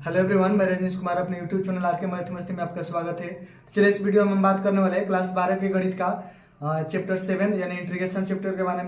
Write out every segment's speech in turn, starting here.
Hello everyone, मैं रजनीश कुमार अपने YouTube channel are के मैथ मस्ती में आपका स्वागत है। तो चलिए इस वीडियो में हम बात करने वाले हैं क्लास 12 के गणित का चैप्टर 7 यानी इंटीग्रेशन चैप्टर के बारे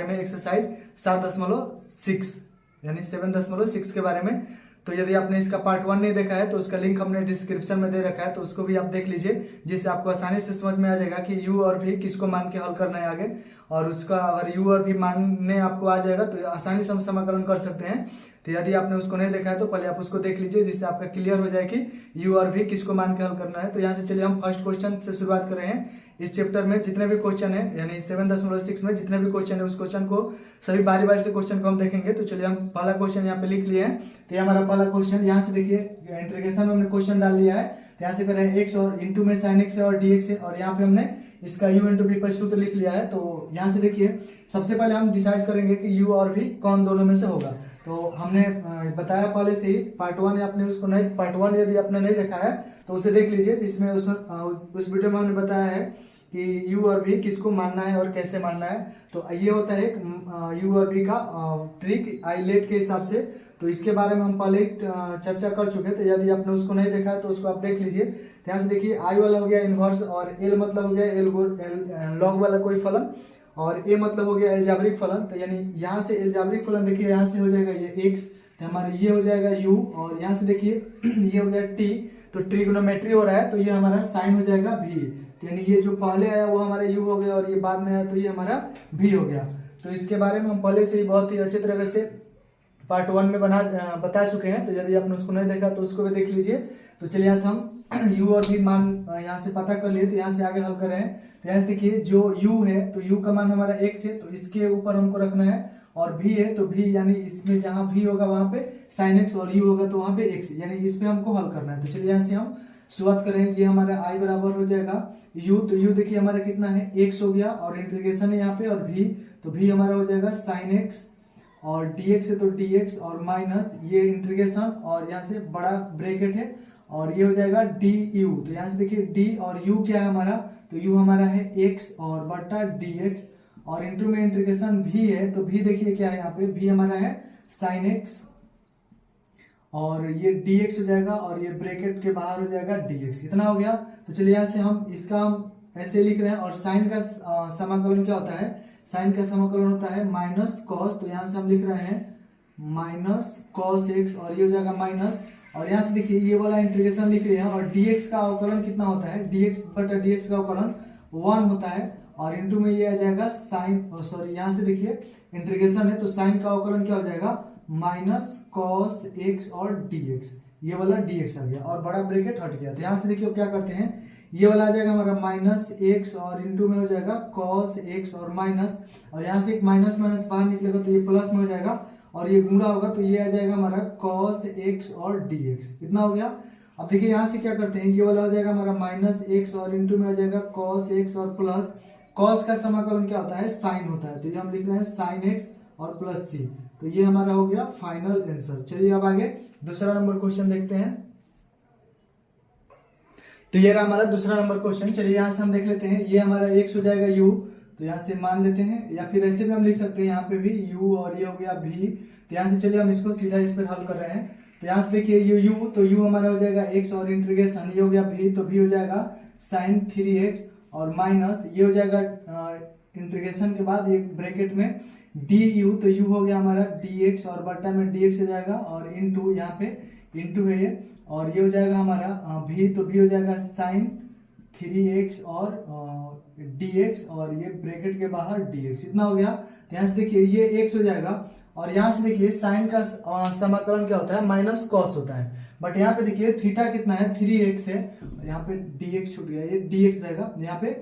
में एक्सरसाइज 7.6 यानी 7.6 के बारे में। तो यदि आपने इसका पार्ट 1 नहीं देखा है तो उसका लिंक हमने डिस्क्रिप्शन में दे रखा है, तो उसको भी आप देख लीजिए, जिससे आपको आसानी से समझ में आ जाएगा कि यू और भी किसको मान के हल करना है आगे। और उसका अगर यू और भी मानने आपको आ जाएगा तो आसानी से हम समाकलन कर सकते हैं। तो यदि आपने उसको नहीं देखा है तो पहले आप उसको देख लीजिए, जिससे आपका क्लियर हो जाए कि यू और भी किसको मान के हल करना है। तो यहाँ से चलिए हम फर्स्ट क्वेश्चन से शुरुआत कर रहे हैं। इस चैप्टर में जितने भी क्वेश्चन है यानी 7.6 में जितने भी क्वेश्चन है उस क्वेश्चन को सभी बारी बारी से क्वेश्चन को हम देखेंगे। तो चलिए हम पहला क्वेश्चन यहाँ पे लिख लिए हैं। तो ये हमारा पहला क्वेश्चन, यहाँ से देखिए इंटीग्रेशन में हमने क्वेश्चन डाल दिया है। तो यहाँ से करें एक्स और इंटू में साइन एक्स है और डी एक्स है, और यहाँ पे हमने इसका u इंटू v पर सूत्र लिख लिया है। तो यहाँ से देखिए सबसे पहले हम डिसाइड करेंगे कि u और v कौन दोनों में से होगा। तो हमने बताया पहले से ही पार्ट 1 आपने उसको नहीं, पार्ट 1 यदि आपने नहीं देखा है तो उसे देख लीजिए, जिसमें उस वीडियो में हमने बताया है कि u और v किसको मानना है और कैसे मानना है। तो ये होता है u और v का ट्रिक आइलेट के हिसाब से। तो इसके बारे में हम पहले चर्चा कर चुके थे। यदि आपने उसको नहीं देखा है तो उसको आप देख लीजिए। यहाँ से देखिए आई वाला हो गया इनवर्स, और एल मतलब हो गया एल लॉग वाला कोई फलन, और ए मतलब हो गया एल्जेब्रिक फलन। तो यानी यहाँ से एल्जेब्रिक फलन देखिए, यहाँ से हो जाएगा ये x, तो हमारे ये हो जाएगा u, और यहाँ से देखिए ये हो गया t। तो ट्रिग्नोमेट्री हो रहा है तो ये हमारा साइन हो जाएगा v। तो यानी ये जो पहले आया वो हमारा u हो गया, और ये बाद में आया तो ये हमारा v हो गया। तो इसके बारे में हम पहले से ही बहुत ही अच्छी तरह से पार्ट 1 में बता चुके हैं। तो यदि आपने उसको नहीं देखा तो उसको भी देख लीजिए। तो चलिए यहाँ से हम u और v मान यहाँ से पता कर लिए, तो यहाँ से आगे हल कर रहे हैं। तो यहाँ से देखिए जो u है तो u का मान हमारा x है, तो इसके ऊपर हमको रखना है, और v है तो v यानी इसमें जहाँ v होगा वहां पे sin x और u होगा तो वहां पे x, यानी इस पे हमको हल करना है। तो चलिए यहाँ से हम शुरुआत करें। ये हमारा i बराबर हो जाएगा u, तो u देखिए हमारा कितना है x हो गया, और इंटीग्रेशन है यहाँ पे, और v तो v हमारा हो जाएगा sin x, और dx है तो dx, और माइनस ये इंटीग्रेशन, और यहाँ से बड़ा ब्रैकेट है, और ये हो जाएगा du। तो यहाँ से देखिए d और u क्या है हमारा, तो u हमारा है x और बटा dx, और इंटू में इंटीग्रेशन v है, तो v देखिए क्या है यहाँ पे, v हमारा है sin x, और ये dx हो जाएगा, और ये ब्रैकेट के बाहर हो जाएगा dx। इतना हो गया। तो चलिए यहाँ से हम इसका हम ऐसे लिख रहे हैं। और साइन का समाकलन क्या होता है, साइन का समाकलन होता है माइनस कॉस। तो यहाँ से हम लिख रहे हैं माइनस कॉस एक्स, और ये हो जाएगा माइनस, और यहाँ से देखिए ये वाला इंटीग्रेशन लिख रहे हैं, और dx का अवकलन कितना होता है, dx बटा dx का अवकलन 1 होता है, और इंटू में ये आ जाएगा साइन, सॉरी यहाँ से देखिए इंटीग्रेशन है तो साइन का अवकलन क्या हो जाएगा, माइनस कॉस एक्स और dx, ये वाला dx आ गया, और बड़ा ब्रैकेट हट गया। तो यहाँ से देखिए क्या करते हैं, ये वाला आ जाएगा हमारा माइनस एक्स, और इंटू में हो जाएगा कॉस एक्स और माइनस, और यहाँ से एक माइनस माइनस बाहर निकलेगा तो ये प्लस में हो जाएगा, और ये गुणा होगा तो ये आ जाएगा हमारा कॉस एक्स और dx। इतना हो गया। अब देखिए यहाँ से क्या करते हैं, ये वाला हो जाएगा हमारा माइनस एक्स, और इंटू में हो जाएगा कॉस एक्स और प्लस, कॉस का समाकलन क्या होता है, साइन होता है, तो ये हम लिख रहे हैं साइन एक्स और प्लस सी। तो ये हमारा हो गया फाइनल आंसर। चलिए अब आगे दूसरा नंबर क्वेश्चन देखते हैं। तो ये रहा हमारा दूसरा नंबर क्वेश्चन। चलिए यहाँ से हम देख लेते हैं, ये हमारा x हो जाएगा u, तो यहाँ से मान लेते हैं, या फिर ऐसे भी हम लिख सकते हैं यहाँ पे भी u, और ये हो गया v। तो यहाँ से चलिए हम इसको सीधा इस पर हल कर रहे हैं। तो यहाँ से देखिए ये u, तो u हमारा हो जाएगा x, और इंटीग्रेशन ये हो गया v, तो v हो जाएगा साइन 3x, और माइनस ये हो जाएगा इंटीग्रेशन के बाद ये ब्रैकेट में du, तो u हो गया हमारा dx, और बटा में dx हो जाएगा, और इंटू यहाँ पे इंटू है ये, और ये हो जाएगा हमारा v, तो v हो जाएगा साइन 3x और dx, और ये ब्रैकेट के बाहर dx। इतना हो गया। तो यहाँ से देखिए ये x हो जाएगा, और यहाँ से देखिए साइन का समाकलन क्या होता है, माइनस कॉस होता है, बट यहाँ पे देखिए थीटा कितना है, 3x है, और यहाँ पे dx छूट गया, ये dx रहेगा, यहाँ पे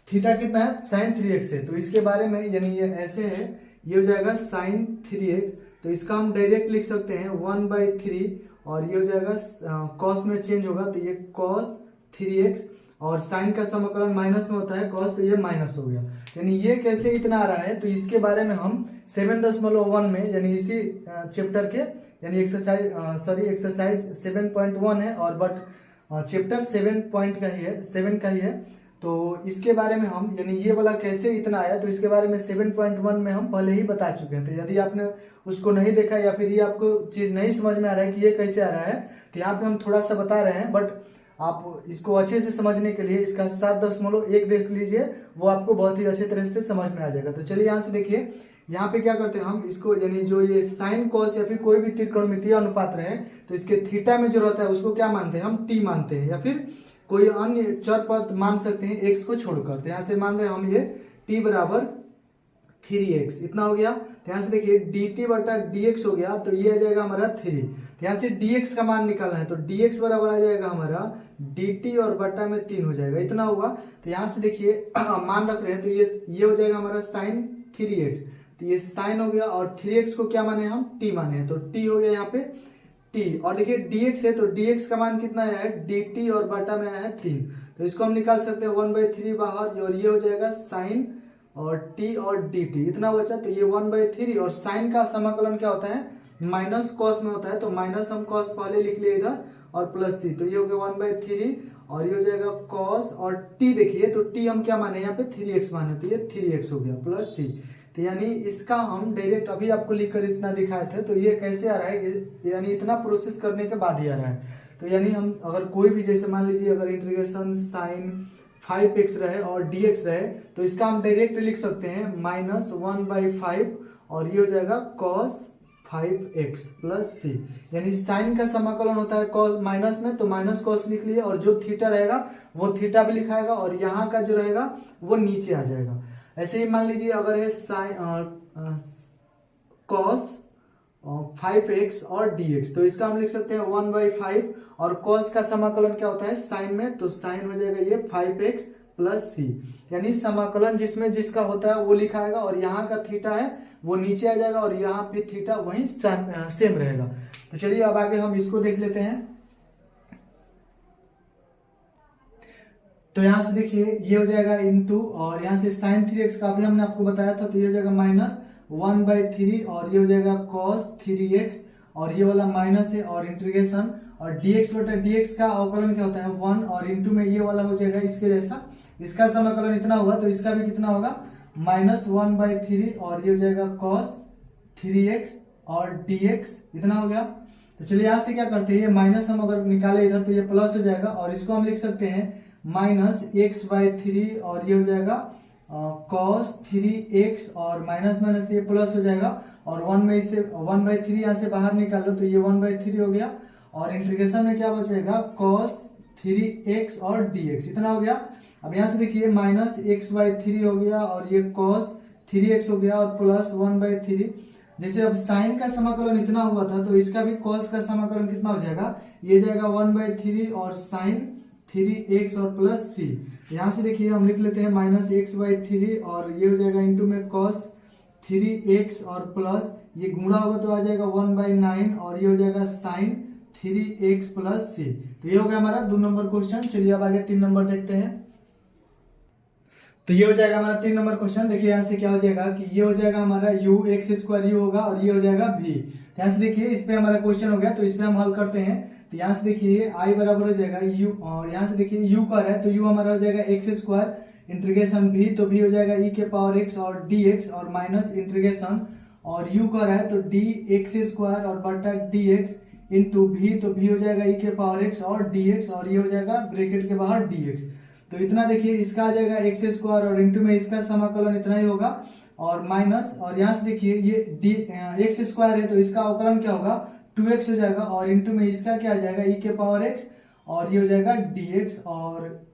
थीटा कितना है, साइन 3x है। तो इसके बारे में यानी ये ऐसे है, ये हो जाएगा साइन 3x, तो इसका हम डायरेक्ट लिख सकते हैं 1/3, और ये हो जाएगा कॉस में चेंज होगा तो ये कॉस 3x, और साइन का समाकलन माइनस में होता है कॉस, तो ये माइनस हो गया। यानी ये कैसे इतना आ रहा है, तो इसके बारे में हम 7.1 में यानी इसी चैप्टर के यानी एक्सरसाइज 7.1 है, और बट चैप्टर 7 का ही है, तो इसके बारे में हम यानी ये वाला कैसे इतना आया, तो इसके बारे में 7.1 में हम पहले ही बता चुके हैं। तो यदि आपने उसको नहीं देखा या फिर ये आपको चीज नहीं समझ में आ रहा है कि ये कैसे आ रहा है, तो यहाँ पे हम थोड़ा सा बता रहे हैं, बट आप इसको अच्छे से समझने के लिए इसका 7.1 देख लीजिए, वो आपको बहुत ही अच्छे तरह से समझ में आ जाएगा। तो चलिए यहाँ से देखिए, यहाँ पे क्या करते हैं हम इसको, यानी जो ये साइन कॉस या फिर कोई भी त्रिकोणमितीय अनुपात रहे, तो इसके थीटा में जो रहता है उसको क्या मानते हैं हम, टी मानते हैं, या फिर कोई अन्य चर पद मान सकते हैं एक्स को छोड़कर। तो यहाँ से मान रहे हैं हम ये टी बराबर 3x, इतना हो गया। तो यहाँ से देखिए dt बटा dx हो गया, तो ये आ जाएगा हमारा 3। तो यहाँ से dx का मान निकालना है, तो dx बराबर आ जाएगा हमारा dt और बटा में 3 हो जाएगा, इतना होगा। तो यहाँ से देखिए मान रख रहे हैं, तो ये हो जाएगा हमारा साइन 3x, तो ये साइन हो गया, और 3x को क्या माने हम, t माने हैं, तो t हो गया यहाँ पे t। और देखिए dx है, तो dx का मान कितना आया है, dt और बटा में आया है 3, तो इसको हम निकाल सकते हैं 1/3 बाहर, और ये हो जाएगा साइन और t और dt, इतना बचा। तो ये 1/3, और साइन का समाकलन क्या होता है, माइनस कॉस में होता है, तो माइनस हम कॉस पहले लिख लिए इधर, और प्लस c, तो ये हो गया 1/3, और ये हो जाएगा कॉस, और t देखिए, तो t हम क्या माने यहाँ पे 3x माने, तो ये 3x हो गया प्लस c। तो यानी इसका हम डायरेक्ट अभी आपको लिखकर इतना दिखाए थे, तो ये कैसे आ रहा है, यानी इतना प्रोसेस करने के बाद ही आ रहा है। तो यानी हम अगर कोई भी, जैसे मान लीजिए अगर इंटीग्रेशन साइन 5x रहे और dx रहे, तो इसका हम डायरेक्ट लिख सकते हैं -1/5, और ये हो जाएगा cos 5x प्लस c। यानी साइन का समाकलन होता है cos माइनस में, तो माइनस cos लिख लिए, और जो थीटा रहेगा वो थीटा भी लिखाएगा, और यहाँ का जो रहेगा वो नीचे आ जाएगा। ऐसे ही मान लीजिए अगर है साइन cos 5x और dx, तो इसका हम लिख सकते हैं 1/5, और cos का समाकलन क्या होता है साइन में, तो साइन हो जाएगा ये 5x प्लस c। यानी समाकलन जिसमें जिसका होता है वो लिखाएगा, और यहाँ का थीटा है वो नीचे आ जाएगा, और यहाँ पे थीटा वही सेम रहेगा। तो चलिए अब आगे हम इसको देख लेते हैं। तो यहाँ से देखिए ये हो जाएगा इनटू, और यहाँ से साइन 3x का भी हमने आपको बताया था, तो ये हो जाएगा -1/3, और ये हो जाएगा cos 3x, और ये वाला माइनस है, और इंटीग्रेशन, और dx बटा dx का अवकलन क्या होता है 1, और इनटू में ये वाला हो जाएगा इसके जैसा, इसका समाकलन इतना हुआ, तो इसका भी कितना होगा -1/3, और ये हो जाएगा cos 3x और dx, इतना हो गया। तो चलिए यहाँ से क्या करते हैं, ये माइनस हम अगर निकाले इधर तो ये प्लस हो जाएगा, और इसको हम लिख सकते हैं -x/3, और ये हो जाएगा cos 3x, और माइनस माइनस ये प्लस हो जाएगा, और 1/3 यहाँ से बाहर निकाल लो, तो ये 1/3 हो गया, और इंटीग्रेशन में क्या बचेगा cos 3x और dx, इतना हो गया। अब यहाँ से देखिए -x/3 हो गया, और ये cos 3x हो गया, और प्लस 1/3। जैसे अब साइन का समाकलन इतना हुआ था, तो इसका भी cos का समाकलन कितना हो जाएगा, ये जाएगा 1/3 और साइन 3x और प्लस c। यहाँ से देखिए हम लिख लेते हैं -x/3, और ये हो जाएगा इनटू में cos 3x, और प्लस ये गुणा होगा तो आ जाएगा 1/9, और ये हो जाएगा साइन 3x प्लस c। तो ये हो गया हमारा 2 नंबर क्वेश्चन। चलिए अब आगे 3 नंबर देखते हैं। तो ये हो जाएगा हमारा 3 नंबर क्वेश्चन। देखिए यहाँ से क्या हो जाएगा कि ये हो जाएगा हमारा u x² u होगा, और ये हो जाएगा v। यहाँ से देखिए इस पे हमारा क्वेश्चन हो गया, तो इस पे हम हल करते हैं। तो यहाँ से देखिए i बराबर हो जाएगा u, और यहाँ से देखिए u कर है, तो u हमारा हो जाएगा x² इंटीग्रेशन v, तो v हो जाएगा e के पावर x और dx, और माइनस इंटीग्रेशन, और u कर है तो dx² और बटा dx इंटू v, तो v हो जाएगा e के पावर x और dx, और ये हो जाएगा ब्रैकेट के बाहर dx। तो इतना देखिए इसका आ जाएगा x², और इंटू में इसका समाकलन इतना ही होगा, और माइनस, और यहाँ से देखिए ये x² है, तो इसका अवकलन क्या होगा 2x हो जाएगा, और इंटू में इसका क्या आ जाएगा e के पावर x, और ये हो जाएगा dx, और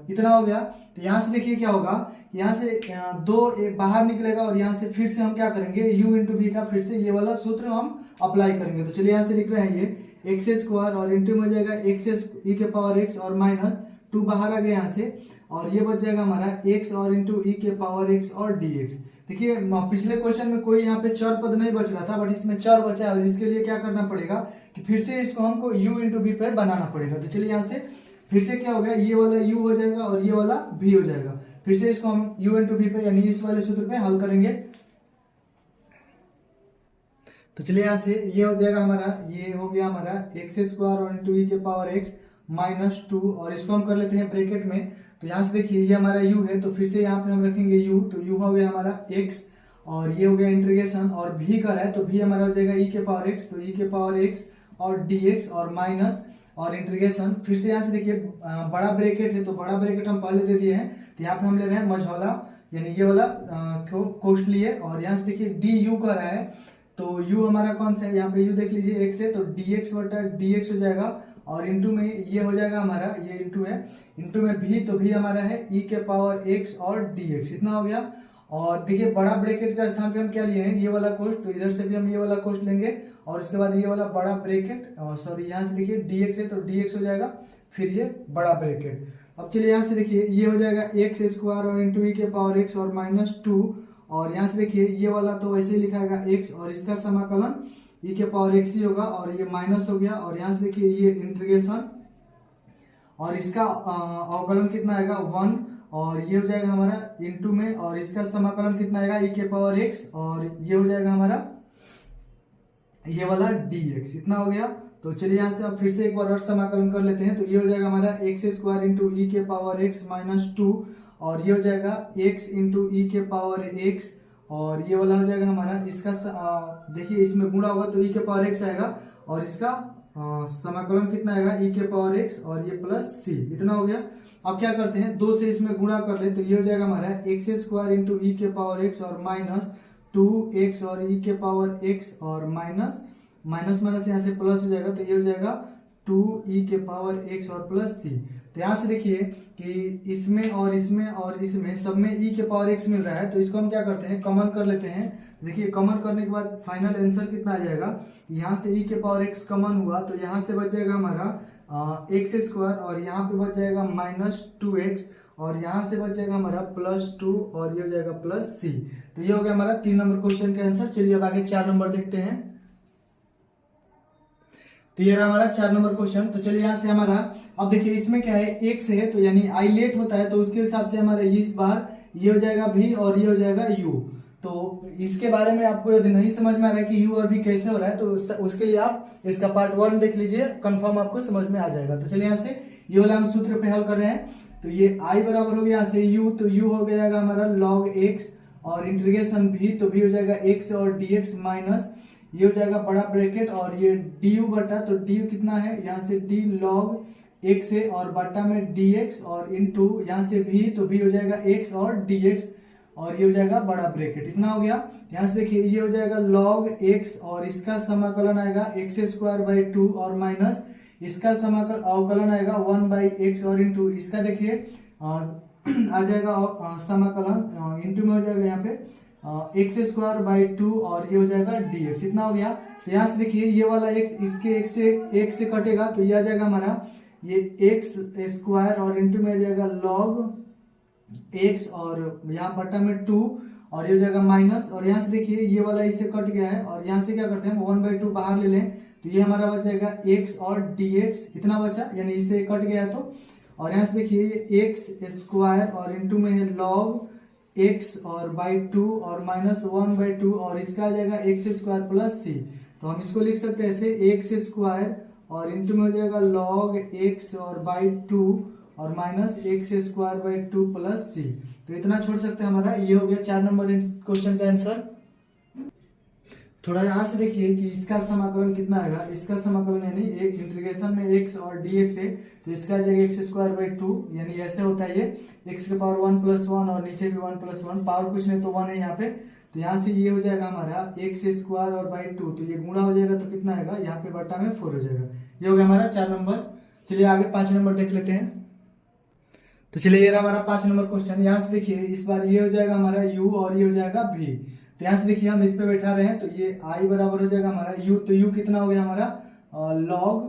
इतना हो गया। तो यहाँ से देखिए क्या होगा, यहाँ से 2 बाहर निकलेगा, और यहाँ से फिर से हम क्या करेंगे u इंटू v का फिर से ये वाला सूत्र हम अप्लाई करेंगे। तो चलिए यहाँ से लिख रहे हैं ये x², और इंटू में हो जाएगा x e के पावर x, और माइनस 2 बाहर आ गया यहाँ से, और ये बच जाएगा हमारा x, और इंटू e के पावर x और dx। देखिए पिछले क्वेश्चन में कोई यहाँ पे चर पद नहीं बच रहा था, बट इसमें चर बचा है, जिसके लिए क्या करना पड़ेगा कि फिर से इसको हमको u इंटू v पर बनाना पड़ेगा। तो चलिए यहाँ से फिर से क्या हो गया, ये वाला u हो जाएगा और ये वाला v हो जाएगा। फिर से इसको हम u इंटू v पे यानी इस वाले सूत्र पे हल करेंगे। तो चलिए यहाँ से ये हो जाएगा हमारा, ये हो गया हमारा x² और इंटू e के पावर x, -2 और इसको हम कर लेते हैं ब्रैकेट में। तो यहाँ से देखिए ये हमारा u है, तो फिर से यहाँ पे हम रखेंगे u, तो u हो गया हमारा x और ये हो गया इंटीग्रेशन, और v कर रहा है तो v हमारा हो जाएगा e के पावर x, तो e के पावर x और dx और माइनस और इंटीग्रेशन। फिर से यहाँ से देखिए बड़ा ब्रैकेट है, तो बड़ा ब्रैकेट हम पहले दे दिए हैं, तो यहाँ पे हम ले रहे हैं मझौला यानी ये वाला कोष्ट लिए, और यहाँ से देखिए du कर रहा है, तो u हमारा कौन सा है, यहाँ पे u देख लीजिए x है, तो dx बटा dx हो जाएगा, और इंटू में ये हो जाएगा हमारा, ये इंटू है, इंटू में भी, तो भी हमारा है e के पावर x और dx, इतना हो गया। और देखिए बड़ा ब्रैकेट का स्थान पे हम क्या लिए हैं, ये वाला कोष्ट, तो इधर से भी हम ये वाला कोष्ट लेंगे, और उसके बाद ये वाला बड़ा ब्रैकेट, सॉरी यहाँ से देखिए dx है तो dx हो जाएगा, फिर ये बड़ा ब्रैकेट। अब चलिए यहाँ से देखिए ये हो जाएगा एक्स स्क्वायर और इंटू ई के पावर x और -2, और यहाँ से देखिए ये वाला तो ऐसे ही लिखाएगा x और इसका समाकलन e के पावर x ही होगा, और ये माइनस हो गया, और यहाँ से देखिए ये इंटीग्रेशन और इसका अवकलन कितना आएगा 1, और ये हो जाएगा हमारा इंटू में, और इसका समाकलन कितना आएगा e के पावर x, और ये हो जाएगा हमारा ये वाला dx, इतना हो गया। तो चलिए यहाँ से अब फिर से एक बार और समाकलन कर लेते हैं, तो ये हो जाएगा हमारा एक्स स्क्वायर इंटू ई के पावर x -2, और ये हो जाएगा x इंटू ई के पावर x, और ये वाला हो जाएगा हमारा, इसका देखिए इसमें गुणा होगा तो e के पावर x आएगा, और इसका समाकलन कितना आएगा e के पावर x और ये प्लस c, इतना हो गया। अब क्या करते हैं, 2 से इसमें गुणा कर ले, तो ये हो जाएगा हमारा एक्स स्क्वायर इंटू ई के पावर x और -2x और e के पावर x और माइनस यहाँ से प्लस हो जाएगा, तो ये हो जाएगा 2e के पावर x और प्लस c। तो यहाँ से देखिए कि इसमें और इसमें और इसमें सब में e के पावर x मिल रहा है, तो इसको हम क्या करते हैं, कॉमन कर लेते हैं। देखिए कॉमन करने के बाद फाइनल आंसर कितना आ जाएगा, यहाँ से e के पावर x कॉमन हुआ, तो यहाँ से बच जाएगा हमारा एक्स स्क्वायर, और यहाँ पे बच जाएगा -2x, और यहाँ से बच जाएगा हमारा +2, और ये हो जाएगा प्लस c। तो ये हो गया हमारा 3 नंबर क्वेश्चन का आंसर। चलिए अब आगे 4 नंबर देखते हैं। तो ये रहा हमारा 4 नंबर क्वेश्चन। तो चलिए यहाँ से हमारा, अब देखिए इसमें क्या है, x है, तो यानी i लेट होता है, तो उसके हिसाब से हमारा इस बार ये हो जाएगा v और ये हो जाएगा u। तो इसके बारे में आपको यदि नहीं समझ में आ रहा है कि u और v कैसे हो रहा है, तो उसके लिए आप इसका पार्ट 1 देख लीजिए, कंफर्म आपको समझ में आ जाएगा। तो चलिए यहाँ से ये वाला हम सूत्र पे हल कर रहे हैं, तो ये i बराबर हो गया यहाँ से u, तो u हो जाएगा हमारा log x, और इंटीग्रेशन v, तो v हो जाएगा x और dx माइनस ये हो जाएगा बड़ा ब्रैकेट, और ये du बटा, तो du कितना है, यहाँ से d log x है, और बटा में dx, और इंटू यहाँ से v, तो v हो जाएगा x और dx, और ये हो जाएगा बड़ा ब्रैकेट, इतना हो गया। यहाँ से देखिए ये हो जाएगा log x, और इसका समाकलन आएगा x स्क्वायर बाई 2, और माइनस इसका अवकलन आएगा 1 बाई एक्स, और इंटू इसका देखिए आ जाएगा समाकलन इंटू में हो जाएगा यहाँ पे एक्स स्क्वायर बाई 2, और ये हो जाएगा dx, इतना हो गया। तो यहाँ से देखिए ये वाला x इसके x से कटेगा, तो ये आ जाएगा हमारा ये एक्स स्क्वायर, और इंटू में आ जाएगा log x, और यहाँ बटा में 2, और ये हो जाएगा माइनस, और यहाँ से देखिए ये वाला इससे कट गया है, और यहाँ से क्या करते हैं 1/2 बाहर ले लें, तो ये हमारा बच जाएगा x और dx, इतना बचा, यानी इससे कट गया है तो। और यहाँ से देखिए ये एक्स स्क्वायर और इंटू में है log x और बाई 2 और -1/2, और इसका आ जाएगा एक्स स्क्वायर प्लस c। तो हम इसको लिख सकते हैं ऐसे, एक्स स्क्वायर और इंटू में हो जाएगा log x और बाई 2 और minus x square by 2 plus c। तो इतना छोड़ सकते हैं, हमारा ये हो गया 4 नंबर क्वेश्चन का आंसर। थोड़ा यहाँ से देखिए कि इसका समाकलन कितना आएगा, इसका समाकलन यानी एक इंटीग्रेशन में x और dx है, तो इसका आ जाएगा एक्स स्क्वायर बाई 2, यानी ऐसे होता है ये x के पावर 1 + 1, और नीचे भी 1 + 1, पावर कुछ नहीं तो 1 है यहाँ पे। तो यहाँ से ये हो जाएगा हमारा एक्स स्क्वायर और बाई 2, तो ये गुणा हो जाएगा, तो कितना आएगा यहाँ पे बटा में 4 हो जाएगा। ये हो गया हमारा 4 नंबर। चलिए आगे 5 नंबर देख लेते हैं। तो चलिए ये रहा हमारा 5 नंबर क्वेश्चन। यहाँ से देखिए इस बार ये हो जाएगा हमारा u और ये हो जाएगा v। तो यहाँ से देखिए हम इस पे बैठा रहे हैं, तो ये i बराबर हो जाएगा हमारा u, तो u कितना हो गया हमारा log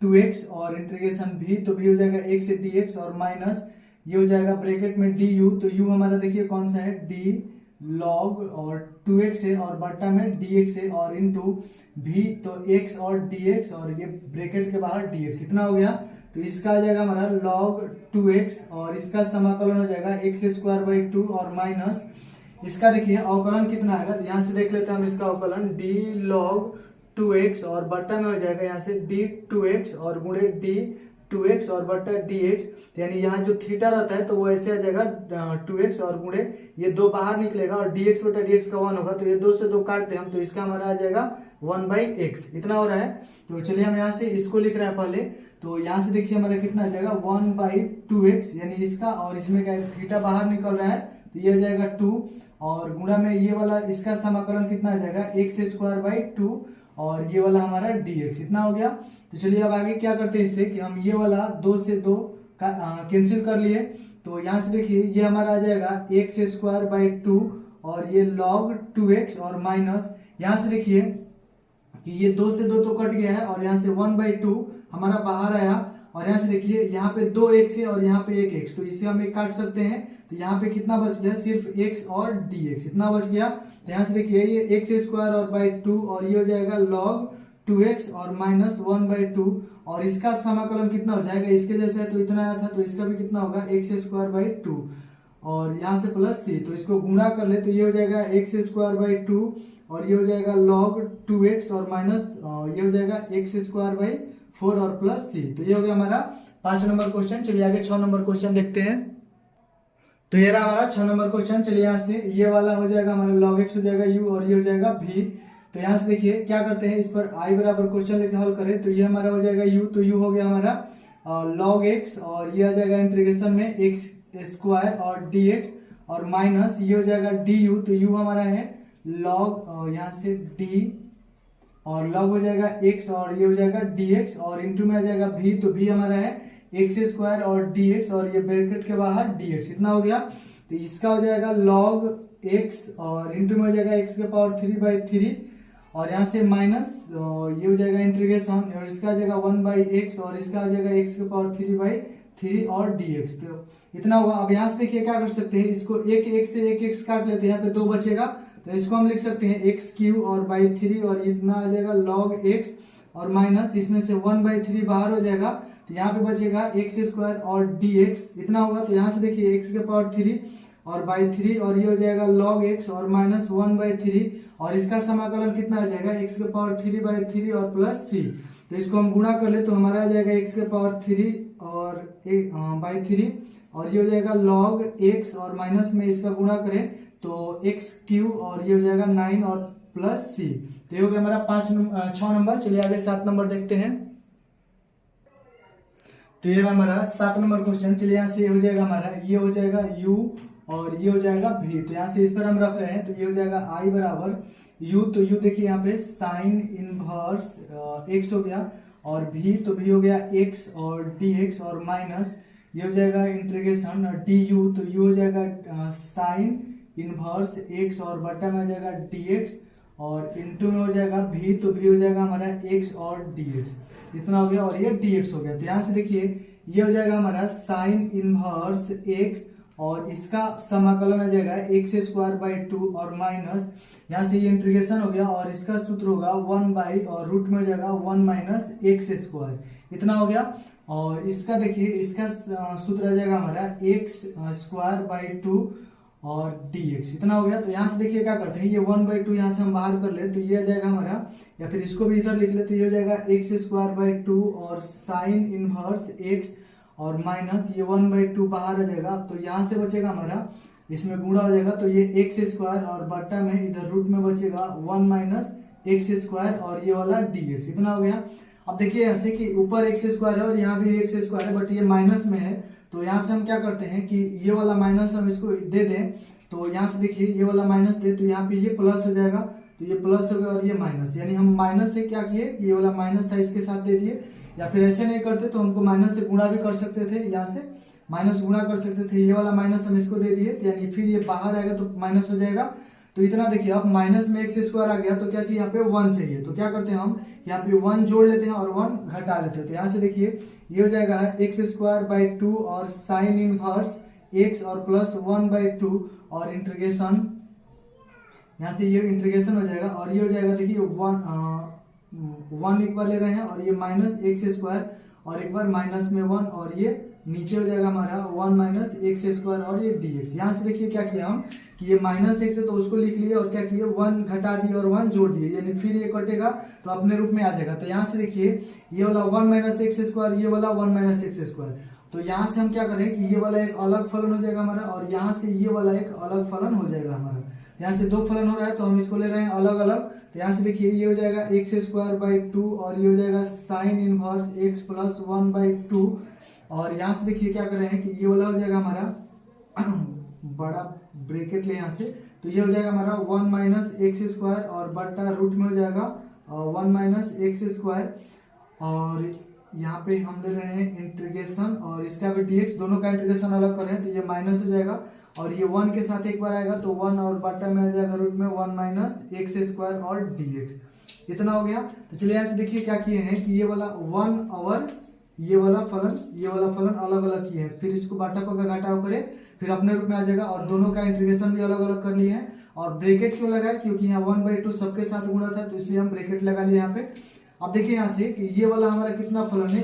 2x, और इंटीग्रेशन v, तो v हो जाएगा x से dx, और माइनस ये हो जाएगा ब्रैकेट में du, तो u हमारा देखिए कौन सा है, d log और 2x है, और बट्टा में dx है, और इंटू v, तो x और dx, और ये ब्रैकेट के बाहर dx, इतना हो गया। तो इसका आ जाएगा हमारा log 2x, और इसका समाकलन हो जाएगा एक्स स्क्वायर बाई 2, और माइनस इसका देखिए अवकलन कितना आएगा, तो यहाँ से देख लेते हैं हम इसका अवकलन d log 2x, और बट्टा में हो जाएगा यहाँ से d 2x और गुणे d 2x और बटा dx, यानी यहाँ जो थीटा रहता है तो वो ऐसे आ जाएगा 2x और गुणे ये 2 बाहर निकलेगा और dx बटा dx का 1 होगा, तो ये 2 से 2 काटते हम तो इसका हमारा आ जाएगा 1/x, इतना हो रहा है। तो चलिए हम यहाँ से इसको लिख रहे हैं पहले, तो यहाँ से देखिए हमारा कितना आ जाएगा 1/2x, यानी इसका और इसमें क्या थीटा बाहर निकल रहा है तो ये आ जाएगा 2 और गुणा में ये वाला इसका समाकलन कितना आ जाएगा x²/2 और ये वाला हमारा dx, इतना हो गया। तो चलिए अब आगे क्या करते हैं इससे कि हम ये वाला 2 से 2 का कैंसिल कर लिए, तो यहाँ से देखिए ये हमारा आ जाएगा x²/2 और ये log 2x और माइनस यहाँ से देखिए कि ये 2 से 2 तो कट गया है और यहाँ से 1/2 हमारा बाहर आया और यहाँ से देखिए यहाँ पे 2x है और यहाँ पे 1x, तो इससे हम एक काट सकते हैं, तो यहाँ पे कितना बच गया सिर्फ x और dx, इतना बच गया। तो यहाँ से देखिए ये x² और /2 और ये हो जाएगा log 2x और माइनस 1/2 और इसका समाकलन कितना हो जाएगा इसके जैसा है तो इतना आया था, तो इसका भी कितना होगा x²/2 और यहाँ से प्लस c, तो इसको गुणा कर ले तो ये हो जाएगा x²/2 और ये हो जाएगा log 2x और माइनस ये हो जाएगा x²/4 और प्लस c। तो ये हो गया हमारा 5 नंबर क्वेश्चन। चलिए आगे 6 नंबर क्वेश्चन देखते हैं। तो ये रहा हमारा 6 नंबर क्वेश्चन। चलिए यहाँ से ये वाला हो जाएगा हमारा log x हो जाएगा u और ये हो जाएगा v। तो यहाँ से देखिए क्या करते हैं, इस पर i बराबर क्वेश्चन लेके हल करें तो ये हमारा हो जाएगा u, तो u हो गया हमारा log x और ये आ जाएगा इंटीग्रेशन में x² और dx और माइनस ये हो जाएगा du, तो u हमारा है log यहाँ से d और log हो जाएगा x और ये हो जाएगा dx और इंटू में आ जाएगा v, तो v हमारा है x² और dx और ये ब्रैकेट के बाहर dx, इतना हो गया। तो इसका हो जाएगा log x और इंटू में हो जाएगा x⁻³ और यहाँ से माइनस ये हो जाएगा इंटीग्रेशन और इसका आ जाएगा 1/x और इसका आ जाएगा x⁻³ और dx, तो इतना होगा। अब यहाँ से देखिए क्या कर सकते हैं, इसको एक x से एक x काट लेते हैं, यहाँ पे 2 बचेगा तो इसको हम लिख सकते हैं x³ और /3 और इतना आ जाएगा log x और माइनस इसमें से 1/3 बाहर हो जाएगा तो यहाँ पे बचेगा x² और dx, इतना होगा। तो यहाँ से देखिए x⁻³ और /3 और ये हो जाएगा log x और माइनस 1/3 और इसका समाकलन कितना आ जाएगा x⁻³ और प्लस c, तो इसको हम गुणा कर ले तो हमारा आ जाएगा x⁻³ और /3 और ये हो जाएगा log x और माइनस में इसका गुणा करें तो x³ और ये हो जाएगा 9 और प्लस c। तो ये हो गया हमारा 6 नंबर। चलिए आगे 7 नंबर देखते हैं। तो ये हमारा 7 नंबर क्वेश्चन। चलिए यहाँ से हो जाएगा हमारा ये हो जाएगा u और ये हो जाएगा v, तो यहाँ से इस पर हम रख रहे हैं तो ये हो जाएगा i बराबर u, तो u देखिए यहाँ पे साइन इनवर्स x हो गया और v, तो v हो गया x और dx और माइनस ये हो जाएगा इंटीग्रेशन du, तो u हो जाएगा साइन इनवर्स x और बटा में हो जाएगा dx और इंटू में हो जाएगा v, तो v हो जाएगा हमारा x और dx, इतना हो गया और ये dx हो गया। तो यहाँ से देखिए ये हो जाएगा हमारा साइन इनवर्स x और इसका समाकलन आ जाएगा x²/2 और माइनस यहाँ से ये इंटीग्रेशन हो गया और इसका सूत्र होगा 1 और रूट में हो जाएगा 1 - x², इतना हो गया। और इसका देखिए इसका सूत्र आ जाएगा हमारा x²/2 और dx, इतना हो गया। तो यहाँ से देखिए क्या करते हैं, ये 1/2 यहाँ से हम बाहर कर ले तो ये आ जाएगा हमारा, या फिर इसको भी इधर लिख ले तो ये हो जाएगा x²/2 और साइन इनवर्स x और माइनस ये 1/2 बाहर आ जाएगा तो यहाँ से बचेगा हमारा, इसमें गुणा हो जाएगा तो ये x² और बट्टा में इधर रूट में बचेगा 1 - x² और ये वाला dx, इतना हो गया। अब देखिए ऐसे कि ऊपर x² है और यहाँ भी x² है बट ये माइनस में है, तो यहाँ से हम क्या करते हैं कि ये वाला माइनस हम इसको दे दें, तो यहाँ से देखिए ये वाला माइनस दे तो यहाँ पे ये प्लस हो जाएगा, तो ये प्लस हो गया और ये माइनस, यानी हम माइनस से क्या किए, ये वाला माइनस था इसके साथ दे दिए, या फिर ऐसे नहीं करते तो हमको माइनस से गुणा भी कर सकते थे, यहाँ से माइनस गुणा कर सकते थे, ये वाला माइनस हम इसको दे दिए यानी फिर ये बाहर आएगा तो माइनस हो जाएगा। तो इतना देखिए अब माइनस में x² आ गया तो क्या चाहिए, यहाँ पे 1 चाहिए, तो क्या करते हैं हम यहाँ पे 1 जोड़ लेते हैं और 1 घटा लेते हैं। तो यहाँ से देखिए ये हो जाएगा x²/2 और साइन इनवर्स x और प्लस 1/2 और इंटीग्रेशन, यहाँ से ये इंटीग्रेशन हो जाएगा और ये हो जाएगा देखिए 1 एक बार ले रहे हैं और ये माइनस x² और एक बार माइनस में 1 और ये नीचे हो जाएगा हमारा 1 - x² और ये dx। यहाँ से देखिए क्या किया हम कि ये -x है तो उसको लिख लिए और क्या किए 1 घटा दिए और 1 जोड़ दिए, यानी फिर ये कटेगा तो अपने रूप में आ जाएगा। तो यहाँ से देखिए ये वाला 1 - x स्क्वायर, ये वाला 1 - x स्क्वायर, तो यहाँ से हम क्या करें कि ये वाला एक अलग फलन हो जाएगा हमारा और यहाँ से ये वाला एक अलग फलन हो जाएगा हमारा। यहाँ से 2 फलन हो रहा है तो हम इसको ले रहे हैं अलग अलग। तो यहाँ से देखिए ये हो जाएगा x²/2 और ये हो जाएगा sin इनवर्स x + 1/2 और यहाँ से देखिए क्या कर रहे हैं कि ये वाला हो जाएगा हमारा बड़ा ब्रैकेट ले यहाँ से, तो ये हो जाएगा हमारा 1 - x² और बटा रूट में हो जाएगा 1 - x² और यहाँ पे हम ले रहे हैं इंटीग्रेशन और इसका भी dx, दोनों का इंटीग्रेशन अलग कर रहे हैं तो ये माइनस हो जाएगा और ये 1 के साथ एक बार आएगा तो 1 और बटा में आ जाएगा रूट में 1 - x² और dx। इतना हो गया। तो चलिए यहाँ से देखिए क्या किए हैं कि ये वाला 1 और ये वाला फलन अलग अलग किए हैं, फिर इसको बाटा पका घटाव करें फिर अपने रूप में आ जाएगा और दोनों का इंटीग्रेशन भी अलग अलग कर लिए हैं। और ब्रैकेट क्यों लगाया, क्योंकि यहाँ 1/2 सबके साथ गुणा था तो इसलिए हम ब्रैकेट लगा लिए यहाँ पे। अब देखिए यहाँ से कि ये वाला हमारा कितना फलन है,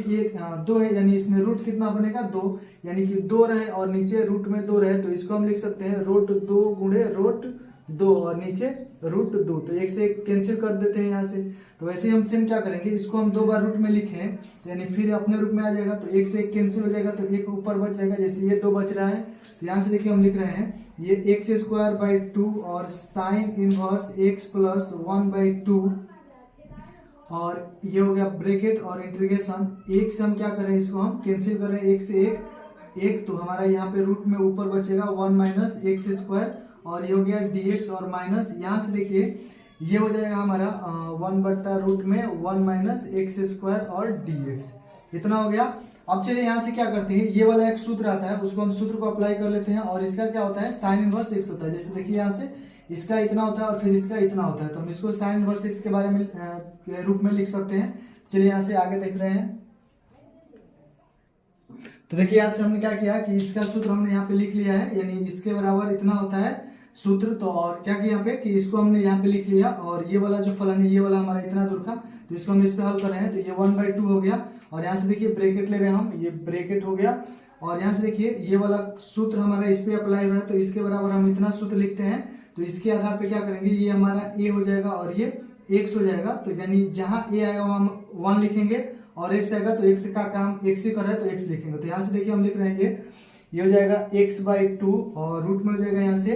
2 है, यानी इसमें रूट कितना बनेगा 2, यानी कि 2 रहे और नीचे रूट में 2 रहे तो इसको हम लिख सकते हैं √2 गुणे √2 और नीचे √2, तो एक से एक कैंसिल कर देते हैं यहाँ से। तो वैसे ही हम सेम क्या करेंगे, इसको हम 2 बार रूट में लिखे यानी फिर अपने रूप में आ जाएगा तो एक से एक कैंसिल हो जाएगा तो एक ऊपर बच जाएगा, जैसे ये 2 बच रहा है तो यहाँ से देखिए हम लिख रहे हैं ये x²/2 और sin इनवर्स x + 1/2 और ये हो गया ब्रैकेट और इंटीग्रेशन। एक से हम क्या करें, इसको हम कैंसिल करें, एक से एक तो हमारा यहाँ पे रूट में ऊपर बचेगा 1 - x² और ये हो गया dx और माइनस यहाँ से देखिए ये हो जाएगा हमारा 1/रूट में 1 - x² और dx। इतना हो गया। अब चलिए यहाँ से क्या करते हैं, ये वाला एक सूत्र आता है उसको हम सूत्र को अप्लाई कर लेते हैं और इसका क्या होता है sin इनवर्स x होता है। जैसे देखिए यहाँ से इसका इतना होता है और फिर इसका इतना होता है तो हम इसको sin इनवर्स x के बारे में के रूप में लिख सकते हैं। चलिए यहाँ से आगे देख रहे हैं, तो देखिए यहाँ से हमने क्या किया कि इसका सूत्र हमने यहाँ पे लिख लिया है, यानी इसके बराबर इतना होता है सूत्र। तो और क्या किया यहाँ पे कि इसको हमने यहाँ पे लिख लिया और ये वाला जो फलन है ये वाला हमारा इतना दूर का तो इसको हम इस पे हल कर रहे हैं तो ये 1/2 हो गया और यहाँ से देखिए ब्रैकेट ले रहे हैं हम, ये ब्रैकेट हो गया और यहाँ से देखिए ये वाला सूत्र हमारा इस पे अप्लाई हो रहा है तो इसके बराबर हम इतना सूत्र लिखते हैं। तो इसके आधार पे क्या करेंगे, ये हमारा a हो जाएगा और ये x हो जाएगा, तो यानी जहां a आएगा वहां हम 1 लिखेंगे और x आएगा तो x का काम x ही कर रहा है तो x लिखेंगे। तो यहाँ से देखिए हम लिख रहे हैं ये हो जाएगा x/2 और रूट में हो जाएगा यहाँ से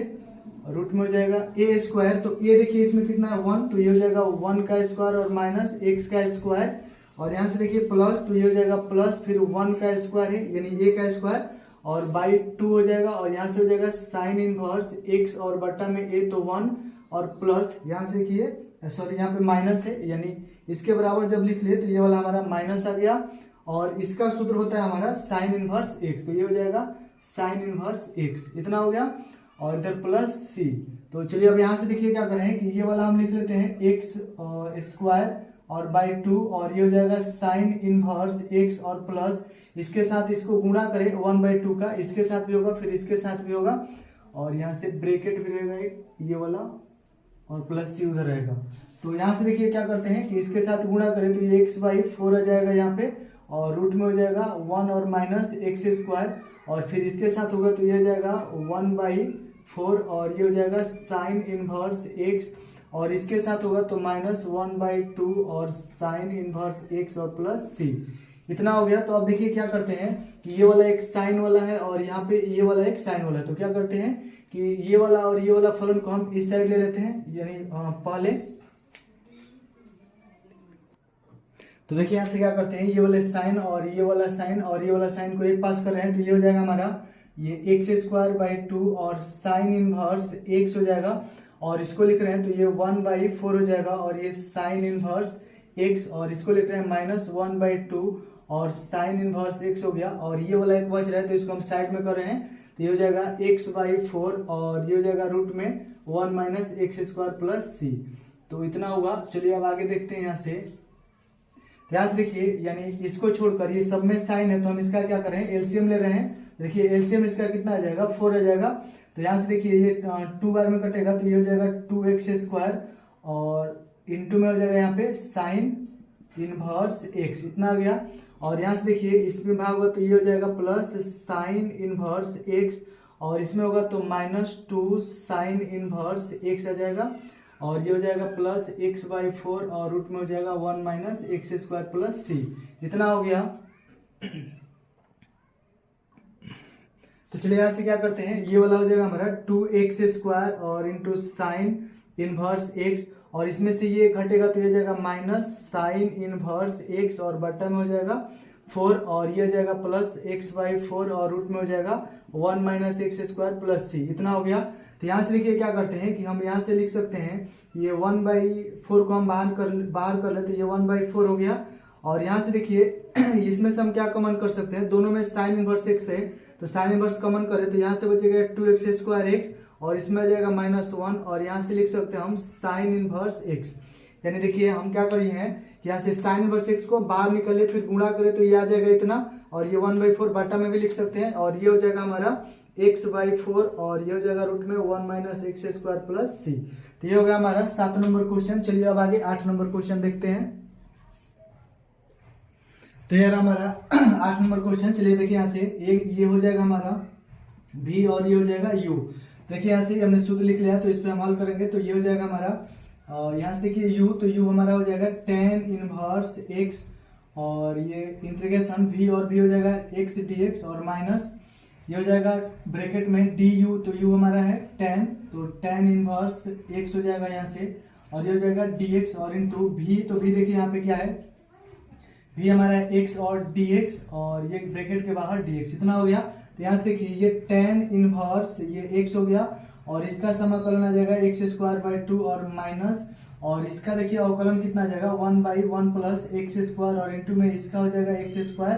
रूट में हो जाएगा a², तो a देखिए इसमें कितना है 1 तो ये हो जाएगा 1 का स्क्वायर और माइनस x का स्क्वायर और यहाँ से देखिए प्लस तो ये हो जाएगा प्लस फिर 1 का स्क्वायर है यानी a का स्क्वायर और बाई 2 हो जाएगा और यहाँ से हो जाएगा sin इनवर्स x और बट्टा में a तो 1 और प्लस यहाँ से देखिए सॉरी यहाँ पे माइनस है यानी इसके बराबर जब लिख लिए तो ये वाला हमारा माइनस आ गया और इसका सूत्र होता है हमारा sin इनवर्स x, तो ये हो जाएगा sin इनवर्स x। इतना हो गया और इधर प्लस c। तो चलिए अब यहाँ से देखिए क्या कर रहे हैं कि ये वाला हम लिख लेते हैं x² और बाई 2 और ये हो जाएगा sin इनवर्स x और प्लस इसके साथ इसको गुणा करें 1/2 का, इसके साथ भी होगा फिर इसके साथ भी होगा और यहाँ से ब्रैकेट भी रहेगा ये वाला और प्लस c उधर रहेगा। तो यहाँ से देखिए क्या करते हैं कि इसके साथ गुणा करें तो ये x/4 आ जाएगा यहाँ पे और रूट में हो जाएगा 1 और माइनस x² और फिर इसके साथ होगा तो ये हो जाएगा 1/4 और ये हो जाएगा sin इनवर्स x और इसके साथ होगा तो -1/2 और sin इनवर्स x और प्लस c। इतना हो गया। तो अब देखिए क्या करते हैं कि ये वाला एक साइन वाला है और यहाँ पे ये वाला एक साइन वाला है, तो क्या करते हैं कि ये वाला और ये वाला फलन को हम इस साइड ले लेते हैं यानी पहले। तो देखिए यहाँ से क्या करते हैं ये वाले साइन और ये वाला साइन और ये वाला साइन को एक पास कर रहे हैं तो ये हो जाएगा हमारा ये x²/2 और साइन इनवर्स x हो जाएगा और इसको लिख रहे हैं तो ये 1/4 हो जाएगा और ये साइन इनवर्स x और इसको लिख रहे हैं -1/2 और साइन इनवर्स x हो गया और ये वाला एक बच रहा है तो इसको हम साइड में कर रहे हैं तो ये हो जाएगा x/4 और ये हो जाएगा रूट में 1 - x² प्लस c। तो इतना हुआ। चलिए अब आगे देखते हैं यहाँ से। यहाँ से देखिए यानी इसको छोड़कर ये सब में साइन है तो हम इसका क्या कर रहे हैं एलसीएम ले रहे हैं। देखिए एलसीएम इसका कितना आ जाएगा 4 आ जाएगा। तो यहाँ से देखिए ये 2 बार में कटेगा तो ये हो जाएगा 2x² और इंटू में हो जाएगा यहाँ पे साइन इनवर्स x, इतना आ गया। और यहाँ से देखिए इसमें भाग हुआ तो ये हो जाएगा प्लस साइन इनवर्स x और इसमें होगा तो -2 साइन इनवर्स x आ जाएगा, और ये हो जाएगा +x/4 और रूट में हो जाएगा 1 - x² प्लस c। इतना हो गया। तो चलिए यहाँ से क्या करते हैं, ये वाला हो जाएगा हमारा 2x² और इंटू साइन इनवर्स x, और इसमें से ये घटेगा तो ये जाएगा माइनस साइन इनवर्स x और बट्टा में हो जाएगा 4, और ये जाएगा +x/4 और रूट में हो जाएगा 1 - x² प्लस c। इतना हो गया। तो यहाँ से देखिए क्या करते हैं कि हम यहाँ से लिख सकते हैं ये 1/4 को हम बाहर कर ले तो ये 1/4 हो गया। और यहाँ से देखिए इसमें से हम क्या कॉमन कर सकते हैं, दोनों में साइन इनवर्स x है तो साइन इनवर्स कॉमन करें तो यहाँ से बचेगा 2x² और इसमें आ जाएगा -1, और यहाँ से लिख सकते हैं हम साइन इनवर्स x। यानी देखिए हम क्या करिए हैं कि यहाँ से साइन इनवर्स x को बाहर निकले फिर गुणा करें तो ये आ जाएगा इतना, और ये 1/4 बटा में भी लिख सकते हैं, और ये हो जाएगा हमारा x/4 और ये हो जाएगा रूट में 1 - x² प्लस c। तो ये हो गया हमारा 7 नंबर क्वेश्चन। चलिए अब आगे 8 नंबर क्वेश्चन देखते हैं। तो यार हमारा 8 नंबर क्वेश्चन, चलिए देखिए यहाँ से ये हो जाएगा हमारा v और ये हो जाएगा u। देखिए यहाँ से हमने सूत्र लिख लिया तो इस पे हम हल करेंगे तो ये हो जाएगा हमारा यहाँ से देखिए u, तो u हमारा हो जाएगा tan इनवर्स x और ये इंटीग्रेशन v और v हो जाएगा x dx और माइनस ये हो जाएगा ब्रैकेट में du, तो u हमारा है tan, तो tan इनवर्स x हो जाएगा यहाँ से, और ये हो जाएगा dx और इंटू v, तो v देखिए यहाँ पे क्या है, v हमारा है x और dx और ये ब्रैकेट के बाहर dx। इतना हो गया। तो यहाँ से देखिए ये tan इनवर्स ये x हो गया और इसका समाकलन आ जाएगा x² और माइनस, और इसका देखिए अवकलन कितना आ जाएगा 1/1 प्लस x² और इंटू में इसका हो जाएगा x²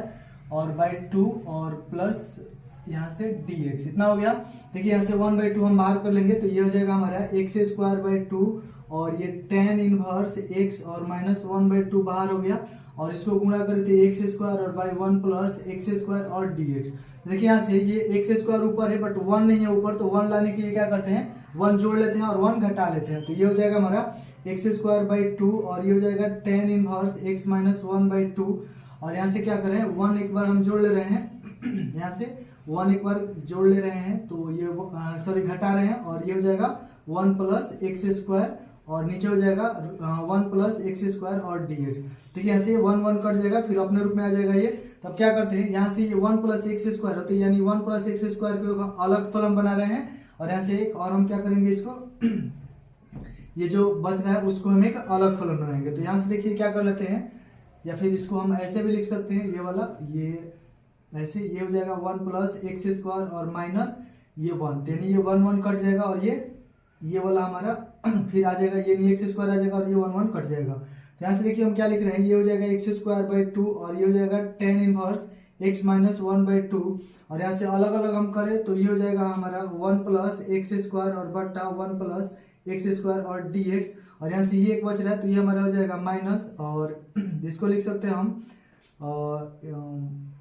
और /2 और प्लस यहाँ से dx। इतना हो गया। देखिए यहाँ से 1/2 हम बाहर कर लेंगे तो ये हो जाएगा हमारा x² और ये tan इनवर्स x और -1/2 बाहर हो गया, और इसको गुणा करें तो x² और /1 प्लस x² और dx। देखिए यहाँ से ये x² ऊपर है बट 1 नहीं है ऊपर, तो 1 लाने के लिए क्या करते हैं 1 जोड़ लेते हैं और 1 घटा लेते हैं, तो ये हो जाएगा हमारा x² और ये हो जाएगा tan इनवर्स x -1/2, और यहाँ से क्या करें 1 एक बार हम जोड़ ले रहे हैं यहाँ से 1 एक बार जोड़ ले रहे हैं तो ये सॉरी घटा रहे हैं, और ये हो जाएगा 1 प्लस x² और नीचे हो जाएगा 1 प्लस x² और dx। देखिए ऐसे 1 कट जाएगा फिर अपने रूप में आ जाएगा ये। तब क्या करते हैं यहाँ से ये 1 प्लस x² होता है यानी 1 प्लस x² को अलग फलन बना रहे हैं, और यहाँ से एक और हम क्या करेंगे इसको ये जो बच रहा है उसको हम एक अलग फलन बनाएंगे। तो यहाँ से देखिए क्या कर लेते हैं, या फिर इसको हम ऐसे भी लिख सकते हैं ये वाला, ये ऐसे ये हो जाएगा 1 प्लस x² और माइनस ये 1, यानी ये 1 कट जाएगा और ये वाला हमारा फिर आ जाएगा, ये नहीं x² आ जाएगा और ये 1 कट जाएगा। तो यहाँ से देखिए हम क्या लिख रहे हैं, ये हो जाएगा x² और ये हो जाएगा tan इनवर्स x -1/2, और यहाँ से अलग अलग हम करें तो ये हो जाएगा हमारा 1 प्लस x² और बट्टा 1 प्लस x² और dx, और यहाँ से ये एक बच रहा है तो ये हमारा हो जाएगा माइनस, और इसको लिख सकते हैं हम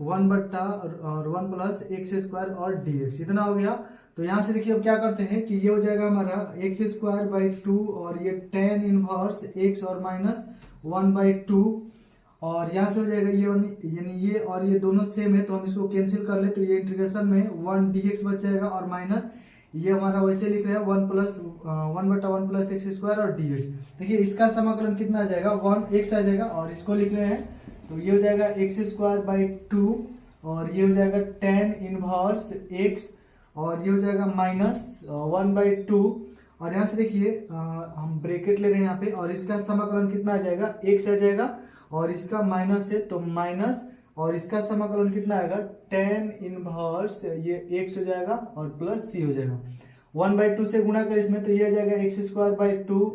1 बट्टा और 1 प्लस x² और dx। इतना हो गया। तो यहाँ से देखिए अब क्या करते हैं कि ये हो जाएगा हमारा x² और ये tan इनवर्स x और माइनस 1/2, और यहाँ से हो जाएगा ये यानी ये और ये दोनों सेम है तो हम इसको कैंसिल कर ले तो ये इंटीग्रेशन में 1 dx बच जाएगा, और माइनस ये हमारा वैसे लिख रहे हैं 1 बट्टा 1 प्लस x² और dx। देखिए इसका समाकलन कितना आ जाएगा 1x आ जाएगा, और इसको लिख रहे हैं तो ये हो जाएगा x² और ये हो जाएगा tan इनवर्स x और ये हो जाएगा -1/2, और यहाँ से देखिए हम ब्रैकेट ले रहे हैं यहाँ पे, और इसका समाकलन कितना आ जाएगा x आ जाएगा, और इसका माइनस है तो माइनस, और इसका समाकलन कितना आएगा tan इनवर्स ये x हो जाएगा और प्लस c हो जाएगा। 1/2 से गुणा कर इसमें तो ये हो जाएगा x²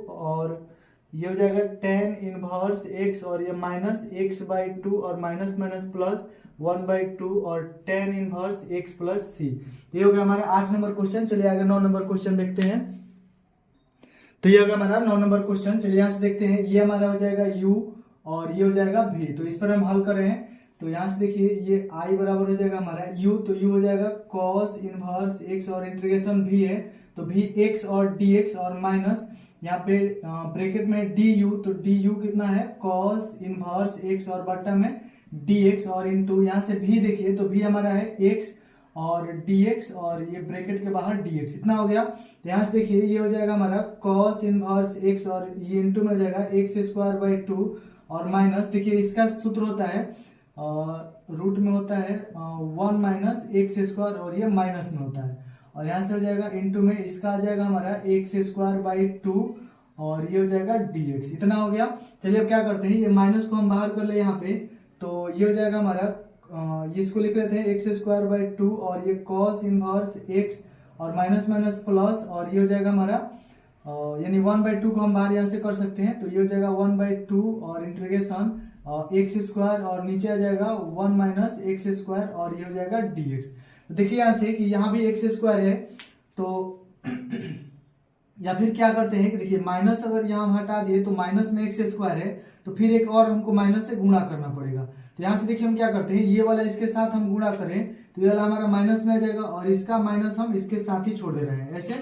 और ये हो जाएगा tan इनवर्स x और ये माइनस x/2 और माइनस माइनस प्लस 1/2 और tan inverse x plus c। ये हो गया हमारा 8 नंबर क्वेश्चन। चलिए आगे 9 नंबर क्वेश्चन देखते हैं। तो ये हो गया हमारा 9 नंबर क्वेश्चन। चलिए यहाँ से देखते हैं, ये हमारा हो जाएगा u और ये हो जाएगा v, तो इस पर हम हल कर रहे हैं। तो यहाँ से देखिए ये i बराबर हो जाएगा हमारा u, तो u हो जाएगा cos इनवर्स x और इंटीग्रेशन v है तो v x और dx और माइनस यहाँ पे ब्रैकेट में du, तो du कितना है cos इनवर्स x और बट्टा में dx और इंटू यहाँ से v देखिए तो v हमारा है x और dx और ये ब्रैकेट के बाहर dx, इतना हो गया। तो यहाँ से देखिए ये हो जाएगा हमारा cos इनवर्स x और ये इंटू में हो जाएगा x स्क्वायर बाई 2 और माइनस, देखिए इसका सूत्र होता है रूट में होता है 1 माइनस एक्स स्क्वायर और ये माइनस में होता है, और यहाँ से हो जाएगा इंटू में इसका आ जाएगा हमारा एक्स स्क्वायर बाई 2 और ये हो जाएगा dx, इतना हो गया। चलिए अब क्या करते हैं, ये माइनस को हम बाहर कर ले यहाँ पे, तो ये हो जाएगा हमारा ये इसको लिख लेते हैं एक्स स्क्वायर बाई 2 और ये cos इनवर्स x और माइनस माइनस प्लस और ये हो जाएगा हमारा यानी 1/2 को हम बाहर यहाँ से कर सकते हैं, तो ये हो जाएगा 1/2 और इंटीग्रेशन एक्स स्क्वायर और नीचे आ जाएगा 1 माइनस एक्स स्क्वायर और ये हो जाएगा dx। तो देखिए यहाँ से कि यहाँ भी एक्स स्क्वायर है, तो या फिर क्या करते हैं कि देखिए माइनस अगर यहाँ हम हटा दिए तो माइनस में एक्स स्क्वायर है, तो फिर एक और हमको माइनस से गुणा करना पड़ेगा। तो यहाँ से देखिए हम क्या करते हैं, ये वाला इसके साथ हम गुणा करें तो ये वाला हमारा माइनस में आ जाएगा और इसका माइनस हम इसके साथ ही छोड़ दे रहे हैं ऐसे,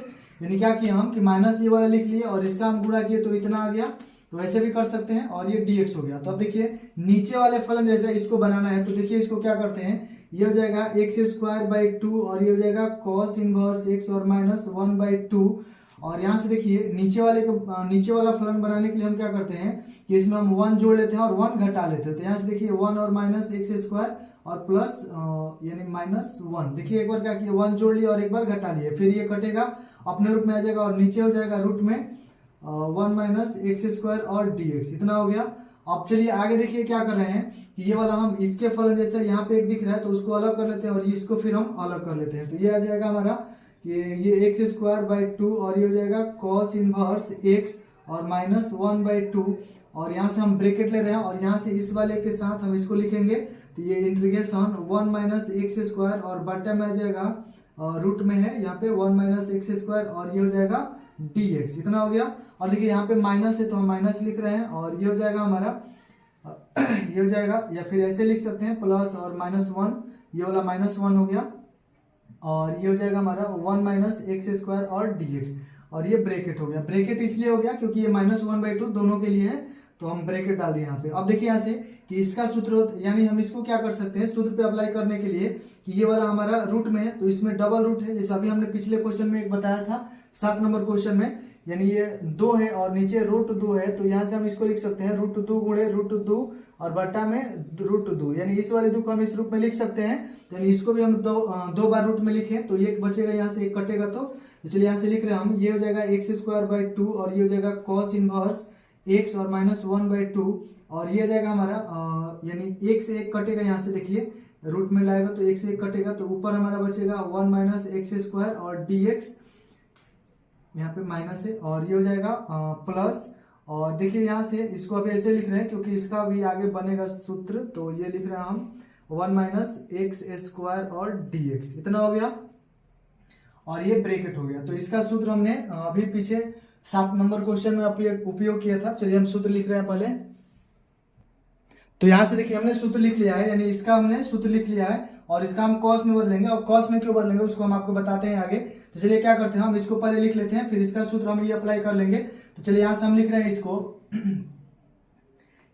यानी क्या किया हम कि माइनस ये वाला लिख लिए और इसका हम गुणा किए तो इतना आ गया, तो ऐसे भी कर सकते हैं और ये dx हो गया। तो अब देखिए नीचे वाले फलन जैसे इसको बनाना है, तो देखिए इसको क्या करते हैं, ये हो जाएगा एक्स स्क्वायर बाई 2 और ये हो जाएगा cos इनवर्स x और माइनस 1/2 और यहाँ से देखिए नीचे वाला फलन बनाने के लिए हम क्या करते हैं कि इसमें हम 1 जोड़ लेते हैं और 1 घटा लेते हैं। तो यहाँ से देखिए 1 और माइनस एक्स स्क्वायर और प्लस यानी माइनस 1, देखिए एक बार क्या किया 1 जोड़ लिया और एक बार घटा लिए, फिर ये कटेगा अपने रूप में आ जाएगा और नीचे हो जाएगा रूट में 1 माइनस एक्स स्क्वायर और dx, इतना हो गया। अब चलिए आगे देखिए क्या कर रहे हैं कि ये वाला हम इसके फलन जैसे यहाँ पे एक दिख रहा है तो उसको अलग कर लेते हैं और इसको फिर हम अलग कर लेते हैं, तो ये आ जाएगा हमारा ये एक्स स्क्वायर बाई 2 और ये हो जाएगा cos इनवर्स x और माइनस 1/2 और यहाँ से हम ब्रैकेट ले रहे हैं और यहाँ से इस वाले के साथ हम इसको लिखेंगे, तो ये इंटीग्रेशन 1 माइनस एक्स स्क्वायर और बट्टा में आ जाएगा रूट में है यहाँ पे 1 माइनस एक्स स्क्वायर और ये हो जाएगा dx, इतना हो गया। और देखिए यहाँ पे माइनस है तो हम माइनस लिख रहे हैं और ये हो जाएगा हमारा ये हो जाएगा, या फिर ऐसे लिख सकते हैं प्लस और माइनस 1, ये वाला माइनस 1 हो गया और ये हो जाएगा हमारा 1 माइनस एक्स स्क्वायर और dx और ये ब्रैकेट हो गया। ब्रैकेट इसलिए हो गया क्योंकि ये माइनस 1/2 दोनों के लिए है, तो हम ब्रैकेट डाल दिए यहाँ पे। अब देखिए यहाँ से कि इसका सूत्र यानी हम इसको क्या कर सकते हैं सूत्र पे अप्लाई करने के लिए कि ये वाला हमारा रूट में है तो इसमें डबल रूट है, जैसे अभी हमने पिछले क्वेश्चन में एक बताया था 7 नंबर क्वेश्चन में, यानी ये 2 है और नीचे रूट 2 है, तो यहाँ से हम इसको लिख सकते हैं रूट 2 गुणे रूट 2 और बट्टा में रूट 2, यानी इस वाले 2 को हम इस रूप में लिख सकते हैं, यानी इसको भी हम दो बार रूट में लिखें तो एक बचेगा यहाँ से एक कटेगा, तो चलिए यहाँ से लिख रहे हैं हम, ये हो जाएगा एक्स स्क्वायर बाई 2 और ये हो जाएगा cos इनवर्स x और माइनस 1/2 और ये जाएगा हमारा यानी एक से एक कटेगा, यहाँ से देखिए रूट में लाएगा तो एक से एक कटेगा, तो ऊपर हमारा बचेगा 1 माइनस एक्स स्क्वायर और dx यहाँ पे माइनस है और ये हो जाएगा प्लस, और देखिए यहाँ से इसको अभी ऐसे लिख रहे हैं क्योंकि इसका भी आगे बनेगा सूत्र, तो ये लिख रहे हैं हम 1 माइनस एक्स स्क्वायर और dx, इतना हो गया और ये ब्रैकेट हो गया। तो इसका सूत्र हमने अभी पीछे 7 नंबर क्वेश्चन में उपयोग किया था। चलिए हम सूत्र लिख रहे हैं पहले, तो यहाँ से देखिए हमने सूत्र लिख लिया है, यानी इसका हमने सूत्र लिख लिया है और इसका हम कॉस में बदलेंगे, और कॉस में क्यों बदलेंगे उसको हम आपको बताते हैं आगे। तो चलिए क्या करते हैं, हम इसको पहले लिख लेते हैं फिर इसका सूत्र हम ये अप्लाई कर लेंगे। तो चलिए यहाँ से हम लिख रहे हैं इसको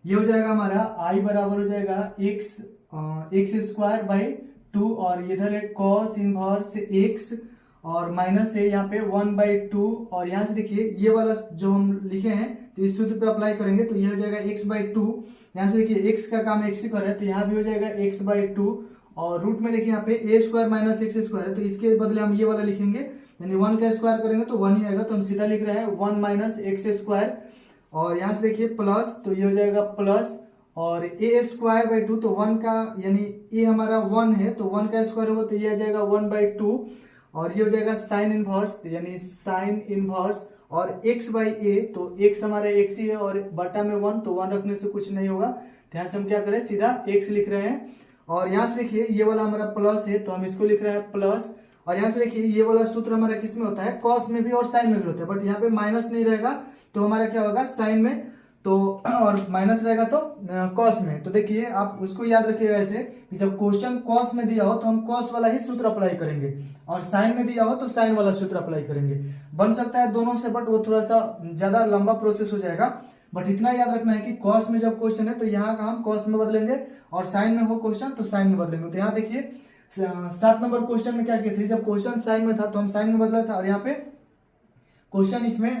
ये हो जाएगा हमारा आई बराबर हो जाएगा एक्स स्क्वायर बाई 2 और इधर है कॉस इनवर्स एक्स और माइनस है यहाँ पे 1/2 और यहाँ से देखिए ये वाला जो हम लिखे हैं तो इस सूत्र पे अप्लाई करेंगे तो ये हो जाएगा x/2, यहाँ से देखिए x का काम x ही कर रहा है तो यहाँ भी हो जाएगा x/2 और रूट में देखिए यहाँ पे a square minus x square है तो इसके बदले हम ये वाला लिखेंगे, यानी 1 का स्क्वायर करेंगे तो 1 ही आएगा, तो हम सीधा लिख रहे हैं 1 माइनस एक्स स्क्वायर और यहाँ से देखिए प्लस, तो ये हो जाएगा प्लस और a स्क्वायर बाई 2, तो 1 का यानी a हमारा 1 है तो 1 का स्क्वायर होगा तो ये आ जाएगा 1/2 और ये हो जाएगा साइन इनवर्स, यानी साइन इनवर्स और x बाई a, तो x हमारा x ही है और बटा में 1 तो 1 रखने से कुछ नहीं होगा, तो यहाँ से हम क्या करें सीधा x लिख रहे हैं और यहाँ से देखिए ये वाला हमारा प्लस है तो हम इसको लिख रहे हैं प्लस, और यहाँ से देखिए ये वाला सूत्र हमारा किस में होता है कॉस में भी और साइन में भी होता है, बट यहाँ पे माइनस नहीं रहेगा तो हमारा क्या होगा साइन में, तो और माइनस रहेगा तो कॉस में। तो देखिए आप उसको याद रखिएगा ऐसे कि जब क्वेश्चन कॉस में दिया हो तो हम कॉस वाला ही सूत्र अप्लाई करेंगे और साइन में दिया हो तो साइन वाला सूत्र अप्लाई करेंगे। बन सकता है दोनों से बट वो थोड़ा सा ज्यादा लंबा प्रोसेस हो जाएगा, बट इतना याद रखना है कि कॉस में जब क्वेश्चन है तो यहाँ का हम कॉस में बदलेंगे और साइन में हो क्वेश्चन तो साइन में बदलेंगे। तो यहाँ देखिए 7 नंबर क्वेश्चन में क्या किए थे, जब क्वेश्चन साइन में था तो हम साइन में बदला था, और यहाँ पे क्वेश्चन इसमें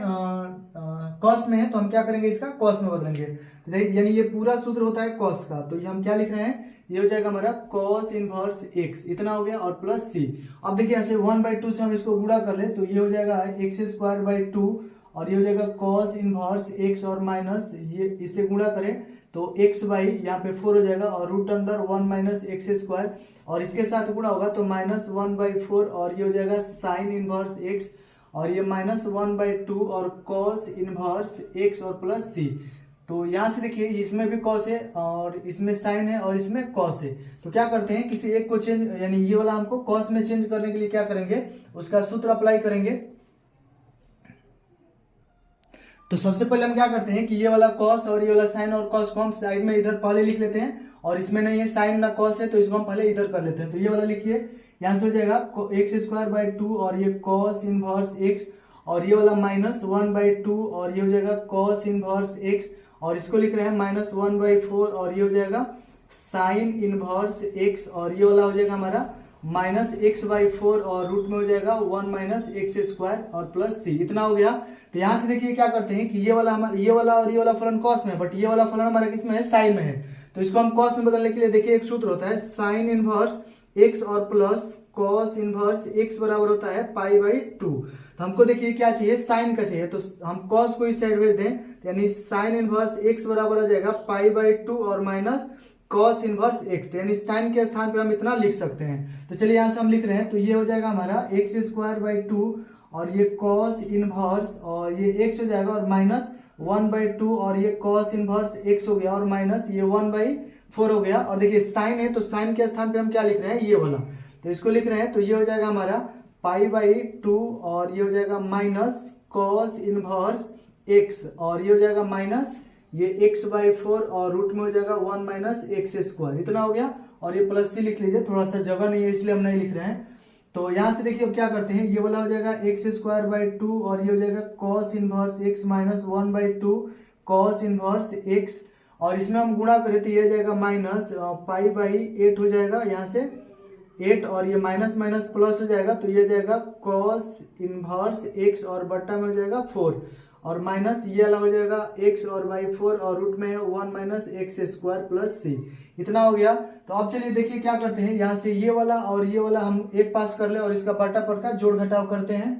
कॉस में है तो हम क्या करेंगे, इसका कॉस में बदलेंगे। यानी ये पूरा सूत्र होता है कॉस का, तो ये हम क्या लिख रहे हैं, ये हो जाएगा हमारा कॉस इनवर्स एक्स, इतना हो गया, और प्लस सी। अब देखिए ऐसे 1/2 से हम इसको गुणा कर ले तो ये हो जाएगा x²/2, और ये हो जाएगा कॉस इनवर्स एक्स, और माइनस ये इससे गुणा करें तो x बाई यहाँ पे 4 हो जाएगा, और रूट अंडर 1 - x², और इसके साथ गुणा होगा तो -1/4, और ये हो जाएगा साइन इनवर्स एक्स, और ये -1/2 और कॉस इनवर्स एक्स, और प्लस सी। तो यहां से देखिए इसमें भी कॉस है, और इसमें साइन है, और इसमें कॉस है। तो क्या करते हैं, किसी एक को चेंज, यानी ये वाला हमको कॉस में चेंज करने के लिए क्या करेंगे, उसका सूत्र अप्लाई करेंगे। तो सबसे पहले हम क्या करते हैं कि ये वाला कॉस और ये वाला साइन और कॉस को हम साइड में इधर पहले लिख लेते हैं, और इसमें नहीं है साइन ना कॉस है तो इसको हम पहले इधर कर लेते हैं। तो ये वाला लिखिए, यहां से हो जाएगा x²/2, और ये कॉस इनवर्स एक्स, और ये वाला -1/2, और ये हो जाएगा कॉस इनवर्स एक्स, और इसको लिख रहे हैं -1/4, और ये हो जाएगा साइन इनवर्स एक्स, और ये वाला हो जाएगा हमारा -x/4, और रूट में हो जाएगा 1 - x², और प्लस सी, इतना हो गया। तो यहां से देखिए क्या करते हैं कि ये वाला हमारा ये वाला और ये वाला फलन कॉस में है, बट ये वाला फलन हमारा किस में है, साइन में है। तो इसको हम कॉस में बदलने के लिए देखिए एक सूत्र होता है साइन इनवर्स एक्स और प्लस कॉस इनवर्स एक्स बराबर होता है π/2। तो हमको देखिए क्या चाहिए, साइन का चाहिए, तो हम कॉस को इस साइड भेज दें, यानी साइन इनवर्स एक्स बराबर हो जाएगा π/2 और माइनस कॉस इनवर्स एक्स, यानी साइन के स्थान पे हम इतना लिख सकते हैं। तो चलिए यहां से हम लिख रहे हैं, तो ये हो जाएगा हमारा x²/2, और ये कॉस इनवर्स, और ये x हो जाएगा, और -1/2, और ये कॉस इनवर्स x हो गया, और माइनस ये 1/4 हो गया। और देखिए साइन है तो साइन के स्थान पे हम क्या लिख रहे हैं, ये वाला, तो इसको लिख रहे हैं, तो ये हो जाएगा हमारा π/2, और ये हो जाएगा माइनस कॉस इनवर्स x, और ये हो जाएगा माइनस ये x/4, और रूट में हो जाएगा 1 - x², इतना हो गया। और ये प्लस सी लिख लीजिए, थोड़ा सा जगह नहीं है इसलिए हम नहीं लिख रहे हैं। तो यहां से देखिए अब क्या करते हैं, ये वाला हो जाएगा x²/2, और ये हो जाएगा cos inverse x -1/2 cos inverse x, और इसमें हम गुणा करें तो ये हो जाएगा माइनस π/8 हो जाएगा, यहाँ से 8, और ये माइनस माइनस प्लस हो जाएगा, तो ये हो जाएगा कॉस इनवर्स x, और बट्टा में हो जाएगा 4, और माइनस ये वाला हो जाएगा x और y4, और रूट में है 1 - x² प्लस सी, इतना हो गया। तो अब चलिए देखिए क्या करते हैं, यहां से ये वाला और ये वाला हम एक पास कर ले, और इसका बटा पर का जोड़ घटाव करते हैं।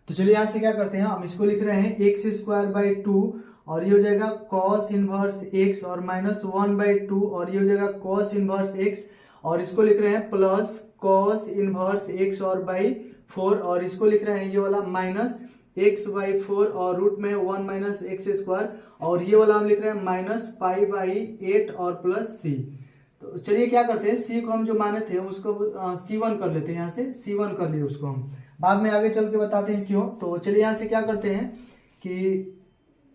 तो चलिए यहां से क्या करते हैं, हम इसको लिख रहे हैं x²/2, और ये हो जाएगा कॉस इनवर्स x, और -1/2, और ये हो जाएगा कॉस इनवर्स x, और इसको लिख रहे हैं प्लस कॉस इनवर्स x और बाई 4, और इसको लिख रहे हैं ये वाला माइनस x/4, और रूट में 1 - x², और ये वाला हम लिख रहे हैं -π/8 और प्लस सी। तो चलिए क्या करते हैं, सी को हम जो माने थे उसको C1 कर लेते हैं, यहाँ से C1 कर लिए उसको, हम बाद में आगे चल के बताते हैं क्यों। तो चलिए यहाँ से क्या करते हैं कि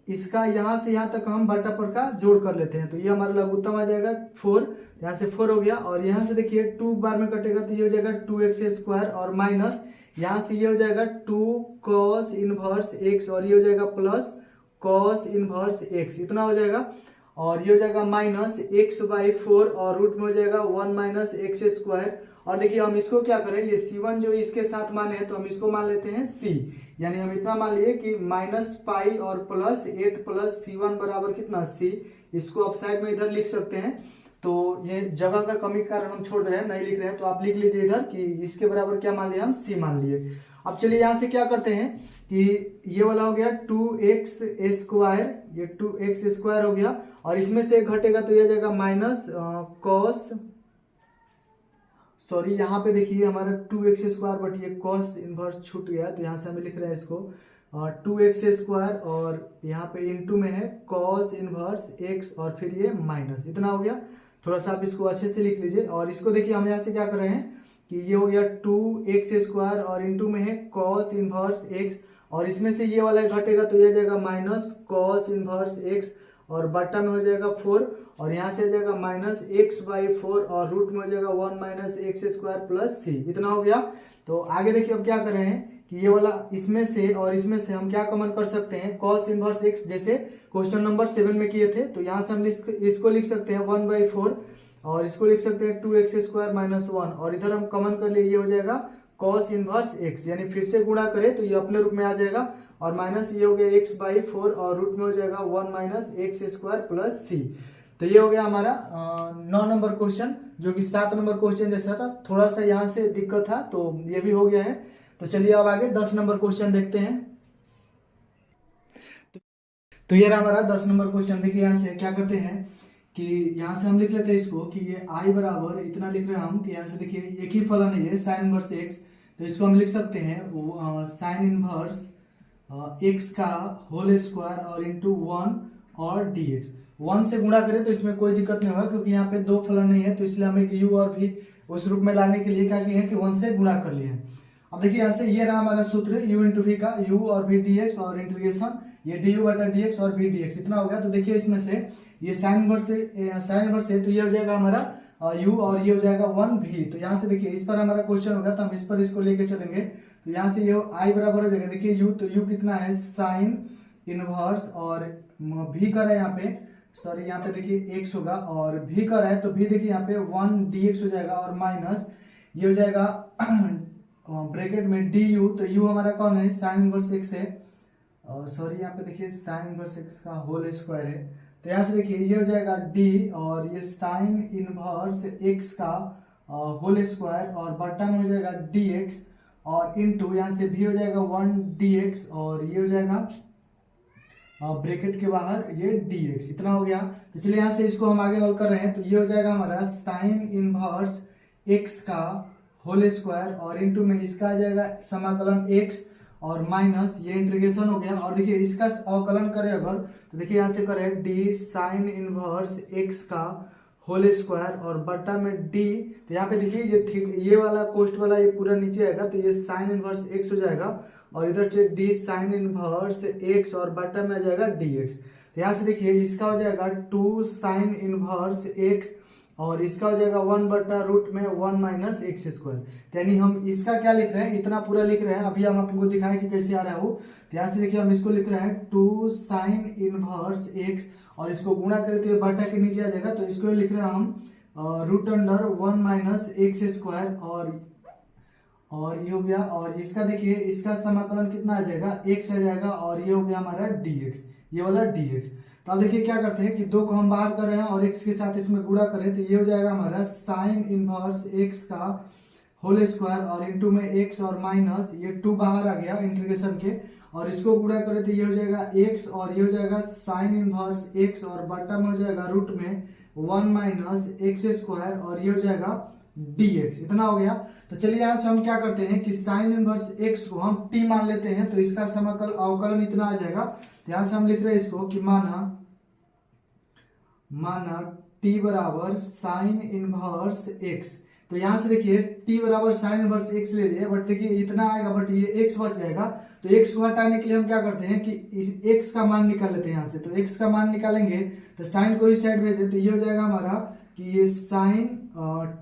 इसका यहाँ से यहाँ तक हम बटा पर का जोड़ कर लेते हैं, तो ये हमारा लघुत्तम आ जाएगा 4, यहाँ से 4 हो गया, और यहाँ से देखिए 2 बार में कटेगा तो ये हो जाएगा 2x², और माइनस यहाँ से ये हो जाएगा 2 कॉस इनवर्स x, और ये हो जाएगा प्लस कॉस इनवर्स x, इतना हो जाएगा, और ये हो जाएगा माइनस x/4, और रूट में हो जाएगा 1 - x²। और देखिए हम इसको क्या करें, ये C1 जो इसके साथ माने हैं तो हम इसको मान लेते हैं C, यानी हम इतना मान लिए कि -π और +8 + C1 बराबर कितना C, इसको आप साइड में इधर लिख सकते हैं। तो ये जगह का कमी के कारण हम छोड़ रहे हैं, नहीं लिख रहे हैं, तो आप लिख लीजिए इधर कि इसके बराबर क्या मान लिया, हम C मान लिए। अब चलिए यहां से क्या करते हैं कि ये वाला हो गया 2x², ये 2x² हो गया, और इसमें से घटेगा तो ये जाएगा माइनस कॉस, सॉरी यहाँ पे देखिए हमारा 2x², बट ये कॉस इनवर्स छूट गया, तो यहाँ से हमें लिख रहे हैं इसको 2x², और यहाँ पे इनटू में है कॉस इनवर्स x, और फिर ये माइनस, इतना हो गया। थोड़ा सा आप इसको अच्छे से लिख लीजिए, और इसको देखिए हम यहाँ से क्या कर रहे हैं कि ये हो गया 2x², और इनटू में है कॉस इनवर्स x, और इसमें से ये वाला घटेगा तो ये जाएगा माइनस कॉस इनवर्स x, और बट्टा में हो जाएगा 4, और यहाँ से हो जाएगा माइनस x/4, और रूट में हो जाएगा 1 - x² प्लस c, इतना हो गया। तो आगे देखिए अब क्या कर रहे हैं कि ये वाला इसमें से और इसमें से हम क्या कॉमन कर सकते हैं, cos इनवर्स x, जैसे क्वेश्चन नंबर 7 में किए थे, तो यहाँ से हम इसको लिख सकते हैं 1/4, और इसको लिख सकते हैं 2x² माइनस 1, और इधर हम कॉमन कर लिए, ये हो जाएगा कॉस इनवर्स x, यानी फिर से गुणा करें तो ये अपने रूप में आ जाएगा, और माइनस ये हो गया x/4 और रूट में हो जाएगा 1 माइनस x² प्लस c। तो ये हो गया हमारा 9 नंबर क्वेश्चन, जो कि 7 नंबर क्वेश्चन जैसा था, थोड़ा सा यहाँ से दिक्कत था, तो ये भी हो गया है। तो चलिए अब आगे 10 नंबर क्वेश्चन देखते हैं। तो ये रहा हमारा 10 नंबर क्वेश्चन। देखिए यहाँ से क्या करते हैं कि यहाँ से हम लिख लेते हैं इसको कि ये i बराबर इतना लिख रहे हैं हम, कि यहाँ से देखिए एक ही फलन है ये साइन इनवर्स x, तो इसको हम लिख सकते हैं साइन इनवर्स x का होल स्क्वायर और इंटू 1 और dx। 1 से गुणा करें तो इसमें कोई दिक्कत नहीं होगा, क्योंकि यहाँ पे दो फलन नहीं है, तो इसलिए हम एक u और v उस रूप में लाने के लिए क्या किए हैं कि 1 से गुणा कर लिए हैं। अब देखिए यहाँ से ये रहा हमारा सूत्र u इंटू v का, u और v dx और इंटीग्रेशन ये du बटा dx और v dx इतना हो गया। तो देखिए इसमें से ये साइन इनवर्स है, तो ये हो जाएगा हमारा u और ये हो जाएगा 1v। तो यहाँ से देखिए इस पर हमारा क्वेश्चन होगा, तो हम इस पर इसको लेके चलेंगे। तो यहाँ से ये i बराबर हो जाएगा, देखिए u, तो u कितना है साइन इनवर्स, और v कर रहा है यहाँ पे, सॉरी यहाँ पे देखिए x होगा, और v कर रहा है तो v देखिए यहाँ पे 1 dx हो जाएगा, और माइनस ये हो जाएगा ब्रैकेट में du, तो u हमारा कौन है साइन इनवर्स x है, सॉरी यहाँ पे देखिए साइन इनवर्स x का होल स्क्वायर है। तो यहाँ से देखिए ये हो जाएगा d, और ये साइन इनवर्स x का होल स्क्वायर, और बटा में हो जाएगा dx, और इनटू यहाँ से भी हो जाएगा 1 dx, और ये हो जाएगा ब्रैकेट के बाहर ये dx, इतना हो गया। तो चलिए यहाँ से इसको हम आगे हल कर रहे हैं। तो ये हो जाएगा हमारा साइन इनवर्स x का होल स्क्वायर, और इनटू में इसका आ जाएगा समाकलन x, और माइनस ये इंटीग्रेशन हो गया। और देखिए इसका अवकलन करें अगर, तो देखिए यहाँ से करें d साइन इनवर्स x का होल स्क्वायर और बटा में d, तो यहाँ पे देखिए ये वाला कोष्ट वाला ये पूरा नीचे आएगा, तो ये साइन इनवर्स x हो जाएगा, और इधर से d साइन इनवर्स x और बटा में आ जाएगा dx। तो यहाँ से देखिए इसका हो जाएगा 2 साइन इनवर्स x, और इसका हो जाएगा 1 बटा रूट में 1 माइनस x²। यानी हम इसका क्या लिख रहे हैं, इतना पूरा लिख रहे हैं। अभी हम आपको दिखाएं कि कैसे आ रहा है वो। तो यहाँ से देखिए हम इसको लिख रहे हैं 2 साइन इनवर्स x, और इसको गुणा करें तो ये बटा के नीचे आ जाएगा, तो इसको लिख रहे हैं हम रूट अंडर 1 माइनस x², और ये हो गया। और इसका देखिए इसका समाकलन कितना आ जाएगा, x आ जाएगा, और ये हो गया हमारा dx, ये वाला dx। तो अब देखिए क्या करते हैं कि 2 को हम बाहर कर रहे हैं और x के साथ इसमें गुणा करें, तो ये हो जाएगा हमारा साइन इनवर्स x का होल स्क्वायर, और इनटू में x और माइनस ये 2 बाहर आ गया इंटीग्रेशन के, और इसको गुणा करें तो ये हो जाएगा x, और ये हो जाएगा साइन इनवर्स x, और बटा में हो जाएगा रूट में 1 माइनस x², और ये हो जाएगा dx, इतना हो गया। तो चलिए यहाँ से हम क्या करते हैं कि साइन इनवर्स x को हम t मान लेते हैं, तो इसका समाकल अवकलन इतना आ जाएगा। तो यहाँ से हम लिख रहे हैं इसको कि माना t बराबर साइन इनवर्स x। तो यहाँ से देखिए t बराबर साइन इनवर्स x ले लिए, बट देखिए इतना आएगा, बट ये x बच जाएगा। तो x को हटाने के लिए हम क्या करते हैं कि इस x का मान निकाल लेते हैं यहाँ से। तो x का मान निकालेंगे तो साइन को इस साइड भेजे, तो ये हो जाएगा हमारा कि ये साइन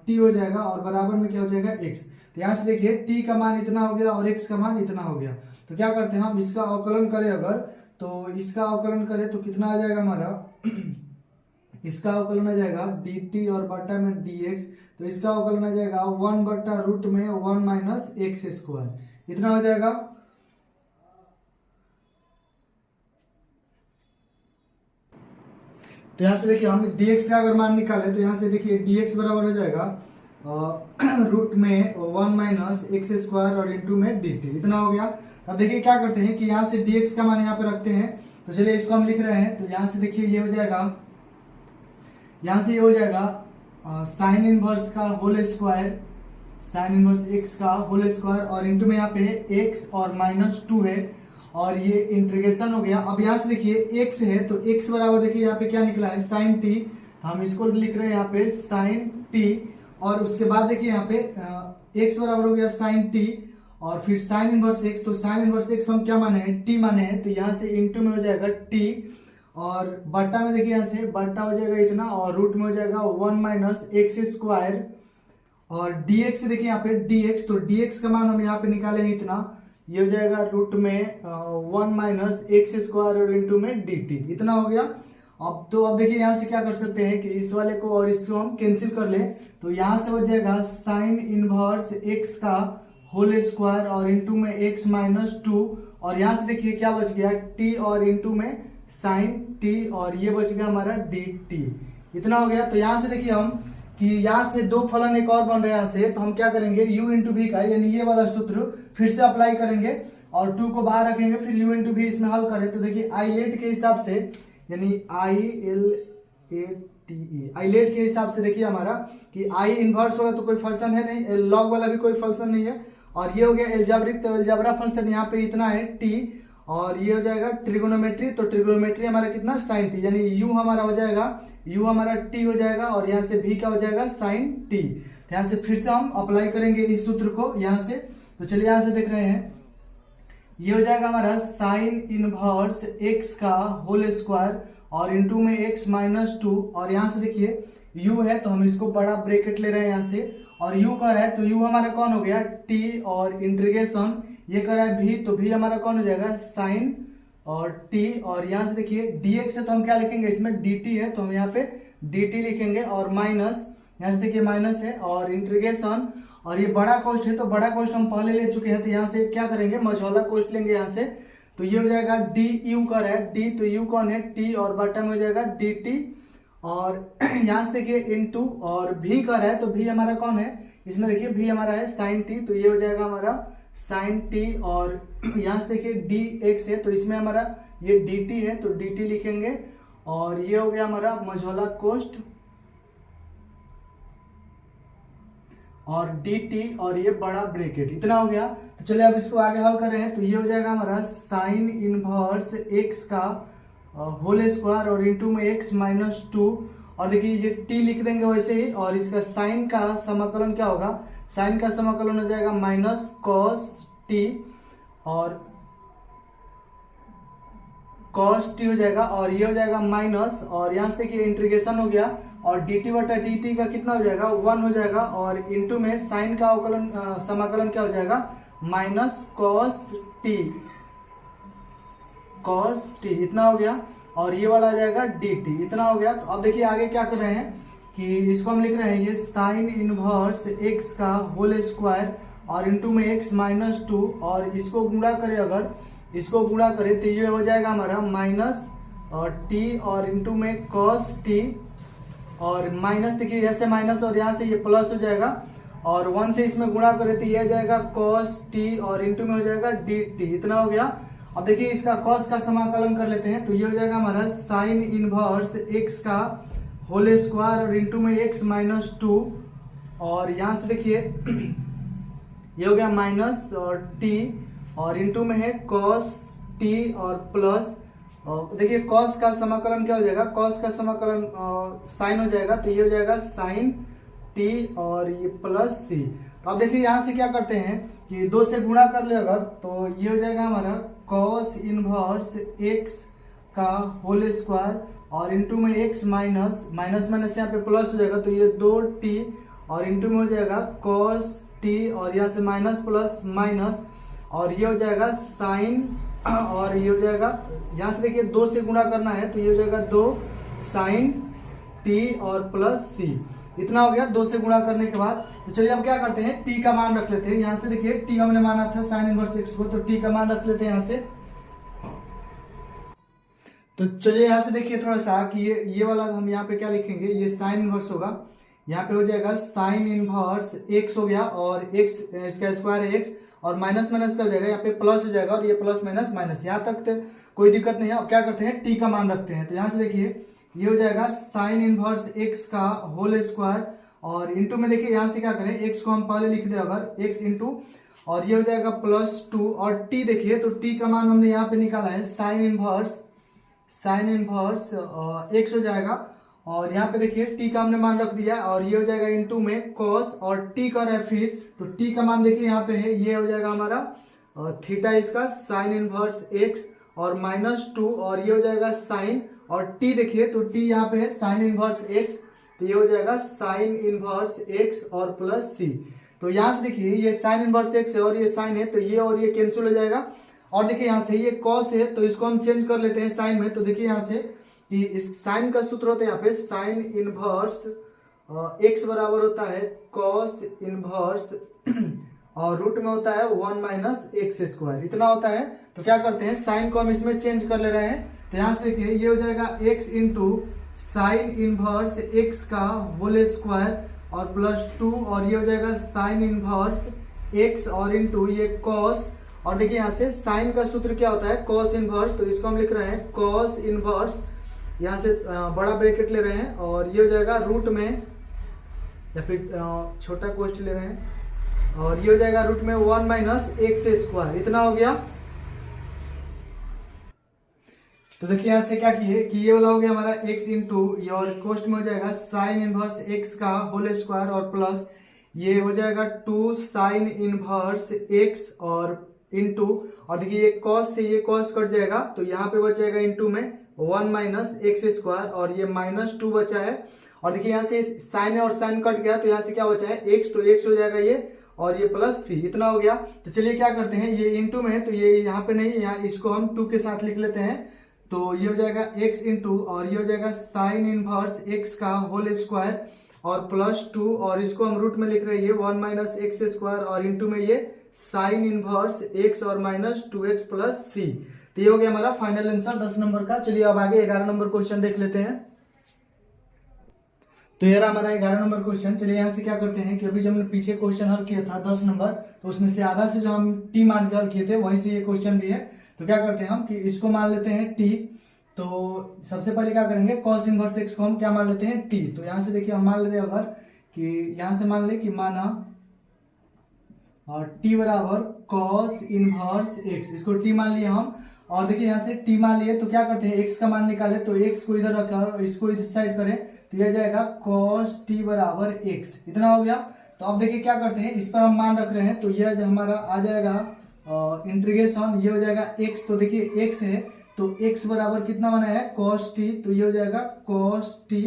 t हो जाएगा, और बराबर में क्या हो जाएगा x। तो यहाँ से देखिए t का मान इतना हो गया और x का मान इतना हो गया। तो क्या करते हैं हम इसका अवकलन करें अगर, तो इसका अवकलन करें तो कितना आ जाएगा हमारा इसका अवकलन आ जाएगा dt और बटा में dx। तो इसका अवकलन आ जाएगा 1 बटा रूट में 1 माइनस x², इतना हो जाएगा। तो यहाँ से देखिए हम dx का अगर मान निकाले, तो यहाँ से देखिए dx बराबर हो जाएगा रूट में 1 माइनस x² और इंटू में dt, इतना हो गया। अब देखिए क्या करते हैं कि यहाँ से dx का मान यहाँ पे रखते हैं। तो चलिए इसको हम लिख रहे हैं। तो यहाँ से देखिए ये हो जाएगा, यहाँ से ये हो जाएगा साइन इनवर्स का whole square, sine inverse x का होल स्क्वायर, और इंटू में यहाँ पे x और माइनस 2 है, और ये इंटीग्रेशन हो गया। अब यहाँ से देखिए x है, तो x बराबर देखिए यहाँ पे क्या निकला है साइन t, तो हम इसको लिख रहे हैं यहाँ पे साइन t, और उसके बाद देखिए यहाँ पे x बराबर हो गया साइन t, और फिर साइन इनवर्स x। तो साइन इनवर्स x हम क्या माने हैं, t माने हैं, तो यहाँ से इंटू में हो जाएगा t, और बटा में देखिए यहाँ से बटा हो जाएगा इतना, और रूट में हो जाएगा 1 माइनस x², और dx से देखिए यहाँ पे dx, तो dx का मान हम यहाँ पे निकाले हैं इतना, ये हो जाएगा रूट में 1 माइनस x² और इंटू में dt, इतना हो गया। अब देखिए यहाँ से क्या कर सकते हैं कि इस वाले को और इसको हम कैंसिल कर ले, तो यहाँ से बच जाएगा साइन इनवर्स एक्स का होल स्क्वायर और इंटू में एक्स माइनस 2, और यहाँ से देखिए क्या बच गया टी और इंटू में साइन टी, और ये बच गया हमारा डी टी। इतना हो गया। तो यहाँ से देखिए हम कि यहाँ से दो फलन एक और बन रहे हैं यहाँ से, तो हम क्या करेंगे u इंटू भी का यानी ये वाला सूत्र फिर से अप्लाई करेंगे और 2 को बाहर रखेंगे, फिर u इंटू भी इसमें हल करें। तो देखिए आइलेट के हिसाब से यानी आइलेट के हिसाब से देखिए हमारा कि आई इनवर्स होगा तो कोई फंक्शन है नहीं, लॉग वाला भी कोई फंक्शन नहीं है, और ये हो गया एल्जेब्रिक, तो एल्जेब्रा फंक्शन यहाँ पे इतना है t, और ये हो जाएगा ट्रिगोनोमेट्री, तो ट्रिगोनोमेट्री हमारा कितना साइन टी, यानी u हमारा हो जाएगा u हमारा t हो जाएगा, और यहाँ से v का हो जाएगा साइन t। यहाँ से फिर से हम अप्लाई करेंगे इस सूत्र को यहाँ से। तो चलिए यहाँ से देख रहे हैं, ये हो जाएगा हमारा साइन इनवर्स x का होल स्क्वायर और इंटू में x माइनस 2, और यहाँ से देखिए u है तो हम इसको बड़ा ब्रैकेट ले रहे हैं यहाँ से, और u कर है तो u हमारा कौन हो गया t, और इंटीग्रेशन ये कर रहा है v, तो v हमारा कौन हो जाएगा साइन और t, और यहाँ से देखिए dx है तो हम क्या लिखेंगे इसमें dt है तो हम यहाँ पे dt लिखेंगे, और माइनस यहाँ से देखिए माइनस है और इंटीग्रेशन, और ये बड़ा कॉस्ट है तो बड़ा कॉस्ट हम पहले ले चुके हैं, तो यहाँ से क्या करेंगे मझौला कॉस्ट लेंगे यहाँ से, तो ये हो जाएगा डी यू कर है डी, तो यू कौन है टी, और बटा में हो जाएगा डी टी, और यहाँ से देखिए इनटू और भी कर है तो भी हमारा कौन है इसमें देखिए भी हमारा है साइन टी, तो ये हो जाएगा हमारा साइन टी, और यहाँ से देखिए डी एक्स है तो इसमें हमारा ये डी टी है तो डी टी लिखेंगे, और ये हो गया हमारा मझौला कॉस्ट और dt और ये बड़ा ब्रैकेट, इतना हो गया। तो चलिए अब इसको आगे हल कर रहे हैं, तो ये हो जाएगा हमारा साइन इनवर्स x का होल स्क्वायर और इंटू में x माइनस 2, और देखिए ये t लिख देंगे वैसे ही, और इसका साइन का समाकलन क्या होगा, साइन का समाकलन हो जाएगा माइनस कॉस t और कॉस टी हो जाएगा, और ये हो जाएगा माइनस, और यहाँ से देखिए इंटीग्रेशन हो गया और dt बटा dt का कितना हो जाएगा 1 हो जाएगा, और इंटू में साइन का अवकलन समाकलन क्या हो जाएगा माइनस कॉस टी इतना हो गया, और ये वाला आ जाएगा dt इतना हो गया। तो अब देखिए आगे क्या कर रहे हैं कि इसको हम लिख रहे हैं ये साइन इनवर्स x का होल स्क्वायर और इंटू में x माइनस 2, और इसको गुणा करें अगर इसको गुणा करें तो ये हो जाएगा हमारा माइनस और टी और इंटू में कॉस टी, और माइनस देखिए ऐसे माइनस और यहाँ से ये प्लस हो जाएगा, और 1 से इसमें गुणा करें तो ये हो जाएगा कॉस टी और इंटू में हो जाएगा डी टी इतना हो गया। अब देखिए इसका कॉस का समाकलन कर लेते हैं, तो ये हो जाएगा हमारा साइन इनवर्स एक्स का होल स्क्वायर और इंटू में एक्स माइनस 2, और यहाँ से देखिए ये हो गया माइनस और टी और इंटू में है कॉस टी और प्लस, देखिए कॉस का समाकलन क्या हो जाएगा, कॉस का समाकलन साइन हो जाएगा तो ये हो जाएगा साइन टी और ये प्लस सी। तो अब देखिए यहाँ से क्या करते हैं कि 2 से गुणा कर ले अगर, तो ये हो जाएगा हमारा कॉस इनवर्स एक्स का होल स्क्वायर और इंटू में एक्स माइनस माइनस यहाँ पे प्लस हो जाएगा तो ये 2t और इंटू में हो जाएगा कॉस टी और यहाँ से माइनस प्लस माइनस, और ये हो जाएगा साइन, और ये हो जाएगा यहाँ से देखिए 2 से गुणा करना है तो ये हो जाएगा 2 साइन टी और प्लस सी इतना हो गया 2 से गुणा करने के बाद। तो चलिए अब क्या करते हैं t का मान रख लेते हैं, यहाँ से देखिए t हमने माना था साइन इनवर्स x को, तो t का मान रख लेते हैं यहाँ से। तो चलिए यहाँ से देखिए थोड़ा सा कि ये वाला हम यहाँ पे क्या लिखेंगे, ये साइन इनवर्स होगा, यहाँ पे हो जाएगा साइन इनवर्स x हो गया और x इसका स्क्वायर है x, और माइनस माइनस क्या हो जाएगा यहाँ पे प्लस हो जाएगा, और ये प्लस माइनस माइनस यहाँ तक तो कोई दिक्कत नहीं है। अब क्या करते हैं t का मान रखते हैं, तो यहाँ से देखिए ये हो जाएगा साइन इनवर्स x का होल स्क्वायर और इंटू में देखिए यहाँ से क्या करें x को हम पहले लिख दे अगर x इंटू, और ये हो जाएगा +2, और t देखिए तो t का मान हमने यहाँ पे निकाला है साइन इनवर्स x हो जाएगा, और यहाँ पे देखिए t का हमने मान रख दिया और ये हो जाएगा इंटू में cos और t कर है फिर, तो t का मान देखिए यहाँ पे है, ये हो जाएगा हमारा थीटा इसका साइन इनवर्स x और -2, और ये हो जाएगा साइन, और t देखिए तो t यहाँ पे है साइन इनवर्स x, तो ये हो जाएगा साइन इनवर्स x और प्लस c। तो यहाँ से देखिए ये साइन इनवर्स x है और ये साइन है तो ये और ये कैंसिल हो जाएगा, और देखिए यहाँ से ये cos है तो इसको हम चेंज कर लेते हैं साइन में, तो देखिए यहाँ से कि इस साइन का सूत्र होता है यहाँ पे साइन इनवर्स एक्स बराबर होता है कॉस इनवर्स और रूट में होता है 1 माइनस एक्स स्क्वायर, इतना होता है। तो क्या करते हैं, साइन को हम इसमें चेंज कर ले रहे हैं। तो यहाँ से देखिए ये हो जाएगा x into sine inverse x का होल स्क्वायर और प्लस 2 और ये हो जाएगा साइन इनवर्स x और इंटू ये कॉस। और देखिए यहाँ से साइन का सूत्र क्या होता है कॉस इनवर्स, तो इसको हम लिख रहे हैं कॉस इनवर्स, यहाँ से बड़ा ब्रैकेट ले रहे हैं और ये हो जाएगा रूट में या फिर छोटा कोष्ठ ले रहे हैं और ये हो जाएगा रूट में 1 माइनस एक्स स्क्वायर, इतना हो गया। तो देखिए यहाँ से क्या किए कि ये वाला हो गया हमारा x इंटू ये और कोष्ठ में हो जाएगा साइन इनवर्स x का होल स्क्वायर और प्लस ये हो जाएगा 2 साइन इनवर्स x और इंटू और देखिए ये cos से ये cos कट जाएगा तो यहाँ पे बच जाएगा इंटू में 1 माइनस एक्स स्क्वायर और ये माइनस 2 बचा है। और देखिए यहाँ से साइन और साइन कट गया तो यहाँ से क्या बचा है x, तो x हो जाएगा ये और ये प्लस c, इतना हो गया। तो चलिए क्या करते हैं, ये इंटू में है तो ये यहाँ पे नहीं, यहाँ इसको हम 2 के साथ लिख लेते हैं। तो ये हो जाएगा x इंटू और ये हो जाएगा साइन इनवर्स x का होल स्क्वायर और प्लस 2 और इसको हम रूट में लिख रहे हैं 1 माइनस एक्स स्क्वायर और इंटू में ये साइन इनवर्स x और माइनस 2x प्लस c। तो ये हो गया हमारा फाइनल आंसर 10 नंबर का। चलिए अब आगे 11 नंबर क्वेश्चन देख लेते हैं। तो ये रहा हमारा 11 नंबर क्वेश्चन। चलिए यहाँ से क्या करते हैं कि अभी जब हमने पीछे क्वेश्चन हल किया था 10 नंबर, तो उसमें से आधा से जो हम टी मान के हल किए थे वहीं से ये क्वेश्चन भी है। तो क्या करते हैं हम कि इसको मान लेते हैं टी। तो सबसे पहले क्या करेंगे कॉस इनवर्स एक्स को हम क्या मान लेते हैं टी। तो यहाँ से देखिए हम मान ले रहे हैं अगर कि यहाँ से मान ले कि माना और टी बराबर कॉस इनवर्स एक्स, इसको टी मान लिया हम। और देखिए यहाँ से टी मान लिए तो क्या करते हैं एक्स का मान निकाले तो एक्स को इधर रखा और इसको इधर साइड करें तो यह जाएगा कॉस टी बराबर एक्स, इतना हो गया। तो अब देखिए क्या करते हैं, इस पर हम मान रख रहे हैं तो यह जो हमारा आ जाएगा इंटीग्रेशन, ये हो जाएगा एक्स। तो देखिए एक्स है तो एक्स बराबर कितना बना है कॉस टी, तो ये हो जाएगा कॉस टी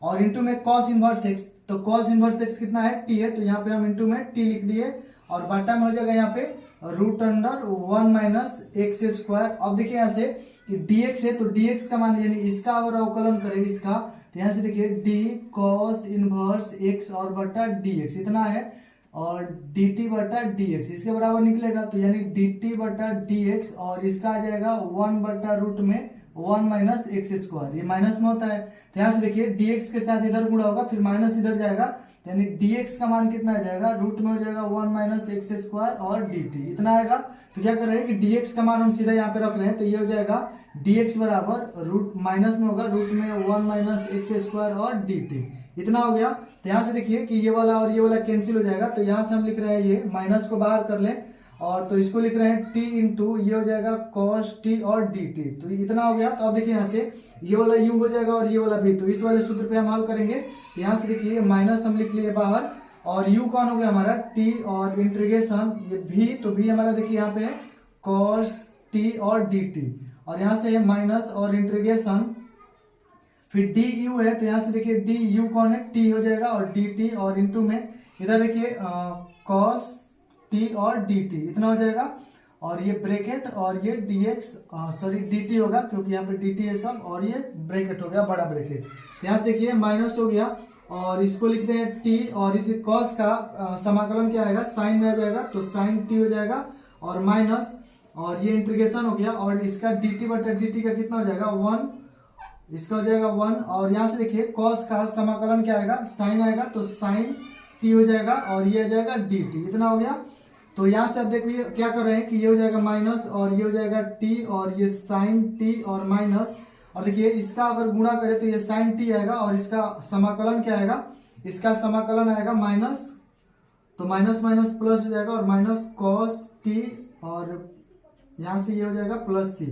और इंटू में कॉस इनवर्स एक्स, तो कॉस इनवर्स एक्स कितना है टी है, तो यहाँ पे हम इंटू में टी लिख दिए और बाटा में हो जाएगा यहाँ पे root under 1 minus x square. अब देखिए यहाँ से कि dx है तो dx का मान यानी इसका अगर अवकलन करें इसका तो यहाँ से देखिए d cos इनवर्स x और बटा dx इतना है और dt बटा dx इसके बराबर निकलेगा तो यानी dt बटा dx और इसका आ जाएगा 1 बटा रूट में 1 माइनस एक्स स्क्वायर, ये माइनस में होता है। तो यहाँ से देखिए dx के साथ इधर गुणा होगा फिर माइनस इधर जाएगा यानी dx का मान कितना आ जाएगा रूट में हो जाएगा 1 माइनस एक्स स्क्वायर और dt इतना आएगा। तो क्या कर रहे हैं कि dx का मान हम सीधा यहाँ पे रख रहे हैं तो ये हो जाएगा dx बराबर रूट माइनस में होगा रूट में 1 माइनस एक्स स्क्वायर और dt इतना हो गया। तो यहाँ से देखिए कि ये वाला और ये वाला कैंसिल हो जाएगा तो यहाँ से हम लिख रहे हैं ये माइनस को बाहर कर लें और तो इसको लिख रहे हैं t इंटू ये हो जाएगा cos t और dt, तो इतना हो गया। तो अब देखिए यहाँ से ये वाला u हो जाएगा और ये वाला v, तो इस वाले सूत्र पे हम हल करेंगे। यहाँ से देखिए माइनस हम लिख लिए बाहर और u कौन हो गया हमारा t और इंटीग्रेशन ये v, तो v हमारा देखिए यहाँ पे है cos t और dt और यहाँ से है माइनस और इंटीग्रेशन फिर du है तो यहाँ से देखिए du कौन है t हो जाएगा और dt और इंटू में इधर देखिए cos t और dt इतना हो जाएगा और ये ब्रैकेट और ये dx सॉरी dt होगा क्योंकि यहाँ पे dt है सब और ये ब्रैकेट हो गया बड़ा ब्रैकेट। यहाँ से देखिए माइनस हो गया और इसको लिखते हैं t और इस cos का समाकलन क्या आएगा साइन में आ जाएगा तो साइन t हो जाएगा और माइनस और ये इंटीग्रेशन हो गया और इसका dt बटा dt का कितना हो जाएगा 1, इसका हो जाएगा 1 और यहाँ से देखिए cos का समाकलन क्या आएगा साइन आएगा तो साइन t हो जाएगा और ये आ जाएगा dt इतना हो गया। तो यहाँ से अब देखिए क्या कर रहे हैं कि ये हो जाएगा माइनस और ये हो जाएगा t और ये साइन t और माइनस और देखिए इसका अगर गुणा करें तो ये साइन t आएगा और इसका समाकलन क्या आएगा, इसका समाकलन आएगा माइनस, तो माइनस माइनस प्लस हो जाएगा और माइनस cos t और यहाँ से ये हो जाएगा प्लस c,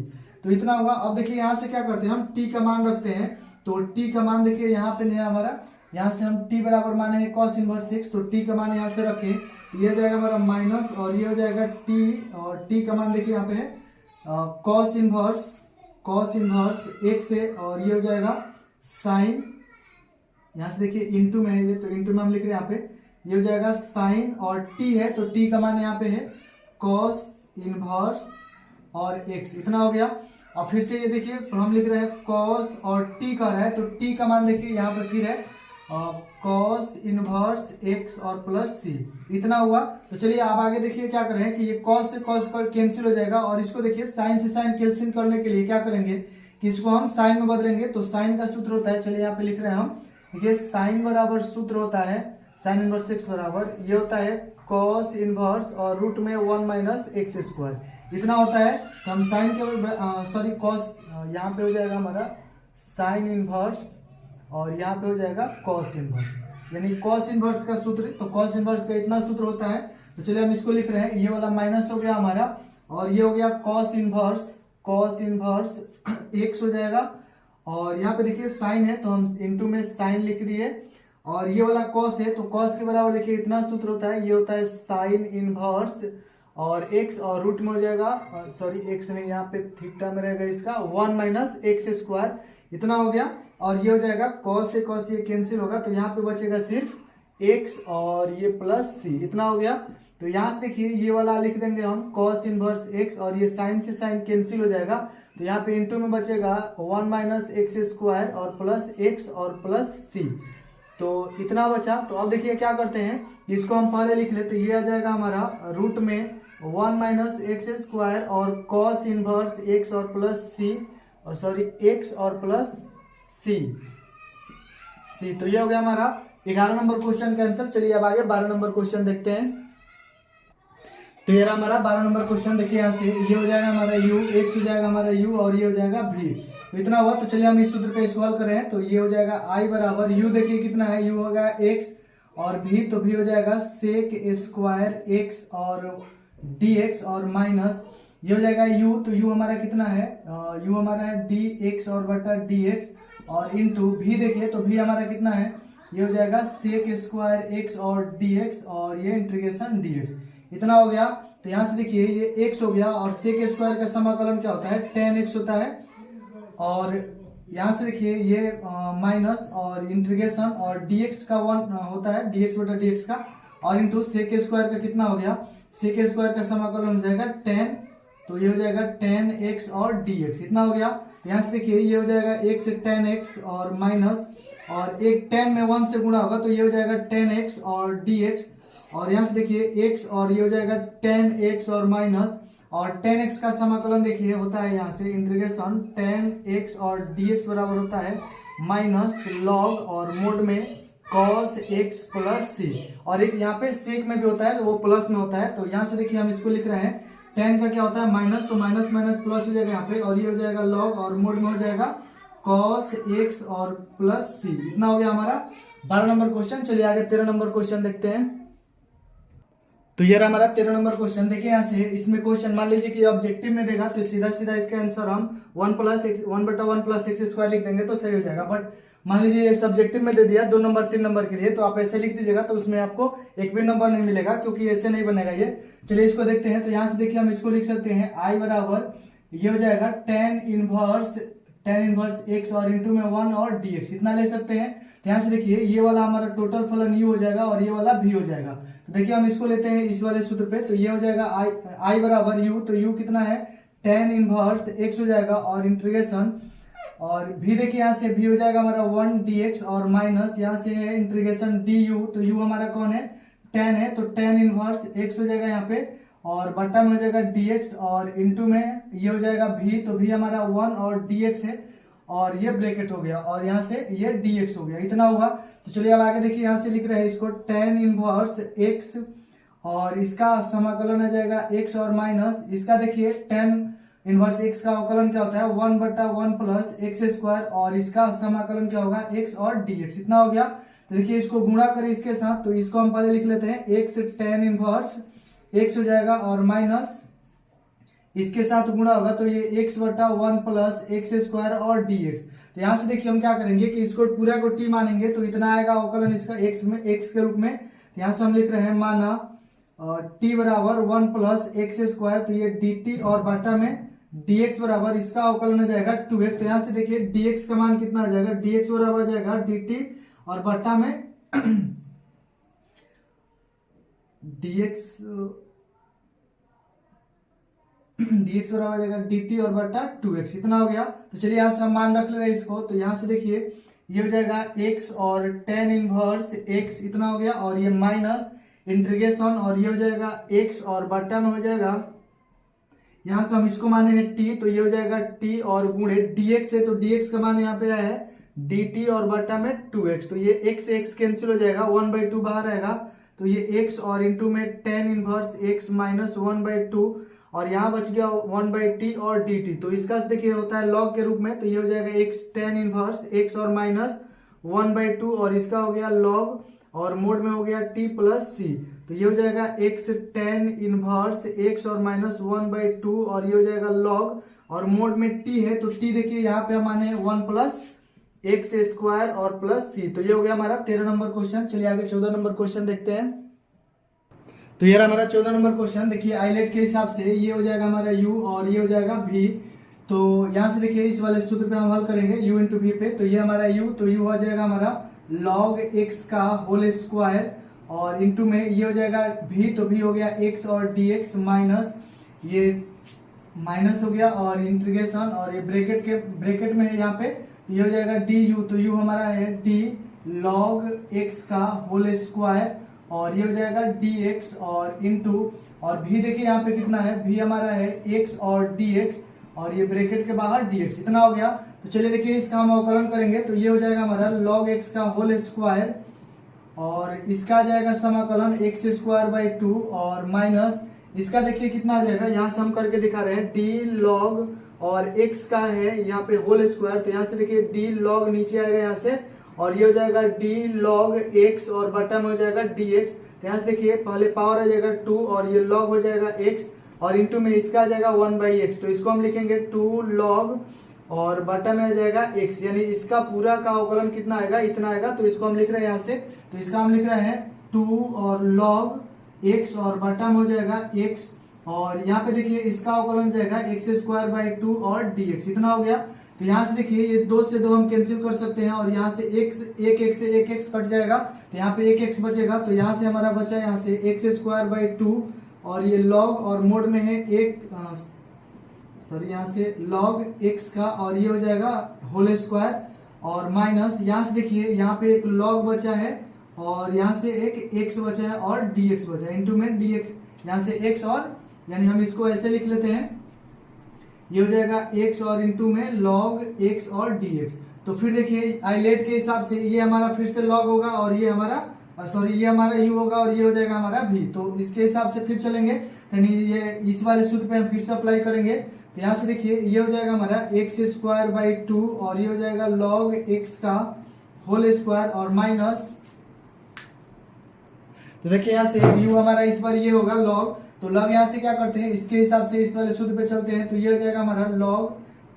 तो इतना होगा। अब देखिए यहाँ से क्या करते हैं हम t का मान रखते हैं तो t का मान देखिए यहाँ पे नहीं है हमारा, यहाँ से हम t बराबर माने हैं cos इनवर्स x, तो t का मान यहाँ से रखें ये हो जाएगा हमारा माइनस और ये हो जाएगा t और t का मान देखिए यहाँ पे है cos इनवर्स x है और ये हो जाएगा साइन, यहाँ से देखिए इंटू में है ये तो इंटू में हम लिख रहे हैं यहाँ पे ये हो जाएगा साइन और t है तो t का मान यहाँ पे है cos इनवर्स और x इतना हो गया। और फिर से ये देखिए हम लिख रहे हैं कॉस और टी का रहा है, तो टी का मान देखिए यहाँ पर फिर है कॉस इनवर्स एक्स और प्लस सी, इतना हुआ। तो चलिए आप आगे देखिए क्या कर रहे हैं कि ये कॉस से कॉस कैंसिल हो जाएगा, और इसको देखिए साइन से साइन कैंसिल करने के लिए क्या करेंगे कि इसको हम साइन में बदलेंगे। तो साइन का सूत्र होता है, चलिए यहाँ पे लिख रहे हैं हम, देखिए साइन बराबर सूत्र होता है साइन इनवर्स एक्स बराबर ये होता है कॉस इनवर्स और रूट में 1 माइनस एक्स स्क्वायर, इतना होता है। तो हम साइन के सॉरी कॉस यहाँ पे हो जाएगा हमारा साइन इनवर्स और यहाँ पे हो जाएगा कॉस इनवर्स, यानी कॉस इनवर्स का सूत्र, तो कॉस इनवर्स का इतना सूत्र होता है। तो चलिए हम इसको लिख रहे हैं, ये वाला माइनस हो गया हमारा और ये हो गया कॉस इनवर्स एक्स हो जाएगा, और यहाँ पे देखिए साइन है तो हम इनटू में साइन लिख दिए, और ये वाला कॉस है तो कॉस के बराबर देखिए इतना सूत्र होता है, ये होता है साइन इनवर्स और एक्स और रूट में हो जाएगा सॉरी एक्स नहीं, यहाँ पे थीटा में रहेगा इसका 1 माइनस एक्स स्क्वायर, इतना हो गया। और ये हो जाएगा कॉस से कॉस ये कैंसिल होगा, तो यहाँ पे बचेगा सिर्फ एक्स और ये प्लस सी, इतना हो गया। तो यहाँ से देखिए ये वाला लिख देंगे हम कॉस इनवर्स एक्स और ये साइन से साइन कैंसिल हो जाएगा, तो यहाँ पे इनटू में बचेगा 1 माइनस एक्स स्क्वायर और प्लस एक्स और प्लस सी, तो इतना बचा। तो अब देखिए क्या करते हैं, इसको हम पहले लिख लेते, ये आ जाएगा हमारा रूट में 1 माइनस एक्स स्क्वायर और कॉस इनवर्स एक्स और प्लस सी और सॉरी एक्स और प्लस सी, तो ये हो गया हमारा 11 नंबर क्वेश्चन का आंसर। चलिए अब आगे 12 नंबर क्वेश्चन देखते हैं। तो ये हमारा 12 नंबर क्वेश्चन देखिए, यहाँ से ये हो जाएगा हमारा u, एक्स हो जाएगा हमारा u और ये हो जाएगा v, तो इतना हुआ। तो चलिए हम इस सूत्र पे इसको हल करें, तो ये हो जाएगा i बराबर u, देखिए कितना है u होगा x और v, तो v हो जाएगा सेक स्क्वायर x और dx और माइनस ये हो जाएगा u, तो u हमारा कितना है u हमारा है dx और बटा dx और इंटू v, देखिए तो v हमारा कितना है, ये हो जाएगा सेक स्क्वायर x और dx और ये इंटीग्रेशन dx, इतना हो गया। तो यहाँ से देखिए ये x हो गया और सेक स्क्वायर का समाकलन क्या होता है, tan x होता है, और यहाँ से देखिए ये माइनस और इंटीग्रेशन और dx का 1 होता है, dx बटा dx का, और इंटू सेक स्क्वायर का कितना हो गया, सेक स्क्वायर का समाकलन हो जाएगा tan, तो ये हो जाएगा tan x और dx, इतना हो गया। तो यहाँ से देखिए ये हो जाएगा x tan x और माइनस और एक tan में 1 से गुणा होगा, तो ये हो जाएगा tan x और dx, और यहाँ से देखिए x और ये हो जाएगा tan x और माइनस, और tan x का समाकलन देखिए होता है यहाँ से इंटीग्रेशन tan x और dx बराबर होता है माइनस लॉग और मोड में cos x प्लस c, और एक यहाँ पे सेक में भी होता है तो वो प्लस में होता है। तो यहाँ से देखिए हम इसको लिख रहे हैं, tan का क्या होता है माइनस, तो माइनस माइनस प्लस हो जाएगा यहाँ पे, और ये हो जाएगा लॉग और मोड में हो जाएगा cos x और प्लस c, इतना हो गया हमारा 12 नंबर क्वेश्चन। चलिए आगे 13 नंबर क्वेश्चन देखते हैं। तो ये रहा हमारा 13 नंबर क्वेश्चन, देखिए यहाँ से इसमें क्वेश्चन मान लीजिए कि ऑब्जेक्टिव में देगा तो सीधा सीधा इसका आंसर हम 1 बटा 1 प्लस एक्स स्क्वायर लिख देंगे तो सही हो जाएगा, बट मान लीजिए ये सब्जेक्टिव में दे दिया 2 नंबर 3 नंबर के लिए, तो आप ऐसे लिख दीजिएगा तो उसमें आपको एक भी नंबर नहीं मिलेगा क्योंकि ऐसे नहीं बनेगा ये। चलिए इसको देखते हैं, तो यहाँ से देखिए हम इसको लिख सकते हैं आई बराबर ये हो जाएगा tan इनवर्स x और इंटू में 1 और dx, इतना ले सकते हैं। तो यहाँ से देखिए ये वाला हमारा टोटल फलन u हो जाएगा और ये वाला v हो जाएगा, तो देखिए हम इसको लेते हैं इस वाले सूत्र पे, तो ये हो जाएगा i बराबर u, तो u कितना है tan इनवर्स x हो जाएगा और इंटीग्रेशन, और v देखिए यहाँ से v हो जाएगा हमारा 1 dx और माइनस यहाँ से है इंटीग्रेशन du, तो u हमारा कौन है tan है, तो tan इनवर्स x हो जाएगा यहाँ पे और बटा में हो जाएगा dx और इंटू में ये हो जाएगा v, तो v हमारा 1 और dx है और ये ब्रैकेट हो गया और यहाँ से ये dx हो गया, इतना होगा। तो चलिए अब आगे देखिए यहाँ से लिख रहे हैं इसको tan इनवर्स x और इसका समाकलन आ जाएगा x और माइनस इसका, देखिए tan इनवर्स x का अवकलन क्या होता है 1 बटा 1 प्लस एक्स स्क्वायर और इसका समाकलन क्या होगा x और dx, इतना हो गया। तो देखिए इसको गुणा करें इसके साथ, तो इसको हम पहले लिख लेते हैं x tan इनवर्स x हो जाएगा और माइनस इसके साथ गुणा होगा तो ये x बटा 1 प्लस एक्स स्क्वायर और dx। तो यहाँ से देखिए हम क्या करेंगे कि इसको पूरा को t मानेंगे तो इतना आएगा अवकलन इसका x के रूप में। तो यहाँ से हम लिख रहे हैं माना t बराबर 1 प्लस एक्स स्क्वायर, तो ये dt और बटा में dx बराबर इसका अवकलन हो जाएगा 2x। तो यहाँ से देखिए dx का मान कितना आ जाएगा, dx बराबर हो जाएगा dt और बटा में dx dx बराबर हो जाएगा dt और बटा 2x, इतना हो गया। तो चलिए यहाँ से हम मान रख ले रहे हैं इसको। तो यहाँ से देखिए ये हो जाएगा x और tan इनवर्स x, इतना हो गया। और ये माइनस इंटीग्रेशन, और ये हो जाएगा x और बटा में हो जाएगा, यहाँ से हम इसको मानेंगे t, तो ये हो जाएगा t और गुणे dx है, तो dx का मान यहाँ पे आया है dt और बटा में 2x। तो ये x से x कैंसिल हो जाएगा, 1/2 बाहर आएगा, तो ये x और इंटू में tan इनवर्स x माइनस 1/2, और यहाँ बच गया 1/t और dt। तो इसका देखिए होता है log के रूप में, तो ये हो जाएगा x tan इनवर्स x और माइनस 1/2, और इसका हो गया log, और मोड में हो गया t प्लस c। तो ये हो जाएगा x tan इनवर्स x और माइनस 1/2, और ये हो जाएगा log, और मोड में t है, तो t देखिए यहाँ पे हम माने 1 प्लस एक्स स्क्वायर और प्लस c। तो ये हो गया हमारा 13 नंबर क्वेश्चन। चलिए आगे 14 नंबर क्वेश्चन देखते हैं। तो ये रहा हमारा 14 नंबर क्वेश्चन। देखिए आइलेट के हिसाब से ये हो जाएगा हमारा u और ये हो जाएगा v। तो यहाँ से देखिए इस वाले सूत्र पे हम हल करेंगे u इंटू v पे। तो ये हमारा u, तो u हो जाएगा हमारा log x का होल स्क्वायर, और इंटू में ये हो जाएगा v, तो v हो गया x और dx माइनस ये माइनस हो गया, और इंटीग्रेशन, और ये ब्रैकेट में है यहाँ पे, तो ये हो जाएगा du। तो u हमारा है d log x का होल स्क्वायर, और ये हो जाएगा dx, और इंटू, और v देखिए यहाँ पे कितना है, v हमारा है x और dx, और ये ब्रैकेट के बाहर dx, इतना हो गया। तो चलिए देखिए इसका हम अवकलन करेंगे। तो ये हो जाएगा हमारा log x का होल स्क्वायर, और इसका आ जाएगा समाकलन x स्क्वायर बाई 2, और माइनस इसका देखिए कितना आ जाएगा, यहाँ से हम करके दिखा रहे हैं d log, और x का है यहाँ पे होल स्क्वायर, तो यहाँ से देखिए d log नीचे आएगा यहाँ से, और ये हो जाएगा d log x, और बटा में हो जाएगा dx। तो यहाँ से देखिए पहले पावर आ जाएगा 2, और ये log हो जाएगा x, और इंटू में इसका आ जाएगा 1/x। तो इसको हम लिखेंगे 2 log, और बटा में आ जाएगा x, यानी इसका पूरा का अवकलन कितना आएगा, इतना आएगा। तो इसको हम लिख रहे हैं यहाँ से, तो इसका हम लिख रहे हैं 2 और log x, और बटा में हो जाएगा x, और यहाँ पे देखिए इसका अवकलन जाएगा x स्क्वायर बाई 2 और dx, इतना हो गया। तो यहाँ से देखिए ये 2 से 2 हम कैंसिल कर सकते हैं, और यहाँ से एक x से एक x कट जाएगा, तो यहाँ पे एक x बचेगा। तो यहाँ से हमारा बचा यहाँ से x स्क्वायर बाई 2, और ये log, और मोड में है यहाँ से log x का, और ये हो जाएगा होल स्क्वायर, और माइनस यहाँ से देखिए यहाँ पे एक log बचा है, और यहाँ से एक x बचा है, और dx बचा है, इंटू में dx, यहाँ से x, और यानी हम इसको ऐसे लिख लेते हैं, ये हो जाएगा x, और इंटू में log x और dx। तो फिर देखिए आइलेट के हिसाब से ये हमारा फिर से log होगा, और ये हमारा ये हमारा u होगा, और ये हो जाएगा हमारा v। तो इसके हिसाब से फिर चलेंगे, यानी ये इस वाले सूत्र पे हम फिर से अप्लाई करेंगे। तो यहाँ से देखिए ये हो जाएगा हमारा x स्क्वायर बाई 2, और ये हो जाएगा log x का होल स्क्वायर, और माइनस, तो देखिए यहाँ से u हमारा इस बार ये होगा log। तो log यहाँ से क्या करते हैं, इसके हिसाब से इस वाले सूत्र पे चलते हैं। तो ये हो जाएगा हमारा log,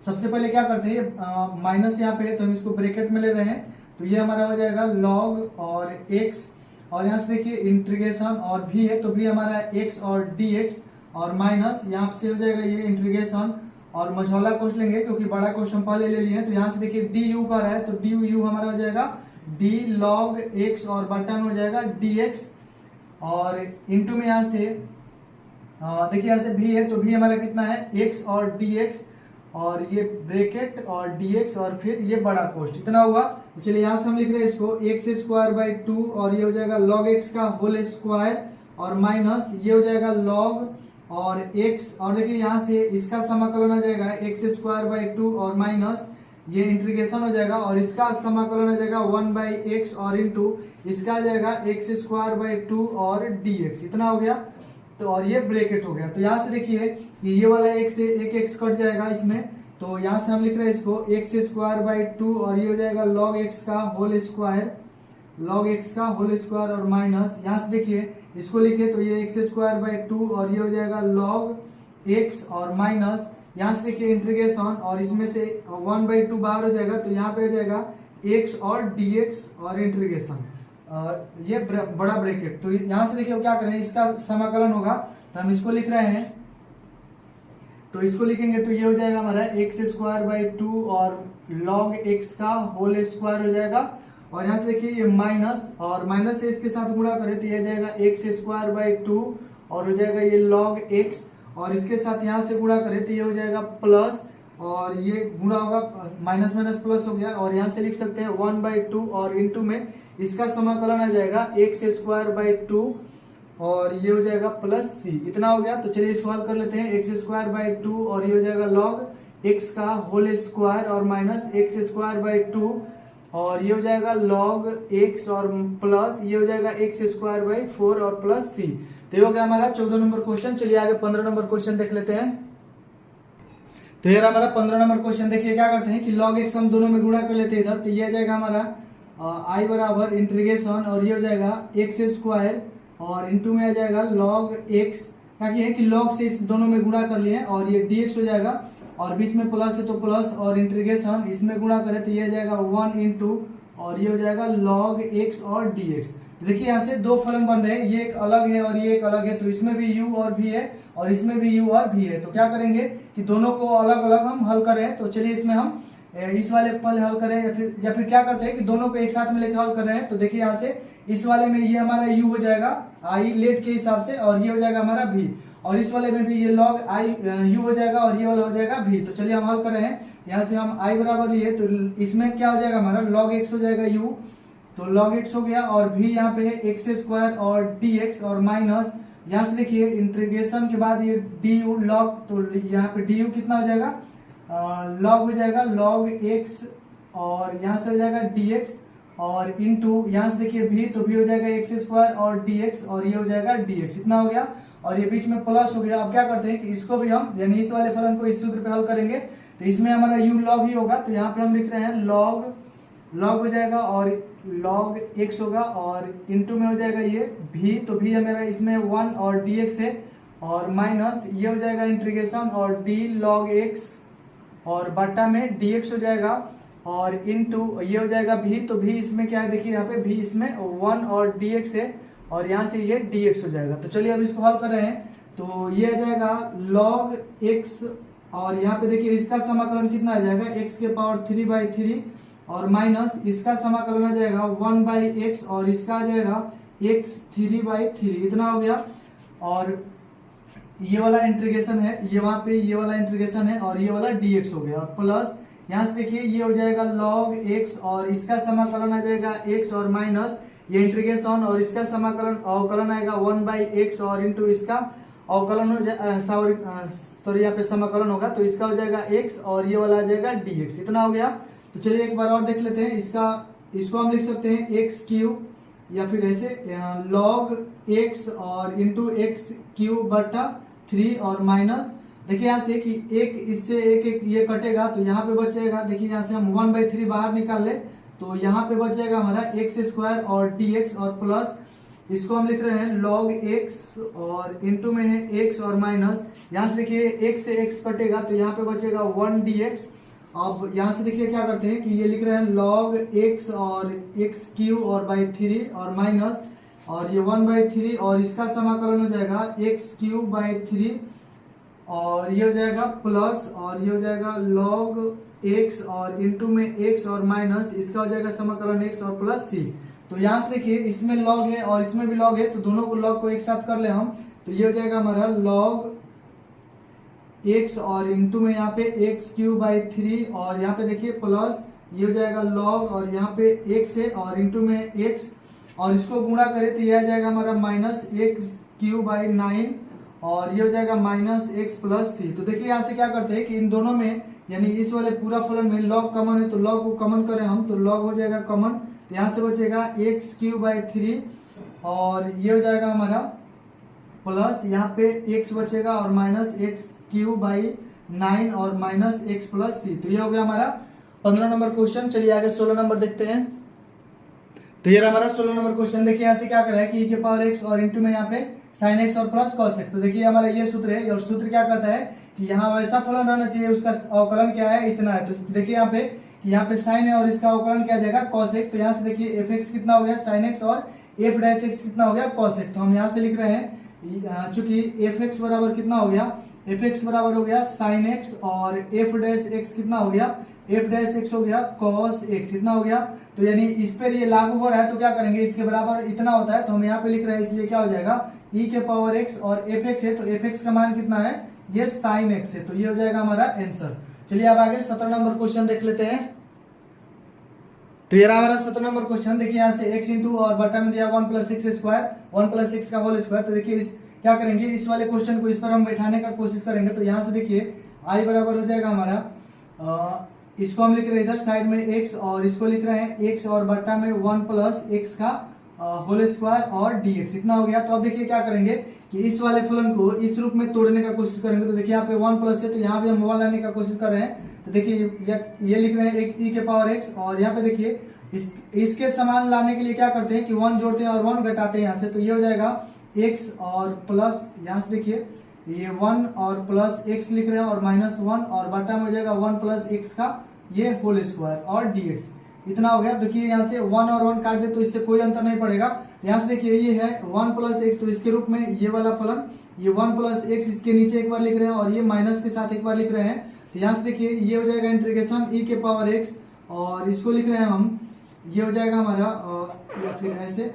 सबसे पहले क्या करते हैं, माइनस यहाँ पे है, तो हम इसको ब्रैकेट में ले रहे हैं। तो ये हमारा हो जाएगा log और x, और यहाँ से देखिए इंटीग्रेशन, और v है, तो v हमारा x और dx, और माइनस यहाँ से हो जाएगा ये इंटीग्रेशन, और मझौला कोष्ठ लेंगे क्योंकि बड़ा कोष्ठ हम पहले ले लिए हैं। तो यहाँ से देखिए du का रहा है, तो du हमारा हो जाएगा d log x, और बटा में हो जाएगा dx, और इंटू में यहाँ से देखिए यहाँ से v है, तो v हमारा कितना है x और dx, और ये ब्रैकेट और dx, और फिर ये बड़ा कोष्ठ, इतना हुआ। तो चलिए यहाँ से हम लिख रहे हैं इसको x स्क्वायर बाई 2, और ये हो जाएगा log x का होल स्क्वायर, और माइनस ये हो जाएगा log और x, और देखिए यहाँ से इसका समाकलन आ जाएगा x स्क्वायर बाई 2, और माइनस ये इंटीग्रेशन हो जाएगा, और इसका समाकलन आ जाएगा 1/x, और इंटू इसका आ जाएगा x स्क्वायर बाई 2 और dx, इतना हो गया। तो और ये ब्रैकेट हो गया। तो यहाँ से देखिए ये वाला एक से एक x कट जाएगा इसमें, तो यहाँ से हम लिख रहे हैं इसको x स्क्वायर बाई 2, और ये हो जाएगा log x का होल स्क्वायर, log x का होल स्क्वायर, और माइनस यहाँ से देखिए इसको लिखे, तो ये x स्क्वायर बाई 2, और ये हो जाएगा log x, और माइनस यहाँ से देखिए इंटीग्रेशन, और इसमें से 1/2 बाहर हो जाएगा, तो यहाँ पे आ जाएगा x और dx, और इंटीग्रेशन ये बड़ा ब्रैकेट। तो यहाँ से देखिए क्या करें, इसका समाकलन होगा, तो हम इसको लिख रहे हैं। तो इसको लिखेंगे तो ये हो जाएगा हमारा x स्क्वायर बाई 2, और log x का होल स्क्वायर हो जाएगा, और यहाँ से देखिए ये माइनस, और माइनस से इसके साथ गुणा करें तो ये जाएगा x स्क्वायर बाई 2, और हो जाएगा ये log x, और इसके साथ यहाँ से गुणा करें तो ये हो जाएगा प्लस, और ये गुणा होगा माइनस माइनस प्लस हो गया, और यहाँ से लिख सकते हैं 1/2 और इंटू में इसका समाकलन आ जाएगा x² 2 और ये हो जाएगा प्लस c। इतना हो गया। तो चलिए इसको हल कर लेते हैं। x² 2 और ये हो जाएगा log x का होल स्क्वायर और माइनस x² 2 और ये हो जाएगा log x और प्लस ये हो जाएगा x² 4 और प्लस c। तो ये हो गया हमारा 14 नंबर क्वेश्चन। चलिए आगे 15 नंबर क्वेश्चन देख लेते हैं। तो ये हमारा 15 नंबर क्वेश्चन। देखिए क्या करते हैं कि log x हम दोनों में गुणा कर लेते हैं इधर। तो ये आ जाएगा हमारा i बराबर इंटीग्रेशन और ये हो जाएगा x² और इंटू में आ जाएगा log x, ताकि है कि log से इस दोनों में गुणा कर लिए और ये dx हो जाएगा और बीच में प्लस है तो प्लस और इंटीग्रेशन इसमें गुणा करें तो ये आ जाएगा 1 इंटू और ये हो जाएगा log x और dx। देखिए यहाँ से दो फलन बन रहे हैं, ये एक अलग है और ये एक अलग है, तो इसमें भी u और v है और इसमें भी u और v है। तो क्या करेंगे कि दोनों को अलग अलग हम हल करें। तो चलिए इसमें हम इस वाले पल हल करें या फिर क्या करते हैं कि दोनों को एक साथ में लेकर हल कर रहे हैं। तो देखिए यहाँ से इस वाले में ये हमारा u हो जाएगा i लेट के हिसाब से और ये हो जाएगा हमारा v, और इस वाले में भी ये log i u हो जाएगा और ये वाला हो जाएगा v। तो चलिए हम हल कर रहे हैं। यहाँ से हम i बराबर लिए तो इसमें क्या हो जाएगा हमारा log x हो जाएगा u, तो log x हो गया और v यहाँ पे है x² और dx और माइनस यहाँ से देखिए इंटीग्रेशन के बाद ये du log, तो यहाँ पे du कितना हो जाएगा log हो जाएगा log x और यहाँ से हो जाएगा dx और इंटू यहाँ से देखिए v, तो v हो जाएगा x² और dx और ये हो जाएगा dx। इतना हो गया और ये बीच में प्लस हो गया। अब क्या करते हैं कि इसको भी हम यानी इस वाले फलन को इस सूत्र पे हल करेंगे तो इसमें हमारा u log ही होगा। तो यहाँ पे हम लिख रहे हैं log हो जाएगा और log x होगा और इंटू में हो जाएगा ये v, तो v हमारा इसमें 1 और dx है और माइनस ये हो जाएगा इंटीग्रेशन और d log x और बट्टा में dx हो जाएगा और इंटू ये हो जाएगा v, तो v इसमें क्या है देखिए यहाँ पे v इसमें 1 और dx है और यहाँ से ये dx हो जाएगा। तो चलिए अब इसको हल कर रहे हैं। तो ये आ जाएगा log x और यहाँ पे देखिए इसका समाकलन कितना आ जाएगा x के पावर 3/3 और माइनस इसका समाकलन आ जाएगा 1/x और इसका आ जाएगा x 3/3। इतना हो गया और ये वाला इंटीग्रेशन है, ये वहां पे ये वाला इंटीग्रेशन है और ये वाला dx हो गया और प्लस यहाँ से देखिए ये हो जाएगा log x और इसका समाकलन आ जाएगा x और माइनस ये इंटीग्रेशन और इसका समाकलन अवकलन आएगा 1/x और इंटू इसका अवकलन हो सॉरी यहाँ पे समाकलन होगा तो इसका हो जाएगा x और ये वाला आ जाएगा dx। इतना हो गया। तो चलिए एक बार और देख लेते हैं। इसको हम लिख सकते हैं x³ या फिर ऐसे log x और इंटू x³/3 और माइनस देखिए यहाँ से कि एक इससे एक ये कटेगा तो यहाँ पे बच जाएगा। देखिए यहाँ से हम 1/3 बाहर निकाल ले तो यहाँ पे बच जाएगा हमारा x² और dx और प्लस इसको हम लिख रहे हैं log x और इंटू में है x और माइनस यहाँ से देखिए x से x कटेगा तो यहाँ पे बचेगा 1 dx। अब यहाँ से देखिए क्या करते हैं कि ये लिख रहे हैं log x और x³ और /3 और माइनस और ये 1/3 और इसका समाकलन हो जाएगा x³ और ये हो जाएगा प्लस और ये हो जाएगा log x और इंटू में x और माइनस इसका हो जाएगा समाकलन x और प्लस c। तो यहाँ से देखिए इसमें log है और इसमें भी log है तो दोनों को log को एक साथ कर ले हम तो ये हो जाएगा हमारा log x और इंटू में यहाँ पे x³ और यहाँ पे देखिए प्लस ये हो जाएगा log और यहाँ पे x है और इंटू में x और इसको गुणा करें तो ये आ जाएगा हमारा माइनस x³ 9 और ये हो जाएगा माइनस x प्लस c। तो देखिए यहाँ से क्या करते हैं कि इन दोनों में यानी इस वाले पूरा फलन में log कॉमन है तो log को कॉमन करें हम तो log हो जाएगा कॉमन तो यहाँ से बचेगा x³ 3 और ये हो जाएगा हमारा प्लस यहाँ पे x बचेगा और माइनस x³ 9 और माइनस x प्लस c। तो ये हो गया हमारा 15 नंबर क्वेश्चन। चलिए आगे 16 नंबर देखते हैं। तो ये हमारा 16 नंबर क्वेश्चन। देखिए यहाँ से क्या करा है कि e के पावर x और इंटू में यहाँ पे sin x और प्लस cos x। तो देखिए हमारा ये सूत्र है और सूत्र क्या कहता है कि यहाँ वैसा फलन रहना चाहिए उसका अवकलन क्या है इतना है। तो देखिए यहाँ पे कि यहाँ पे sin है और इसका अवकलन क्या जाएगा cos x। तो यहाँ से देखिए fx कितना हो गया sin x और f' कितना हो गया cos x। तो हम यहाँ से लिख रहे हैं चूंकि fx बराबर कितना हो गया fx बराबर हो गया sin x और f' कितना हो गया f' हो गया cos x। इतना हो गया। तो यानी इस पर ये लागू हो रहा है तो क्या करेंगे इसके बराबर इतना होता है तो हम यहाँ पे लिख रहे हैं इसलिए क्या हो जाएगा e के पावर x और fx है तो fx का मान कितना है ये साइन एक्स है, तो ये हो जाएगा हमारा आंसर। चलिए अब आगे 17 नंबर क्वेश्चन देख लेते हैं। तो ये रहा हमारा 17 नंबर क्वेश्चन। देखिए यहाँ से x इंटू और बटा में दिया 1 plus x square, 1 plus x का होल स्क्वायर। तो देखिए क्या करेंगे, इस वाले क्वेश्चन को इस पर हम बैठाने का कोशिश करेंगे। तो यहाँ से देखिए i बराबर हो जाएगा हमारा, इसको हम लिख रहे हैं इधर साइड में x और इसको लिख रहे हैं x और बटा में 1 प्लस एक्स का होल स्क्वायर और dx, इतना हो गया। तो अब देखिए क्या करेंगे कि इस वाले फलन को इस रूप में तोड़ने का कोशिश करेंगे। तो देखिए यहाँ पे 1 प्लस है, तो यहाँ पे हम 1 लाने का कोशिश कर रहे हैं। तो देखिए ये लिख रहे हैं एक e के पावर x, और यहाँ पे देखिए इसके समान लाने के लिए क्या करते हैं कि 1 जोड़ते हैं और 1 घटाते हैं यहाँ से। तो ये हो जाएगा x और प्लस, यहाँ से देखिए ये 1 और प्लस x लिख रहे हैं और -1 और बटा में हो जाएगा 1 प्लस एक्स का ये होल स्क्वायर और dx, इतना हो गया। देखिए यहाँ से 1 और 1 काट दे तो इससे कोई अंतर नहीं पड़ेगा। यहाँ से देखिए ये है 1 प्लस एक्स, तो इसके रूप में ये वाला फलन ये 1 प्लस एक्स इसके नीचे एक बार लिख रहे हैं और ये माइनस के साथ एक बार लिख रहे हैं। तो यहाँ से देखिए ये हो जाएगा इंटीग्रेशन e के पावर x, और इसको लिख रहे हैं हम, ये हो जाएगा हमारा या फिर ऐसे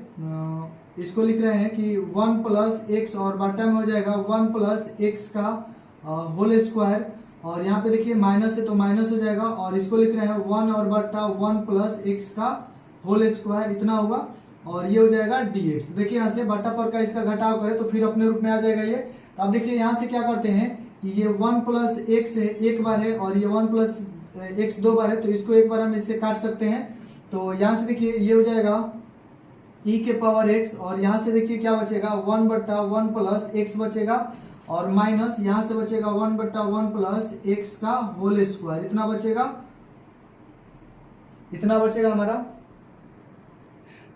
इसको लिख रहे हैं कि 1 प्लस एक्स और बटा में हो जाएगा 1 प्लस एक्स का होल स्क्वायर, और यहाँ पे देखिए माइनस है तो माइनस हो जाएगा, और इसको लिख रहे हैं 1 और बटा 1 प्लस एक्स का होल स्क्वायर, इतना होगा, और ये हो जाएगा dx। तो देखिए यहाँ से बटा पर का इसका घटाव करें तो फिर अपने रूप में आ जाएगा ये। तो अब देखिए यहाँ से क्या करते हैं कि ये 1 प्लस एक्स है एक बार है और ये 1 प्लस एक्स 2 बार है, तो इसको एक बार हम इससे काट सकते हैं। तो यहाँ से देखिए ये हो जाएगा e के पावर x, और यहाँ से देखिए क्या बचेगा 1 बटा 1 प्लस एक्स बचेगा, और माइनस यहाँ से बचेगा 1 बटा 1 प्लस एक्स का होल स्क्वायर, इतना बचेगा हमारा।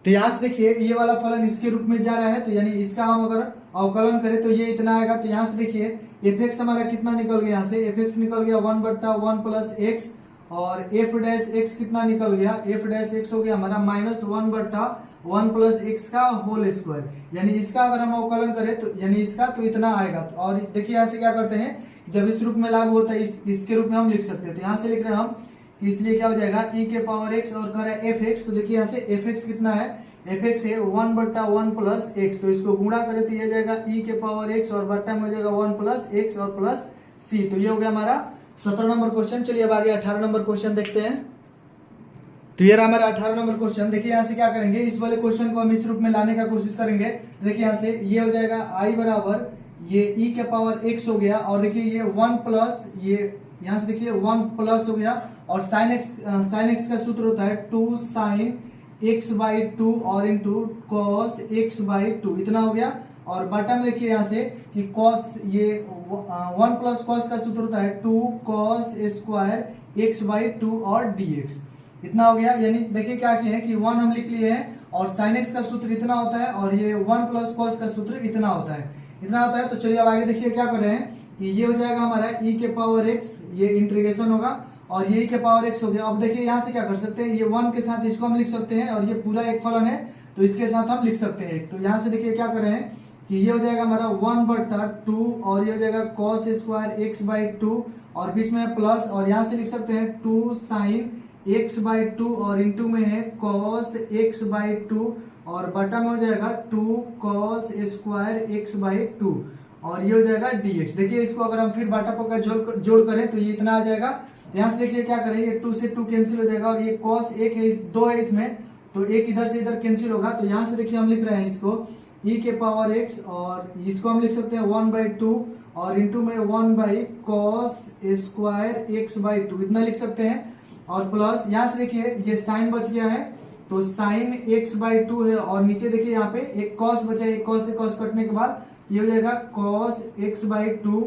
तो यहाँ से देखिए ये वाला फलन इसके रूप में जा रहा है, तो यानी इसका हम अगर अवकलन करें तो ये इतना आएगा। तो यहाँ से देखिए f(x) हमारा कितना निकल गया, यहाँ से f(x) निकल गया 1 बटा 1 प्लस एक्स, और f डैश x कितना निकल गया, f डैश x हो गया हमारा -1 बटा 1 प्लस एक्स का होल स्क्वायर। यानी इसका अगर हम अवकलन करें तो यानी इसका तो इतना आएगा। तो और देखिए यहाँ से क्या करते हैं, जब इस रूप में लागू होता है इसके रूप में हम लिख सकते हैं। तो यहाँ से लिख रहे हैं हम, इसलिए क्या हो जाएगा e के पावर x और कर f(x), तो देखिए यहाँ से f(x) कितना है, f(x) है 1 बटा 1 प्लस एक्स, तो इसको गुणा करें तो ये जाएगा e के पावर x और बटा में हो जाएगा 1 प्लस एक्स और प्लस c। तो ये हो गया हमारा 17 नंबर क्वेश्चन। चलिए अब आगे 18 नंबर क्वेश्चन देखते हैं। तो ये रहा हमारा 18 नंबर क्वेश्चन। देखिए यहाँ से क्या करेंगे, इस वाले क्वेश्चन को हम इस रूप में लाने का कोशिश करेंगे। देखिए यहाँ से ये हो जाएगा i बराबर ये e के पावर x हो गया, और देखिए ये 1 प्लस ये यहाँ से देखिए 1 प्लस हो गया, और साइन एक्स का सूत्र होता है 2 साइन x बाई 2 और इंटू कॉस x बाई 2, इतना हो गया। और बटा में देखिए यहाँ से कि कॉस ये 1 प्लस कॉस का सूत्र होता है 2 कॉस स्क्वायर x बाई 2 और dx, इतना हो गया। यानी देखिए क्या किए हैं कि 1 हम लिख लिए हैं, और साइन एक्स का सूत्र इतना होता है, और ये 1 प्लस कॉस का सूत्र इतना होता है। तो चलिए अब आगे देखिए क्या कर रहे हैं कि ये हो जाएगा हमारा e के पावर x, ये इंटीग्रेशन होगा, और ये e के पावर x हो गया। अब देखिए यहाँ से क्या कर सकते हैं, ये 1 के साथ इसको हम लिख सकते हैं, और ये पूरा एक फलन है तो इसके साथ हम लिख सकते हैं। तो यहाँ से देखिए क्या कर रहे हैं कि ये हो जाएगा हमारा 1 बटा 2, और ये हो जाएगा कॉस स्क्वायर x बाई 2, और बीच में है प्लस, और यहाँ से लिख सकते हैं 2 साइन x बाई 2, और इंटू में है कॉस x बाई 2, और बटा में हो जाएगा 2 कॉस स्क्वायर x बाई 2, और ये हो जाएगा dx। देखिए इसको अगर हम फिर बाटा पक्का जोड़ करें तो ये इतना आ जाएगा। यहाँ से देखिए क्या करें, ये 2 से 2 कैंसिल हो जाएगा, और ये कॉस 1 है 2 है इसमें, तो एक इधर से इधर कैंसिल होगा। तो यहाँ से देखिए हम लिख रहे हैं इसको e के पावर x, और इसको हम लिख सकते हैं 1 बाई 2, और इंटू में 1 by cos square x by 2, इतना लिख सकते हैं, और प्लस यहाँ से देखिए ये साइन बच गया है, तो साइन x बाई 2 है, और नीचे देखिए यहाँ पे एक कॉस बचा है, एक कॉस से कॉस कटने के बाद ये हो जाएगा कॉस x बाई 2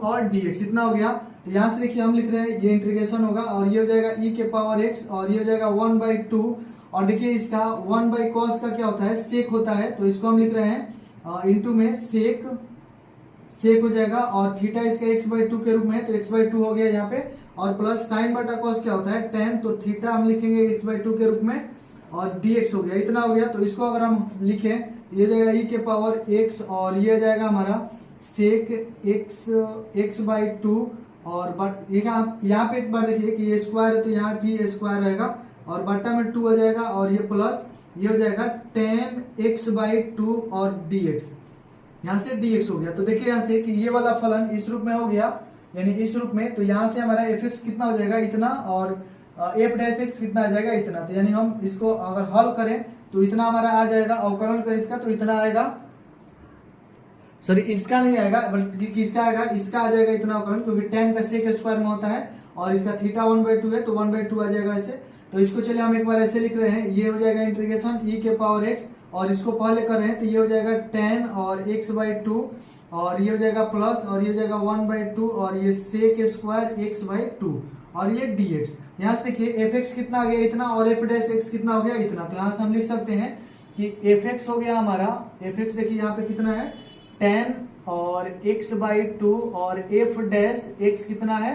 और dx, इतना हो गया। तो यहाँ से देखिए हम लिख रहे हैं ये इंटीग्रेशन होगा, और ये हो जाएगा e के पावर x, और ये हो जाएगा 1 बाई 2, और देखिए इसका 1 बाई कॉस का क्या होता है, सेक होता है, तो इसको हम लिख रहे हैं इंटू में सेक हो जाएगा, और थीटा इसका x बाई 2 के रूप में है, तो x बाई 2 हो गया यहाँ पे, और प्लस साइन बटा कॉस क्या होता है tan, तो थीटा हम लिखेंगे x बाई 2 के रूप में, और dx हो गया, इतना हो गया। तो इसको अगर हम लिखें तो ये जाएगा e के पावर x, और ये जाएगा हमारा सेक x बाई 2, और बट यहाँ पे एक बार देखिए कि ये स्क्वायर है तो यहाँ भी स्क्वायर रहेगा, और बटा में 2 हो जाएगा, और ये प्लस ये हो जाएगा tan x बाई 2 और dx, यहाँ से dx हो गया। तो देखिए यहाँ से कि ये वाला फलन इस रूप में हो गया, यानी इस रूप में, तो यहाँ से हमारा fx कितना हो जाएगा इतना, और f डैश x कितना आ जाएगा इतना। तो यानी हम इसको अगर हल करें तो इतना हमारा आ जाएगा, अवकलन करें इसका तो इतना आएगा, सॉरी इसका नहीं आएगा बल्कि किसका आएगा, इसका आ जाएगा इतना अवकलन, क्योंकि tan का sec स्क्वायर में होता है और इसका थीटा 1/2 है तो 1/2 आ जाएगा ऐसे। तो इसको चलिए हम एक बार ऐसे लिख रहे हैं, ये हो जाएगा इंटीग्रेशन e के पावर x, और इसको पहले कर रहे हैं तो ये हो जाएगा tan और x/2, और ये हो जाएगा प्लस, और ये हो जाएगा 1/2, और ये sec स्क्वायर x/2, और ये dx। यहाँ से देखिए fx कितना आ गया इतना, और f डैश x कितना हो गया इतना। तो यहाँ से हम लिख सकते हैं कि fx हो गया हमारा, fx देखिए यहाँ पे कितना है tan और x/2, और f डैश x कितना है,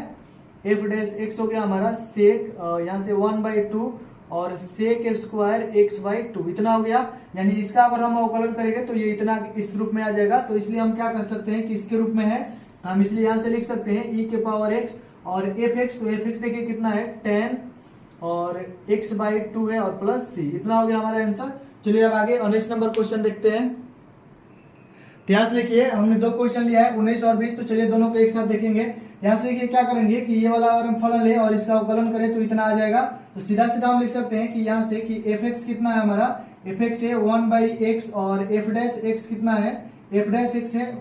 f डैश x हो गया हमारा sec यहाँ से 1/2 और sec स्क्वायर x/2 इतना हो गया। यानी इसका अगर हम अवकलन करेंगे तो ये इतना इस रूप में आ जाएगा। तो इसलिए हम क्या कर सकते हैं कि इसके रूप में है, हम इसलिए यहाँ से लिख सकते हैं e के पावर x और fx। तो fx देखिए कितना है tan और x/2 है और प्लस c, इतना हो गया हमारा आंसर। चलिए अब आगे 19 नंबर क्वेश्चन देखते हैं। तो यहाँ से देखिए हमने दो क्वेश्चन लिया है 19 और 20, तो चलिए दोनों को एक साथ देखेंगे। यहाँ से देखिए क्या करेंगे कि ये वाला अगर हम फलन ले और इसका अवकलन करें तो इतना आ जाएगा। तो सीधा सीधा हम लिख सकते हैं कि यहाँ से कि fx कितना है हमारा, fx है 1/x, और f डैश x कितना है, f डैश x है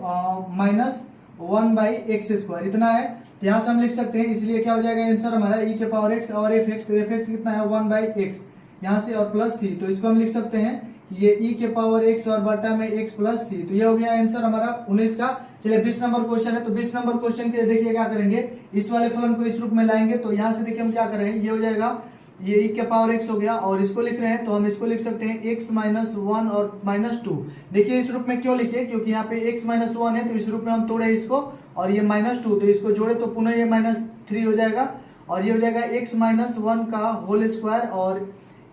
माइनस 1/x², इतना है। तो यहाँ से हम लिख सकते हैं, इसलिए क्या हो जाएगा आंसर हमारा e के पावर x और fx, तो fx कितना है 1/x यहाँ से, और प्लस c, तो इसको हम लिख सकते हैं कि ये e के पावर x और बटा में x प्लस c। तो ये हो गया आंसर हमारा 19 का। चलिए 20 नंबर क्वेश्चन है, तो 20 नंबर क्वेश्चन के लिए देखिए क्या करेंगे, इस वाले फलन को इस रूप में लाएंगे। तो यहाँ से देखिए हम क्या करेंगे, ये हो जाएगा ये e के पावर x हो गया, और इसको लिख रहे हैं तो हम इसको लिख सकते हैं x माइनस 1 और माइनस 2। देखिए इस रूप में क्यों लिखे, क्योंकि यहाँ पे x माइनस 1 है तो इस रूप में हम तोड़े इसको, और ये माइनस 2 तो इसको जोड़े तो पुनः ये -3 हो जाएगा, और ये हो जाएगा x माइनस 1 का होल स्क्वायर, और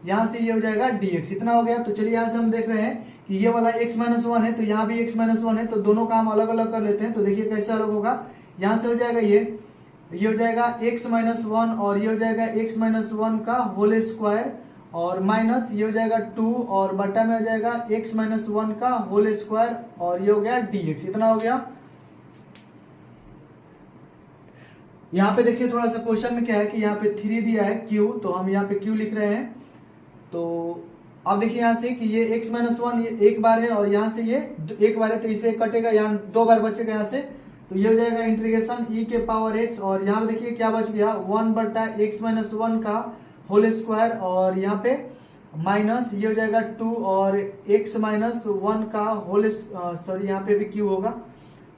यहाँ से ये हो जाएगा dx, इतना हो गया। तो चलिए यहाँ से हम देख रहे हैं कि ये वाला x माइनस 1 है तो यहाँ भी x माइनस 1 है, तो दोनों का हम अलग अलग कर लेते हैं। तो देखिए कैसे अलग होगा, यहाँ से हो जाएगा ये हो जाएगा x माइनस 1, और ये हो जाएगा x माइनस 1 का होल स्क्वायर, और माइनस ये हो जाएगा 2, और बटा में हो जाएगा x माइनस 1 का होल स्क्वायर, और ये हो गया dx, इतना हो गया। यहाँ पे देखिए थोड़ा सा क्वेश्चन में क्या है कि यहाँ पे 3 दिया है q, तो हम यहाँ पे q लिख रहे हैं। तो अब देखिए यहाँ से कि ये x माइनस 1 ये एक बार है, और यहाँ से ये एक बार है तो इसे कटेगा, यहाँ 2 बार बचेगा यहाँ से। तो ये हो जाएगा इंटीग्रेशन e के पावर x, और यहाँ पे देखिए क्या बच गया 1/x माइनस 1 का होल स्क्वायर, और यहाँ पे माइनस ये हो जाएगा 2 और x माइनस 1 का होल, सॉरी यहाँ पे भी q होगा,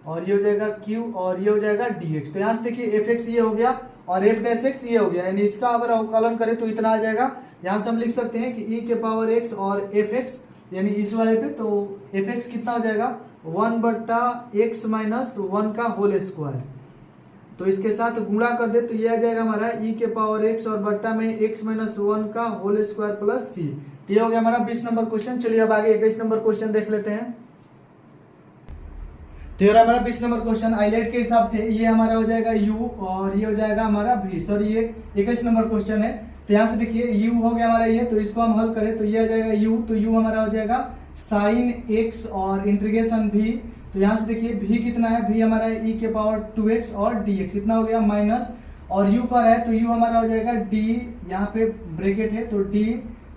और ये हो जाएगा q, और ये हो जाएगा dx। तो यहाँ से देखिए fx ये हो गया और f डैश x ये हो गया, यानी इसका अगर अवकलन करें तो इतना आ जाएगा। यहाँ से हम लिख सकते हैं कि e के पावर x और fx, यानी इस वाले पे, तो fx कितना हो जाएगा 1/x माइनस 1 का होल स्क्वायर। तो इसके साथ गुणा कर दे तो ये आ जाएगा हमारा e के पावर x और बट्टा में x माइनस 1 का होल स्क्वायर प्लस c। ये हो गया हमारा 20 नंबर क्वेश्चन। चलिए अब आगे 21 नंबर क्वेश्चन देख लेते हैं। तो हमारा 20 नंबर क्वेश्चन आइलेट के हिसाब से ये हमारा हो जाएगा u, और ये हो जाएगा हमारा v, सॉरी ये 21 नंबर क्वेश्चन है। तो यहाँ से देखिए u हो गया हमारा ये, तो इसको हम हल करें तो ये आ जाएगा u, तो u हमारा हो जाएगा साइन x और इंटीग्रेशन v। तो यहाँ से देखिए v कितना है, v हमारा है e के पावर 2x और dx, इतना हो गया माइनस, और u का है तो u हमारा हो जाएगा d, यहाँ पे ब्रैकेट है तो d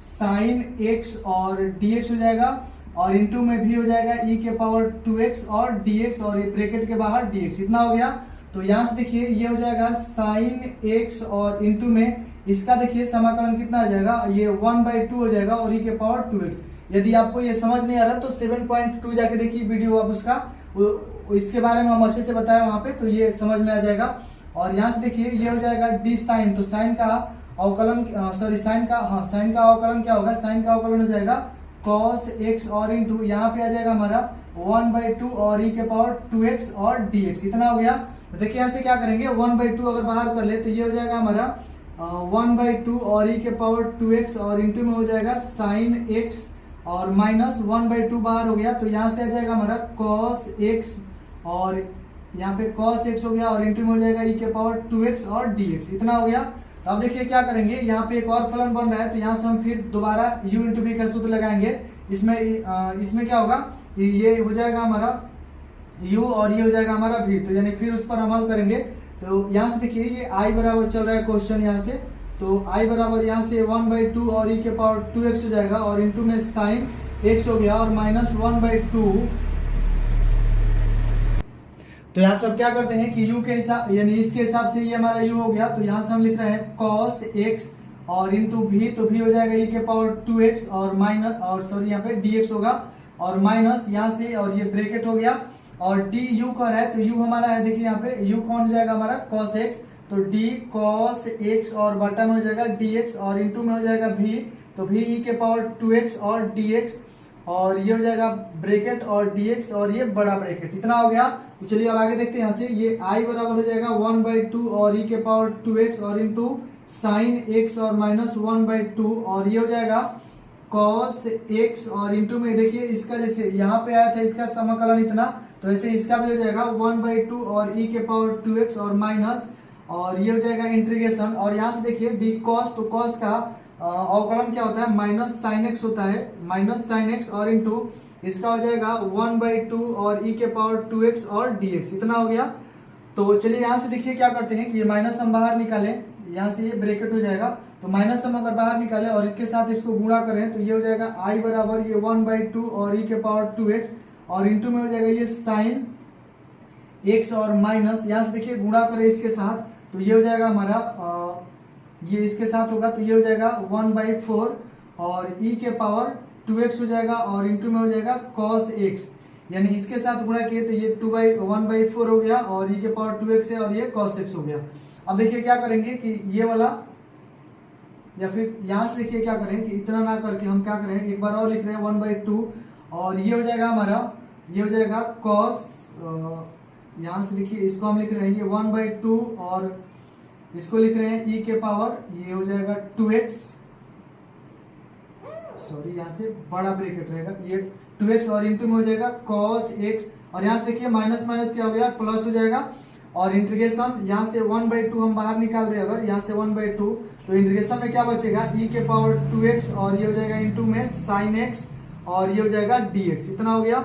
साइन x और dx हो जाएगा, और इंटू में भी हो जाएगा e के पावर 2x और dx, और ये ब्रैकेट के बाहर dx, इतना हो गया। तो यहाँ से देखिए ये हो जाएगा साइन x और इंटू में इसका देखिए समाकलन कितना आ जाएगा, ये 1/2 हो जाएगा, और e के पावर 2x। यदि आपको ये समझ नहीं आ रहा तो 7.2 जाके देखिए वीडियो, आप उसका इसके बारे में हम अच्छे से बताया वहां पे, तो ये समझ में आ जाएगा। और यहाँ से देखिए ये हो जाएगा d साइन, तो साइन का अवकलन, सॉरी साइन का, हाँ साइन का अवकलन क्या होगा, साइन का अवकलन हो जाएगा cos x, और इंटू यहाँ पे आ जाएगा हमारा 1/2 और e के पावर 2x और dx, इतना हो गया। तो देखिए यहाँ से क्या करेंगे 1/2 अगर बाहर कर ले तो ये हो जाएगा हमारा 1/2 और e के पावर 2x, और इंटू में हो जाएगा साइन x, और माइनस 1/2 बाहर हो गया, तो यहाँ से आ जाएगा हमारा cos x, और यहाँ पे cos x हो गया, और इंटू में हो जाएगा e के पावर 2x और dx, इतना हो गया। तो अब देखिए क्या करेंगे, यहाँ पे एक और फलन बन रहा है, तो यहाँ से हम फिर दोबारा u इंटू v का सूत्र लगाएंगे। इसमें क्या होगा, ये हो जाएगा हमारा u और ये हो जाएगा हमारा v। तो यानी फिर उस पर हम हल करेंगे। तो यहाँ से देखिए ये i बराबर चल रहा है क्वेश्चन यहाँ से, तो i बराबर यहाँ से 1/2 और e के पावर 2x हो जाएगा और इंटू में साइन x हो गया और माइनस 1/2। तो यहाँ से अब क्या करते हैं कि u के हिसाब यानी इसके हिसाब से ये हमारा u हो गया, तो यहाँ से हम लिख रहे हैं cos x और इंटू v, तो v हो जाएगा e के पावर 2x और माइनस और सॉरी यहाँ पे dx होगा और माइनस यहाँ से और ये ब्रैकेट हो गया और d u का है, तो u हमारा है देखिए यहाँ पे u कौन हो जाएगा हमारा cos x, तो d cos x और बटा में हो जाएगा dx और इंटू में हो जाएगा v, तो v e के पावर 2x और dx और ये हो जाएगा ब्रैकेट और dx और ये बड़ा ब्रैकेट, इतना हो गया। तो चलिए अब आगे देखते हैं। यहाँ से ये i बराबर हो जाएगा 1/2 और e के पावर 2x और इंटू साइन x और माइनस 1/2 और ये हो जाएगा cos x और इंटू में देखिए इसका जैसे यहाँ पे आया था इसका समाकलन इतना, तो ऐसे इसका भी हो जाएगा 1/2 और e के पावर 2x और माइनस और ये हो जाएगा इंटीग्रेशन और यहाँ से देखिए d cos, तो cos का अवकलन क्या होता है माइनस साइन एक्स होता है, माइनस साइन एक्स और इंटू इसका हो जाएगा 1/2 और e के पावर 2x और dx, इतना हो गया। तो चलिए यहाँ से देखिए क्या करते हैं कि ये माइनस हम बाहर निकालें, यहाँ से ये ब्रैकेट हो जाएगा, तो माइनस हम अगर बाहर निकालें और इसके साथ इसको गुणा करें तो ये हो जाएगा i बराबर ये 1/2 और e के पावर 2x और इंटू में हो जाएगा ये साइन x और माइनस यहाँ से देखिए गुणा करें इसके साथ, तो ये हो जाएगा हमारा ये इसके साथ होगा, तो ये हो जाएगा 1/4 और e के पावर 2x हो जाएगा और इंटू में हो जाएगा cos x, यानी इसके साथ गुणा किए तो ये 1/4 हो गया और e के पावर 2x है और ये cos x हो गया। अब देखिए क्या करेंगे कि ये वाला या फिर यहाँ से देखिए क्या करें कि इतना ना करके हम क्या करें एक बार और लिख रहे हैं 1/2 और ये हो जाएगा हमारा ये हो जाएगा cos, यहाँ से देखिए इसको हम लिख रहे हैं ये 1/2 और इसको लिख रहे हैं e के पावर ये हो जाएगा 2x, सॉरी यहाँ से बड़ा ब्रैकेट रहेगा ये 2x और इंटू में हो जाएगा cos x और यहाँ से देखिए माइनस माइनस क्या हो गया प्लस हो जाएगा और इंटीग्रेशन यहाँ से 1/2 हम बाहर निकाल दे अगर यहाँ से 1/2 तो इंटीग्रेशन में क्या बचेगा e के पावर 2x और ये हो जाएगा इंटू में sin x और ये हो जाएगा dx, इतना हो गया।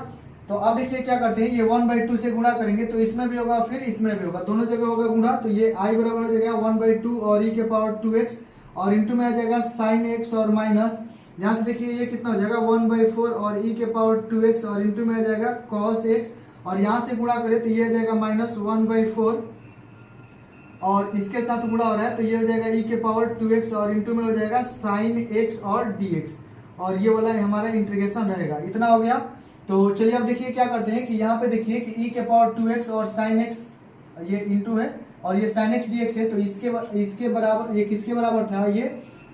तो अब देखिए क्या करते हैं ये 1/2 से गुणा करेंगे तो इसमें भी होगा फिर इसमें भी होगा, दोनों जगह होगा गुणा, तो ये i बराबर हो जाएगा 1/2 और e के पावर 2x और इंटू में आ जाएगा sin x और माइनस यहाँ से देखिए ये कितना हो जाएगा 1/4 और e के पावर 2x और इंटू में आ जाएगा cos x और यहाँ से गुणा करें तो ये आ जाएगा माइनस 1/4 और इसके साथ गुणा हो रहा है तो ये हो जाएगा e के पावर 2x और इंटू में हो जाएगा sin x और dx और ये वाला हमारा इंटीग्रेशन रहेगा, इतना हो गया। तो चलिए अब देखिए क्या करते हैं कि यहाँ पे देखिए कि e के पावर 2x और sin x ये इंटू है और ये sin x dx है, तो इसके बराबर ये किसके बराबर था ये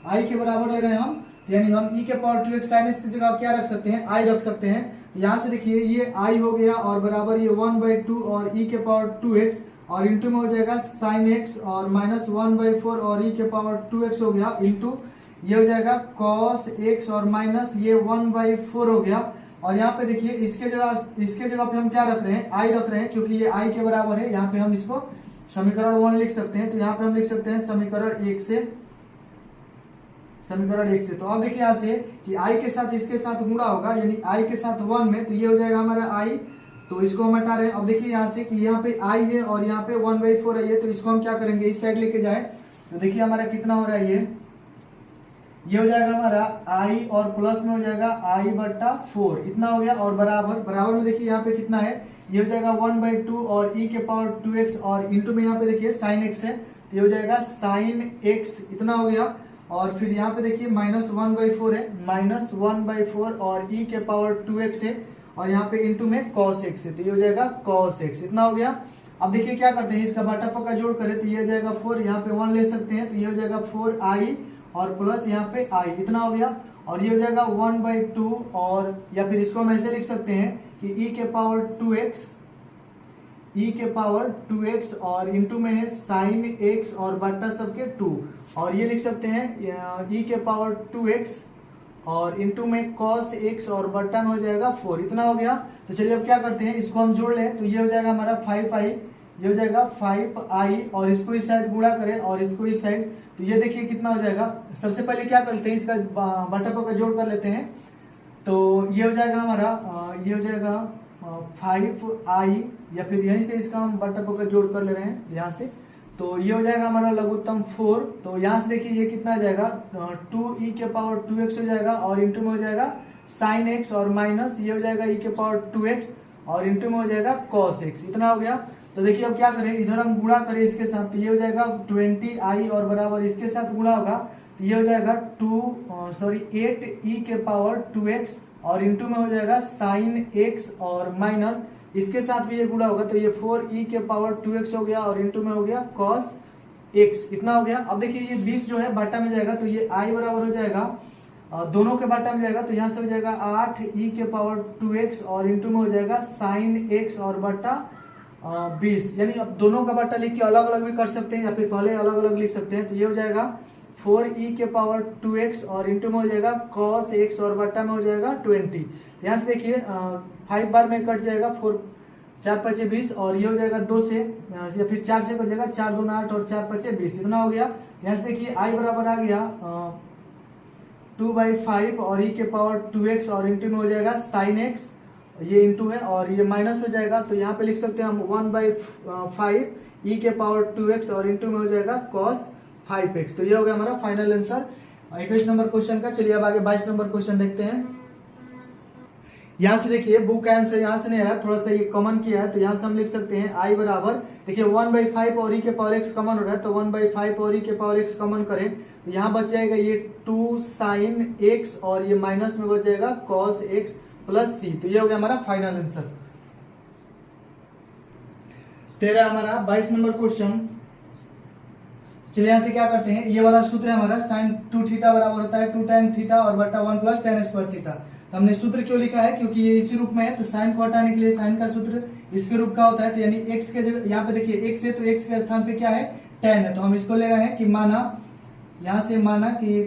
i के बराबर ले रहे हैं हम, यानी हम e के पावर 2x sin x की जगह क्या रख सकते हैं i रख सकते हैं। तो यहाँ से देखिए ये i हो गया और बराबर ये 1/2 और e के पावर 2x और इंटू में हो जाएगा sin x और माइनस 1/4 और e के पावर 2x हो गया इंटू ये हो जाएगा cos x और माइनस ये 1/4 हो गया और यहाँ पे देखिए इसके जगह पे हम क्या रख रहे हैं i रख रहे हैं क्योंकि ये i के बराबर है, यहाँ पे हम इसको समीकरण 1 लिख सकते हैं, तो यहाँ पे हम लिख सकते हैं समीकरण 1 से। तो अब देखिए यहाँ से कि i के साथ इसके साथ गुणा होगा यानी i के साथ 1 में, तो ये हो जाएगा हमारा i, तो इसको हम हटा रहे हैं। अब देखिए यहाँ से कि यहाँ पे i है और यहाँ पे 1/4 है, तो इसको हम क्या करेंगे इस साइड लेके जाए, तो देखिए हमारा कितना हो रहा है ये हो जाएगा हमारा i और प्लस में हो जाएगा i/4, इतना हो गया और बराबर में देखिए यहाँ पे कितना है ये हो जाएगा 1/2 और e के पावर 2x और इंटू में यहाँ पे देखिए sin x है, तो ये हो जाएगा sin x, इतना हो गया और फिर यहाँ पे देखिए माइनस 1/4 है, माइनस 1/4 और e के पावर 2x है और यहाँ पे इंटू में cos x है, तो ये हो जाएगा cos x, इतना हो गया। अब देखिए क्या करते हैं इसका बाटा पक्का जोड़ करें तो ये हो जाएगा 4, यहाँ पे 1 ले सकते हैं तो ये हो जाएगा 4i और प्लस यहाँ पे i, इतना हो गया और ये हो जाएगा 1/2 और या फिर इसको हम ऐसे लिख सकते हैं कि e के पावर 2x और इंटू में है sin x और बटा सबके 2 और ये लिख सकते हैं e के पावर 2x और इंटू में cos x और बटा में हो जाएगा 4, इतना हो गया। तो चलिए अब क्या करते हैं इसको हम जोड़ लें तो ये हो जाएगा हमारा 5i, ये हो जाएगा 5i और इसको इस साइड गुणा करें और इसको इस साइड, तो ये देखिए कितना हो जाएगा। सबसे पहले क्या करते हैं इसका बटा का जोड़ कर लेते हैं, तो ये हो जाएगा हमारा ये हो जाएगा 5i, या फिर यहीं से इसका हम बटा को जोड़ कर ले रहे हैं यहाँ से, तो ये हो जाएगा हमारा लघुत्तम 4। तो यहाँ से देखिए ये कितना आ जाएगा 2e के पावर 2x हो जाएगा, और इंटू में हो जाएगा sin x, और माइनस ये हो जाएगा e के पावर 2x, और इंटू में हो जाएगा cos x। इतना हो गया। तो देखिए अब क्या करें, इधर हम गुणा करें इसके साथ, तो ये हो जाएगा 20i, और बराबर इसके साथ गुणा होगा तो ये हो जाएगा 8e के पावर 2x, और इंटू में हो जाएगा sin x, और माइनस इसके साथ भी ये गुणा होगा तो ये 4e के पावर 2x हो गया, और इंटू में हो गया cos x। इतना हो गया। अब देखिए ये 20 जो है बाटा में जाएगा, तो ये i बराबर हो जाएगा दोनों के बाटा में जाएगा, तो यहाँ से हो जाएगा 8e के पावर 2x, और इंटू में हो जाएगा sin x और बटा 20। यानी अब दोनों का बाटा लिख के अलग अलग भी कर सकते हैं, या फिर पहले अलग अलग लिख सकते हैं। तो ये हो जाएगा 4e के पावर 2x, और इंटू में हो जाएगा cos x, और बटा में हो जाएगा 20। यहाँ से देखिए 5 बार में कट जाएगा, 4 4 5 20, और ये हो जाएगा 2 से, या फिर 4 से कट जाएगा, 4 2 8, और 4 5 20। इतना हो गया। यहाँ से देखिए i बराबर आ गया 2/5, और e के पावर 2x, और इंटू में हो जाएगा sin x, ये इंटू है और ये माइनस हो जाएगा, तो यहाँ पे लिख सकते हैं हम 1/5 e के पावर 2x, और इंटू में हो जाएगा cos 5x। तो ये हो गया हमारा फाइनल आंसर 21 नंबर क्वेश्चन का। चलिए अब आगे 22 नंबर क्वेश्चन देखते हैं। यहाँ से देखिए बुक का आंसर यहाँ से नहीं आ रहा, थोड़ा सा ये कॉमन किया है, तो यहाँ से हम लिख सकते हैं i बराबर, देखिए 1/5 और e के पावर x कॉमन हो रहा है, तो 1/5 और e के पावर x कॉमन करें तो यहाँ बच जाएगा ये 2 sin x, और ये माइनस में बच जाएगा cos x प्लस c। तो ये हो गया हमारा फाइनल आंसर। तेरा हमारा 22 नंबर क्वेश्चन। चलिए यहाँ से क्या करते हैं, ये वाला सूत्र है हमारा sin 2 थीटा बराबर होता है 2 tan थीटा और बटा 1 प्लस tan स्क्वायर थीटा। तो हमने सूत्र क्यों लिखा है, क्योंकि ये इसी रूप में है, तो sin को हटाने के लिए sin का सूत्र इसके रूप का होता है। तो यानी x के जगह यहाँ पे देखिए x है, तो x के स्थान पे क्या है tan है, तो हम इसको ले रहे हैं कि माना, यहाँ से माना कि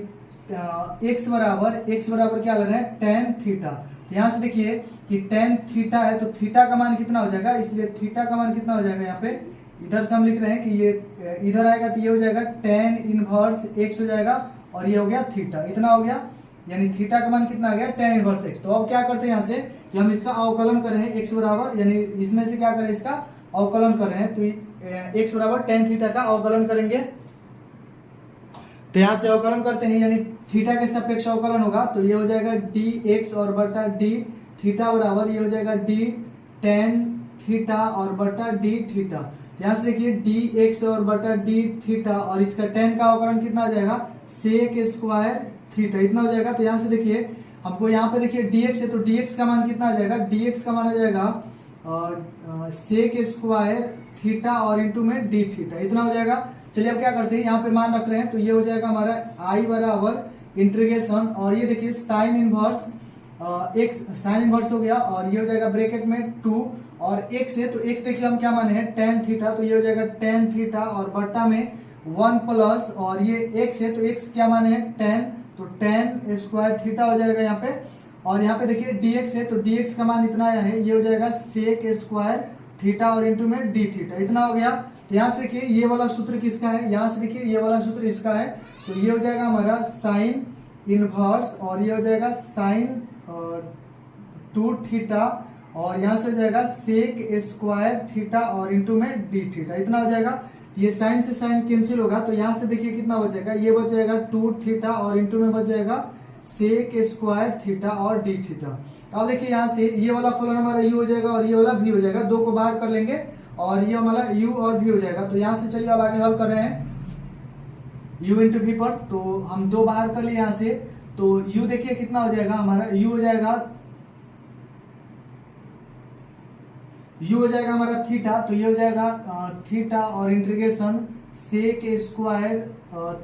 x बराबर क्या ले रहे हैं tan थीटा। यहाँ से देखिए कि tan थीटा है, तो थीटा का मान कितना हो जाएगा, इसलिए थीटा का मान कितना हो जाएगा, यहाँ पे इधर से हम लिख रहे हैं कि ये इधर आएगा तो ये हो जाएगा tan इनवर्स x हो जाएगा, और ये हो गया थीटा। इतना हो गया, यानी थीटा का मान कितना आ गया tan इनवर्स x। तो अब क्या करते हैं यहाँ से कि हम इसका अवकलन कर रहे हैं x बराबर, यानी इसमें से क्या करें, इसका अवकलन कर रहे हैं, तो x बराबर tan थीटा का अवकलन करेंगे। तो यहाँ से अवकलन करते हैं, यानी थीटा के सापेक्ष अवकलन होगा, तो ये हो जाएगा dx और बटा d थीटा बराबर ये हो जाएगा d tan थीटा और बटा d थीटा। यहाँ से देखिए dx और बटा d थीटा, और इसका tan का अवकलन कितना आ जाएगा sec स्क्वायर थीटा। इतना हो जाएगा। तो यहाँ से देखिए हमको यहाँ पे देखिए dx है, तो dx का मान कितना आ जाएगा, dx का मान आ जाएगा sec स्क्वायर थीटा और इंटू में d थीटा। इतना हो जाएगा। चलिए अब क्या करते हैं, यहाँ पे मान रख रहे हैं, तो ये हो जाएगा हमारा i बराबर इंटीग्रेशन, और ये देखिए sign inverse x sine inverse हो गया, और ये हो जाएगा ब्रैकेट में 2 और x है, तो x देखिए हम क्या माने हैं tan थीटा, तो ये हो जाएगा tan थीटा और बट्टा में 1 प्लस, और ये x है, तो x क्या माने हैं tan, तो tan स्क्वायर थीटा हो जाएगा यहाँ पे। और यहाँ पे देखिए dx है, तो dx का मान इतना आया है, ये हो जाएगा sec स्क्वायर थीटा और इंटू में d थीटा। इतना हो गया। तो यहाँ से देखिए ये वाला सूत्र किसका है, यहाँ से देखिए ये वाला सूत्र इसका है, तो ये हो जाएगा हमारा साइन इनवर्स, और ये हो जाएगा साइन 2 थीटा, और यहाँ से हो जाएगा सेक स्क्वायर थीटा और इंटू में डी थीटा। इतना हो जाएगा। ये साइन से साइन कैंसिल होगा, तो यहाँ से देखिए कितना बचेगा, ये बच जाएगा 2 थीटा और इंटू में बच जाएगा सेक स्क्वायर थीटा और डी थीटा। अब देखिए यहाँ से ये वाला फलन हमारा यू हो जाएगा और ये वाला भी हो जाएगा, दो को बाहर कर लेंगे और ये हमारा यू और भी हो जाएगा। तो यहाँ से चलिए अब आगे हल कर रहे हैं u इंटू v पर, तो हम दो बाहर कर लिए यहाँ से, तो u देखिए कितना हो जाएगा हमारा, u हो जाएगा हमारा थीटा, तो ये हो जाएगा थीटा और इंटीग्रेशन सेक स्क्वायर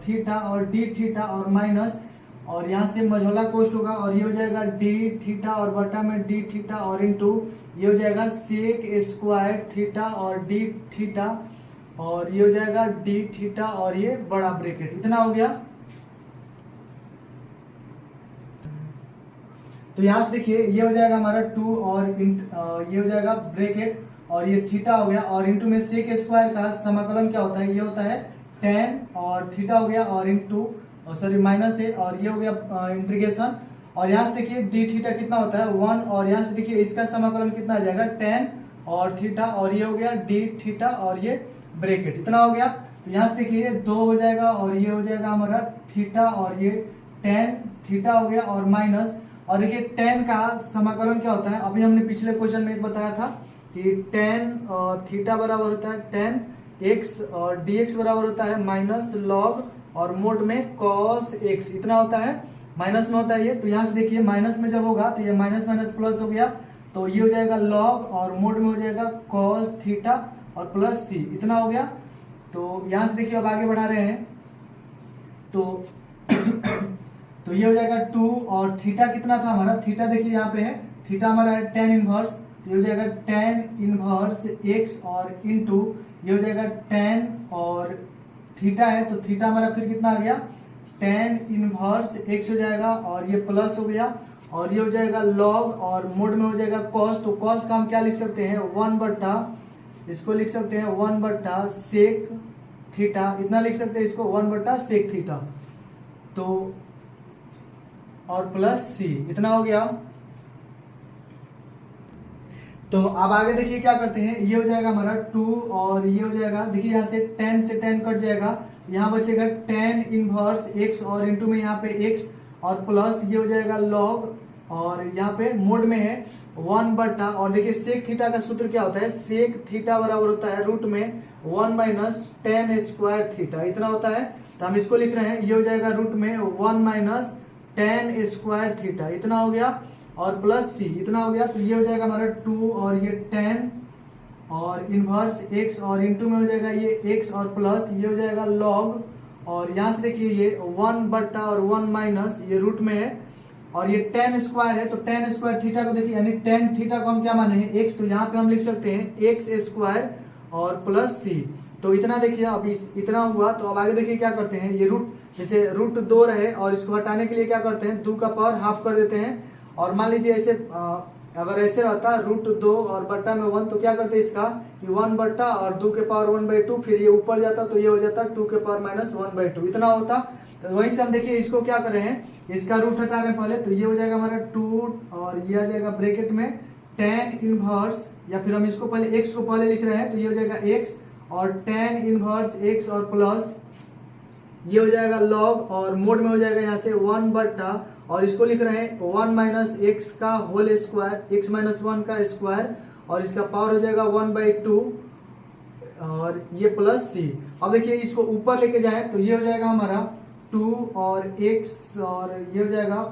थीटा और डी थीटा और माइनस, और यहाँ से मझोला कोष्ट होगा और ये हो जाएगा डी थीटा और बटा में डी थीटा और इंटू ये हो जाएगा सेक स्क्वायर थीटा और डी थीटा और ये हो जाएगा डी थीटा और ये बड़ा ब्रैकेट। इतना हो गया। तो यहाँ से देखिए ये हो जाएगा हमारा 2 और ये हो जाएगा ब्रैकेट और ये थीटा हो गया और इंटू में सेक स्क्वायर का समाकलन क्या होता है, ये होता है tan और थीटा हो गया और इंटू सॉरी माइनस है और ये हो गया इंटीग्रेशन और यहाँ से देखिए डी थीटा कितना होता है 1, और यहाँ से देखिए इसका समाकलन कितना आ जाएगा tan और थीटा, और ये हो गया डी थीटा और ये ब्रैकेट इतना हो गया। तो यहाँ से देखिए 2 हो जाएगा और ये हो जाएगा हमारा थीटा और ये tan थीटा हो गया और माइनस, और देखिए tan का समाकलन क्या होता है, अभी हमने पिछले क्वेश्चन में बताया था कि tan थीटा बराबर होता है tan x और dx बराबर होता है माइनस लॉग और मोड में cos x इतना होता है, माइनस में होता है ये। तो यहाँ से देखिए माइनस में जब होगा तो ये माइनस माइनस प्लस हो गया, तो ये हो जाएगा लॉग और मोड में हो जाएगा cos थीटा और प्लस c इतना हो गया। तो यहाँ से देखिए अब आगे बढ़ा रहे हैं तो तो ये हो जाएगा 2 और थीटा कितना था हमारा, थीटा देखिए यहाँ पे है, थीटा हमारा है tan इनवर्स, तो ये हो जाएगा tan इनवर्स x और इनटू ये हो जाएगा tan और थीटा है तो थीटा हमारा फिर कितना आ गया tan इनवर्स x हो जाएगा और ये प्लस हो गया, और ये हो जाएगा लॉग और मोड में हो जाएगा cos, तो cos का हम क्या लिख सकते हैं 1 बट्टा, इसको लिख सकते हैं 1 बट्टा सेक थीटा इतना लिख सकते हैं इसको 1 बट्टा सेक थीटा, तो और प्लस c इतना हो गया। तो अब आगे देखिए क्या करते हैं, ये हो जाएगा हमारा 2 और ये हो जाएगा, देखिए यहाँ से tan से tan कट जाएगा, यहाँ बचेगा tan इनवर्स x और इनटू में यहाँ पे x और प्लस ये हो जाएगा log और यहाँ पे मोड में है 1 बट्टा, और देखिए सेक थीटा का सूत्र क्या होता है, सेक थीटा बराबर होता है रूट में 1 माइनस tan स्क्वायर थीटा इतना होता है। तो हम इसको लिख रहे हैं, ये हो जाएगा रूट में 1 माइनस tan स्क्वायर थीटा इतना हो गया और प्लस c इतना हो गया। तो ये हो जाएगा हमारा 2 और ये tan और इनवर्स x और इनटू में हो जाएगा ये x और प्लस ये हो जाएगा log, और यहाँ से देखिए ये 1 बट्टा और 1 माइनस ये रूट में है और ये tan स्क्वायर है, तो tan स्क्वायर थीटा को देखिए यानी tan थीटा को हम क्या माने हैं x, तो यहाँ पे हम लिख सकते हैं x स्क्वायर और प्लस c। तो इतना देखिए अब इतना हुआ। तो अब आगे देखिए क्या करते हैं, ये रूट जैसे रूट 2 रहे और इसको हटाने के लिए क्या करते हैं 2 का पावर हाफ कर देते हैं, और मान लीजिए ऐसे अगर ऐसे रहता रूट 2 और बट्टा में 1 तो क्या करते हैं इसका कि 1 बट्टा और 2 के पावर 1/2 फिर ये ऊपर जाता तो ये हो जाता 2 के पावर माइनस 1/2 इतना होता। तो वहीं से हम देखिए इसको क्या कर रहे हैं, इसका रूट हटा रहे हैं पहले, तो ये हो जाएगा हमारा 2 और ये आ जाएगा ब्रैकेट में tan इनवर्स, या फिर हम इसको पहले x को पहले लिख रहे हैं तो ये हो जाएगा x और tan इनवर्स x और प्लस ये हो जाएगा log और मोड में हो जाएगा यहाँ से 1 बट्टा, और इसको लिख रहे हैं 1 माइनस x का होल स्क्वायर, x माइनस 1 का स्क्वायर, और इसका पावर हो जाएगा 1/2 और ये प्लस c। अब देखिए इसको ऊपर लेके जाए तो ये हो जाएगा हमारा 2 और x और ये हो जाएगा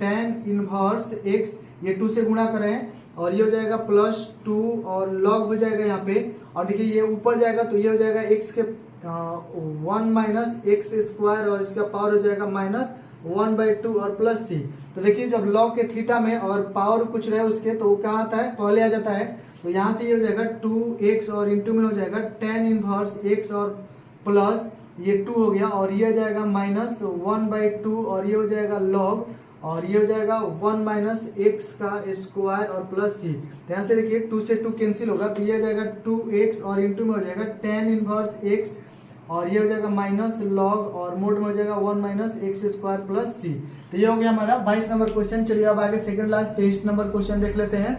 tan इनवर्स x, ये 2 से गुणा करें और ये हो जाएगा प्लस 2 और log हो जाएगा यहाँ पे, और देखिए ये ऊपर जाएगा तो ये हो जाएगा x के 1 माइनस एक्स स्क्वायर और इसका पावर हो जाएगा माइनस 1/2 और प्लस c। तो देखिए जब log के थीटा में और पावर कुछ रहे उसके तो वो कहाँ आता है पहले आ जाता है, तो यहाँ से ये हो जाएगा 2x और इंटू में हो जाएगा tan इनवर्स x और प्लस ये 2 हो गया, और ये हो जाएगा माइनस 1/2 और ये हो जाएगा log और ये हो जाएगा 1 माइनस एक्स का स्क्वायर और प्लस c। तो यहाँ से देखिए 2 से 2 कैंसिल होगा तो ये हो जाएगा 2x और इंटू में हो जाएगा tan इनवर्स x और ये हो जाएगा माइनस लॉग और मोड में हो जाएगा 1 minus x square plus c। तो ये हो गया हमारा 22 नंबर क्वेश्चन। चलिए अब आगे सेकंड लास्ट 23 नंबर क्वेश्चन देख लेते हैं।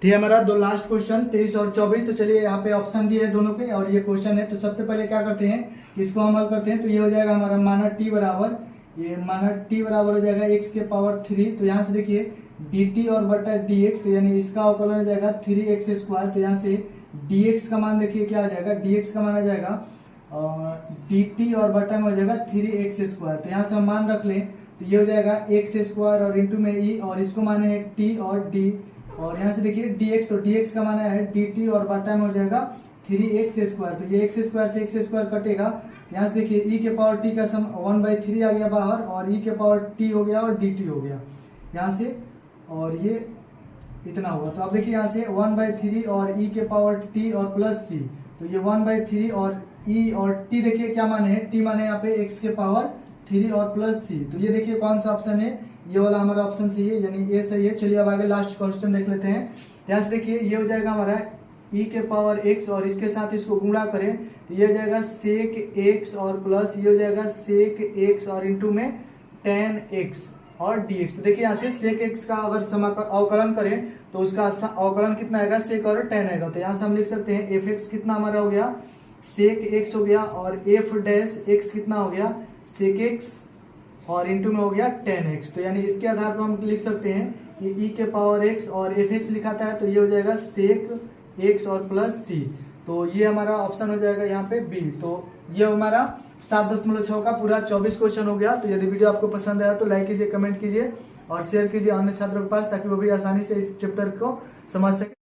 तो ये हमारा दो लास्ट क्वेश्चन 23 और 24। तो चलिए यहाँ पे ऑप्शन दिए है दोनों के और ये क्वेश्चन है। तो सबसे पहले क्या करते हैं, इसको हम हल करते हैं। तो ये हो जाएगा हमारा माना t बराबर, ये माना t बराबर हो जाएगा x के पावर 3। तो यहाँ से देखिए dt और बटा dx, तो यानी इसका अवकलन हो जाएगा 3x स्क्वायर। तो यहाँ से dx का मान देखिए क्या आ जाएगा, dx का मान आ जाएगा dt और बटा में हो जाएगा 3x स्क्वायर। तो यहाँ से हम मान रख लें तो ये हो जाएगा x स्क्वायर और इंटू में e और इसको माने है t और d, और यहाँ से देखिए dx, तो dx का माना है dt और बटा में हो जाएगा 3x स्क्वायर। तो ये x स्क्वायर से x स्क्वायर कटेगा। यहाँ से देखिए e के पावर t का सम 1/3 आ गया बाहर और e के पावर t हो गया और dt हो गया यहाँ से, और ये इतना हुआ। तो अब देखिए यहाँ से 1/3 और e के पावर t और प्लस c, तो ये 1/3 और e और t देखिए क्या माने हैं, t माने यहाँ पे x के पावर 3 और प्लस c। तो ये देखिए कौन सा ऑप्शन है, ये वाला हमारा ऑप्शन सही है यानी ए सही है। चलिए अब आगे लास्ट क्वेश्चन देख लेते हैं। यहाँ से देखिए ये हो जाएगा हमारा e के पावर x और इसके साथ इसको गुणा करें तो ये हो जाएगा सेक x और प्लस ये हो जाएगा सेक x और इंटू में tan x और dx। तो देखिए यहाँ से sec x का अगर अवकलन करें तो उसका अवकलन कितना आएगा, sec और tan आएगा। तो यहाँ से हम लिख सकते हैं fx कितना हमारा हो गया, sec x हो गया, और f डैश x कितना हो गया, sec x, और इंटू में हो गया tan x। तो यानी इसके आधार पर हम लिख सकते हैं कि e के पावर x और fx लिखाता है तो ये हो जाएगा sec x और प्लस c। तो ये हमारा ऑप्शन हो जाएगा यहाँ पे बी। तो ये हमारा 7.6 का पूरा 24 क्वेश्चन हो गया। तो यदि वीडियो आपको पसंद आया तो लाइक कीजिए, कमेंट कीजिए और शेयर कीजिए अन्य छात्रों के पास, ताकि वो भी आसानी से इस चैप्टर को समझ सके।